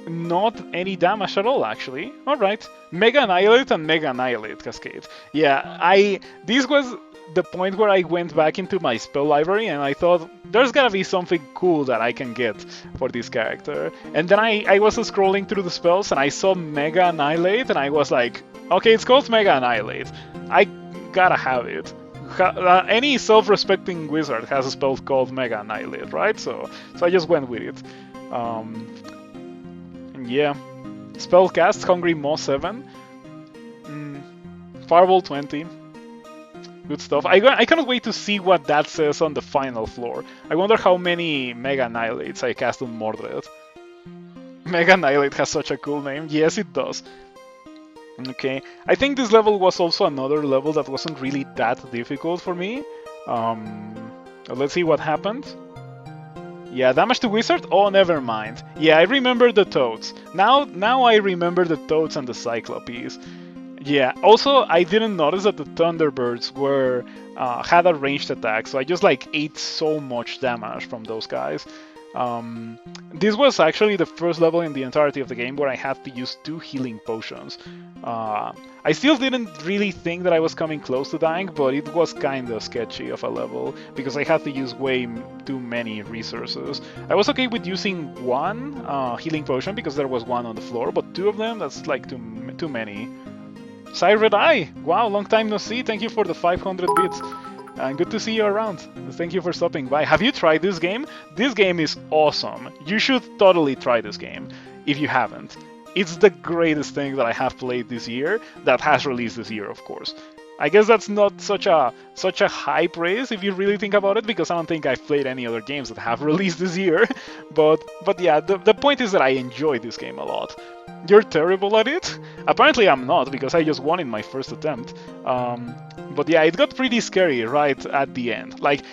not any damage at all, actually. Alright. Mega Annihilate and Mega Annihilate Cascade. Yeah, this was the point where I went back into my spell library and I thought, there's gotta be something cool that I can get for this character. And then I was scrolling through the spells and I saw Mega Annihilate and I was like, okay, it's called Mega Annihilate. I gotta have it. Any self-respecting wizard has a spell called Mega Annihilate, right? So I just went with it. Yeah. Spellcast, Hungry Moss 7. Fireball 20. Good stuff. I cannot wait to see what that says on the final floor. I wonder how many Mega Annihilates I cast on Mordred. Mega Annihilate has such a cool name. Yes, it does. Okay, I think this level was also another level that wasn't really that difficult for me. Let's see what happened. Yeah, damage to wizard? Oh, never mind. Yeah, I remember the toads. Now I remember the toads and the cyclopes. Yeah, also I didn't notice that the Thunderbirds had a ranged attack, so I just like ate so much damage from those guys. This was actually the first level in the entirety of the game where I had to use 2 healing potions. I still didn't really think that I was coming close to dying, but it was kinda sketchy of a level, because I had to use way too many resources. I was okay with using 1 healing potion, because there was 1 on the floor, but 2 of them, that's like too many. Sired Eye! Wow, long time no see, thank you for the 500 bits. And good to see you around. Thank you for stopping by. Have you tried this game? This game is awesome. You should totally try this game if you haven't. It's the greatest thing that I have played this year, that has released this year, of course. I guess that's not such a high praise if you really think about it, because I don't think I've played any other games that have released this year. But yeah, the point is that I enjoy this game a lot. You're terrible at it? Apparently I'm not, because I just won in my first attempt. But yeah, it got pretty scary right at the end. Like,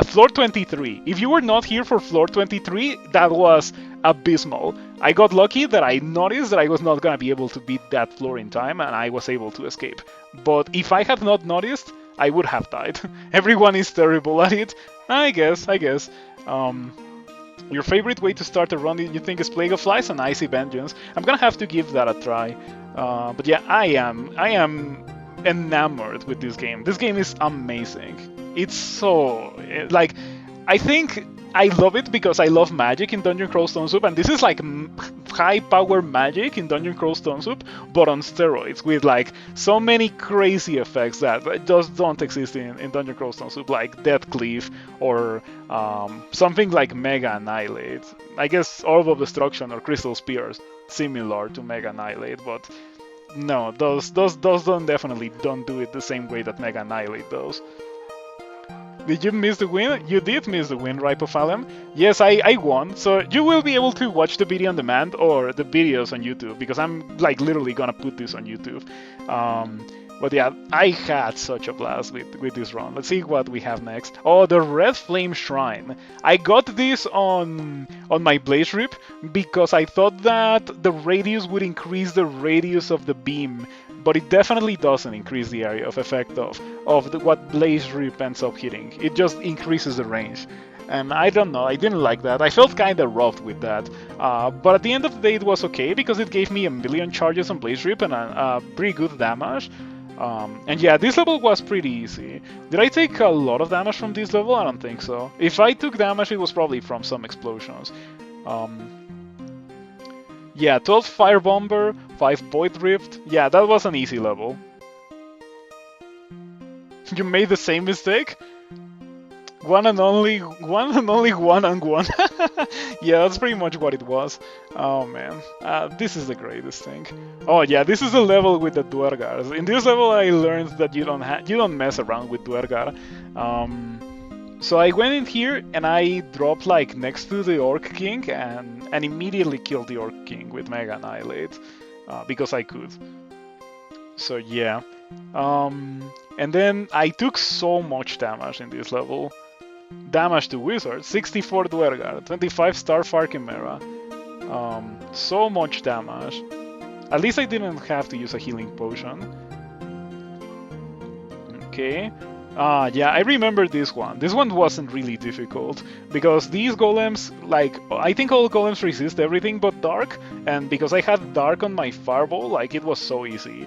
floor 23. If you were not here for floor 23, that was abysmal. I got lucky that I noticed that I was not gonna be able to beat that floor in time, and I was able to escape. But if I had not noticed, I would have died. Everyone is terrible at it. I guess. Your favorite way to start a run, you think, is Plague of Flies and Icy Vengeance. I'm gonna have to give that a try. But yeah, I am enamored with this game. This game is amazing. It's so like, I think I love it because I love magic in Dungeon Crawl Stone Soup, and this is like high power magic in Dungeon Crawl Stone Soup, but on steroids, with like so many crazy effects that just don't exist in Dungeon Crawl Stone Soup, like Death Cleave or something like Mega Annihilate. I guess Orb of Destruction or Crystal Spears, similar to Mega Annihilate, but no, those definitely don't do it the same way that Mega Annihilate does. Did you miss the win? You did miss the win, Ripofalem. Yes, I won, so you will be able to watch the video on demand or the videos on YouTube, because I'm like literally gonna put this on YouTube. But yeah, I had such a blast with this run. Let's see what we have next. Oh, the Red Flame Shrine. I got this on my Blaze Rip because I thought that the radius would increase the radius of the beam, but it definitely doesn't increase the area of effect of what Blaze Rip ends up hitting. It just increases the range. And I don't know, I didn't like that. I felt kinda roughed with that. But at the end of the day it was okay, because it gave me a million charges on Blaze Rip and a pretty good damage. And yeah, this level was pretty easy. Did I take a lot of damage from this level? I don't think so. If I took damage, it was probably from some explosions. Yeah, 12 Fire Bomber, 5 Void Rift. Yeah, that was an easy level. You made the same mistake? One and only one and one. Yeah, that's pretty much what it was. Oh man, this is the greatest thing. Oh yeah, this is the level with the Duergars. In this level, I learned that you don't mess around with Duergar. So I went in here and I dropped like next to the Orc King and immediately killed the Orc King with Mega Annihilate because I could. So yeah. And then I took so much damage in this level. Damage to Wizard, 64 Duergar, 25 Starfire Chimera. So much damage. At least I didn't have to use a healing potion. Okay. Yeah, I remember this one. This one wasn't really difficult because these golems, like, I think all golems resist everything but dark, and because I had dark on my fireball, like, it was so easy.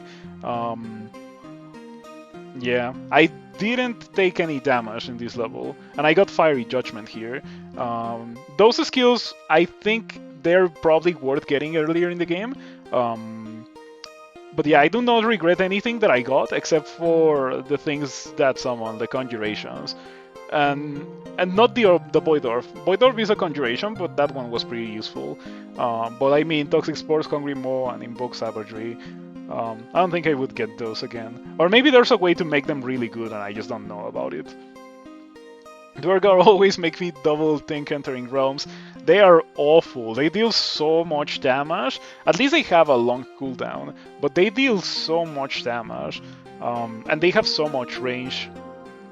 Yeah, I didn't take any damage in this level, and I got Fiery Judgment here. Those skills, I think they're probably worth getting earlier in the game. But yeah, I do not regret anything that I got, except for the things that summon, the conjurations. And not the Void Orb. Void Orb is a conjuration, but that one was pretty useful. But I mean, Toxic Spores, Hungry Maw, and Invoke Savagery. I don't think I would get those again. Or maybe there's a way to make them really good and I just don't know about it. Duergar always make me double think Entering Realms. They are awful. They deal so much damage. At least they have a long cooldown, but they deal so much damage. And they have so much range.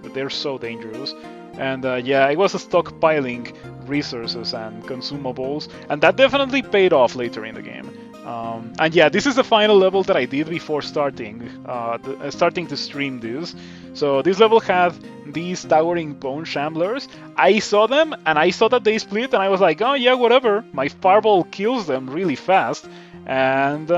They're so dangerous. And yeah, I was stockpiling resources and consumables, and that definitely paid off later in the game. And yeah, this is the final level that I did before starting to stream this. So this level had these Towering Bone Shamblers. I saw them, and I saw that they split, and I was like, oh yeah, whatever. My Fireball kills them really fast, and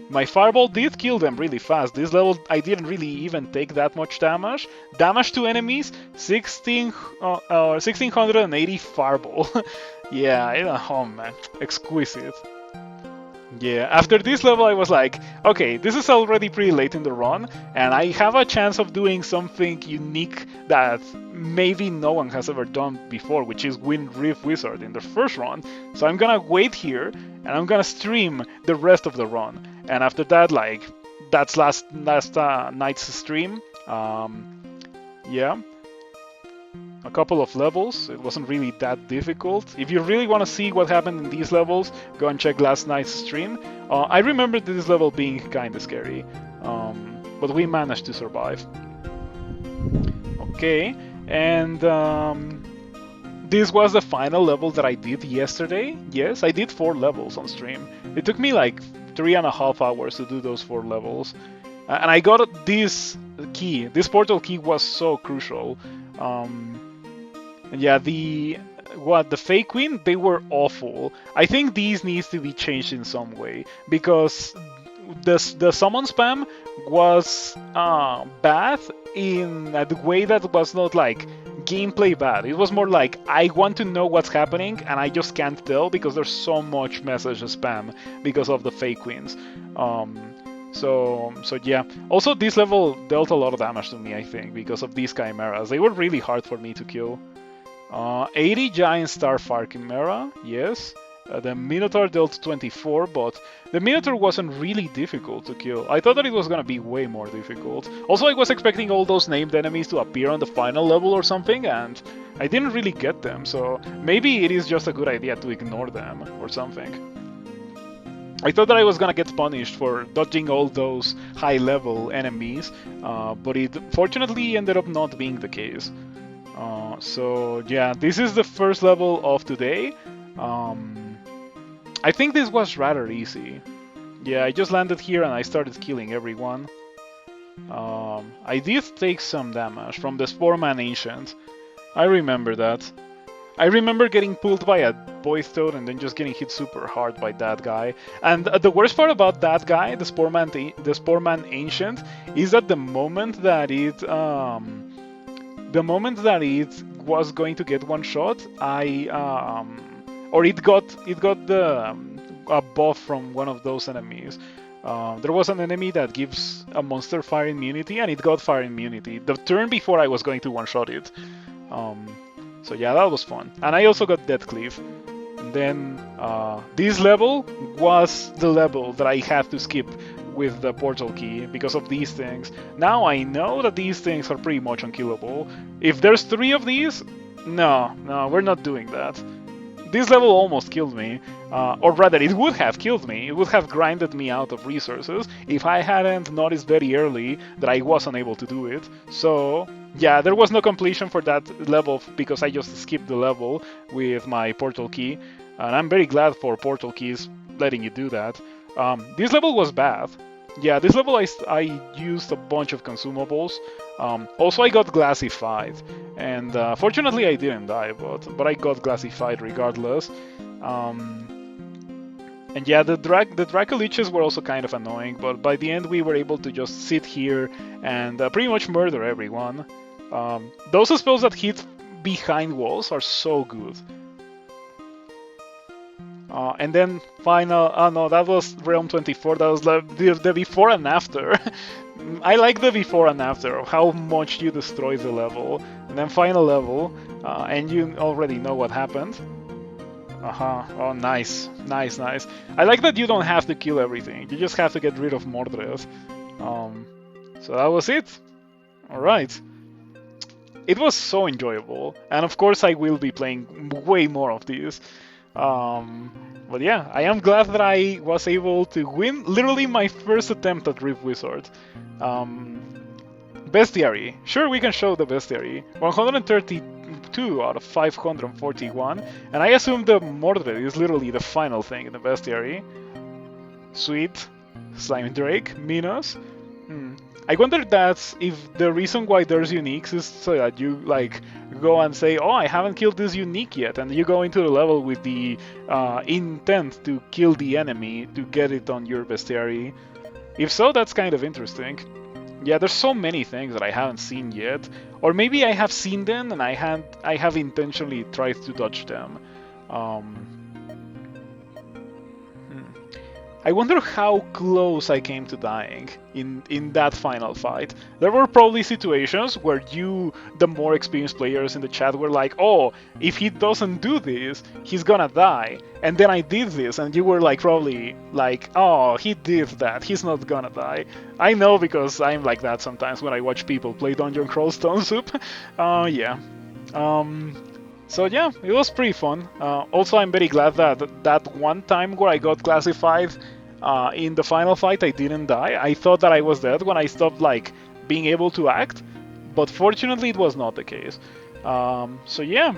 my Fireball did kill them really fast. This level, I didn't really even take that much damage. Damage to enemies, 1680 Fireball. Yeah, oh man, exquisite. Yeah, after this level I was like, okay, this is already pretty late in the run, and I have a chance of doing something unique that maybe no one has ever done before, which is win Rift Wizard in the first run. So I'm gonna wait here, and I'm gonna stream the rest of the run. And after that, like, that's last night's stream. Yeah. A couple of levels. It wasn't really that difficult. If you really want to see what happened in these levels, go and check last night's stream. I remember this level being kind of scary, but we managed to survive. Okay, and this was the final level that I did yesterday. Yes, I did 4 levels on stream. It took me like 3.5 hours to do those 4 levels. And I got this key. This portal key was so crucial. Yeah, the Fey Queen, they were awful. I think these needs to be changed in some way, because the summon spam was bad in a way that was not like gameplay bad. It was more like, I want to know what's happening and I just can't tell because there's so much message spam because of the Fey Queens. So yeah. Also, this level dealt a lot of damage to me, I think, because of these chimeras. They were really hard for me to kill. 80 Giant Starfire Chimera, yes. The Minotaur dealt 24, but the Minotaur wasn't really difficult to kill. I thought that it was gonna be way more difficult. Also, I was expecting all those named enemies to appear on the final level or something, and I didn't really get them, so maybe it is just a good idea to ignore them or something. I thought that I was gonna get punished for dodging all those high-level enemies, but it fortunately ended up not being the case. So yeah, this is the first level of today. I think this was rather easy. Yeah, I just landed here and I started killing everyone. I did take some damage from the Sporeman Ancient. I remember that. I remember getting pulled by a Boy's Toad and then just getting hit super hard by that guy. And the worst part about that guy, the Sporeman Ancient, is that the moment that it was going to get one shot, it got the a buff from one of those enemies. There was an enemy that gives a monster fire immunity, and it got fire immunity the turn before I was going to one-shot it. So yeah, that was fun. And I also got Death Cleave. And then this level was the level that I had to skip with the portal key because of these things. Now I know that these things are pretty much unkillable. If there's 3 of these, no, we're not doing that. This level almost killed me, or rather it would have killed me, it would have grinded me out of resources if I hadn't noticed very early that I was unable to do it. So yeah, there was no completion for that level because I just skipped the level with my portal key, and I'm very glad for portal keys letting you do that. This level was bad. Yeah, this level I used a bunch of consumables. Also, I got glassified, and fortunately I didn't die, but I got glassified regardless. And yeah, the Draco Leeches were also kind of annoying, but by the end we were able to just sit here and pretty much murder everyone. Those spells that hit behind walls are so good. And then final, no, that was Realm 24, that was the before and after. I like the before and after, how much you destroy the level. And then final level, and you already know what happened. Oh, nice. I like that you don't have to kill everything, you just have to get rid of Mordred. So that was it. Alright. It was so enjoyable, and of course I will be playing way more of these. But yeah, I am glad that I was able to win literally my first attempt at Rift Wizard. Bestiary. Sure, we can show the Bestiary. 132 out of 541. And I assume the Mordred is literally the final thing in the Bestiary. Sweet. Slime Drake. Minos. I wonder if the reason why there's uniques is so that you like go and say, oh, I haven't killed this unique yet, and you go into the level with the intent to kill the enemy to get it on your bestiary. If so, that's kind of interesting. Yeah, there's so many things that I haven't seen yet, or maybe I have seen them and I have intentionally tried to dodge them. I wonder how close I came to dying in that final fight. There were probably situations where the more experienced players in the chat, were like, oh, if he doesn't do this, he's gonna die. And then I did this, and you were like probably like, oh, he did that, he's not gonna die. I know because I'm like that sometimes when I watch people play Dungeon Crawl Stone Soup. Yeah. So yeah, it was pretty fun. Also, I'm very glad that one time where I got classified in the final fight, I didn't die. I thought that I was dead when I stopped like being able to act, but fortunately it was not the case. So yeah,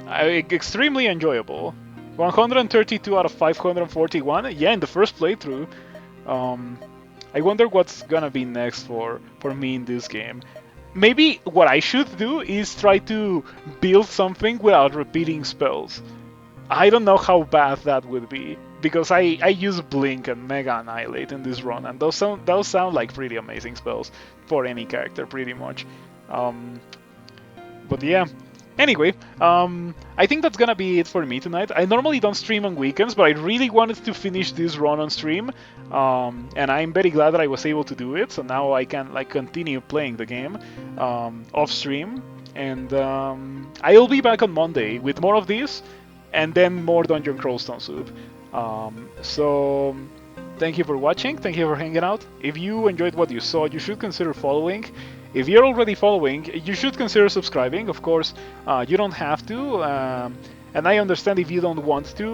extremely enjoyable. 132 out of 541. Yeah, in the first playthrough. I wonder what's gonna be next for me in this game. Maybe what I should do is try to build something without repeating spells. I don't know how bad that would be, because I use Blink and Mega Annihilate in this run, and those sound like pretty amazing spells for any character, pretty much. But yeah. Anyway, I think that's gonna be it for me tonight. I normally don't stream on weekends, but I really wanted to finish this run on stream, and I'm very glad that I was able to do it. So now I can like continue playing the game off stream, and I'll be back on Monday with more of this, and then more Dungeon Crawl Stone Soup. So thank you for watching, thank you for hanging out. If you enjoyed what you saw, you should consider following. If you're already following, you should consider subscribing. Of course, you don't have to, and I understand if you don't want to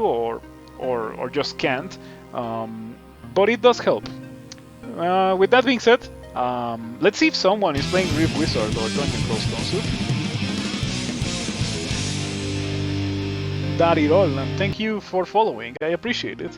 or just can't, but it does help. With that being said, let's see if someone is playing Rift Wizard or Dungeon Crawl Stone Soup. That is all, and thank you for following. I appreciate it.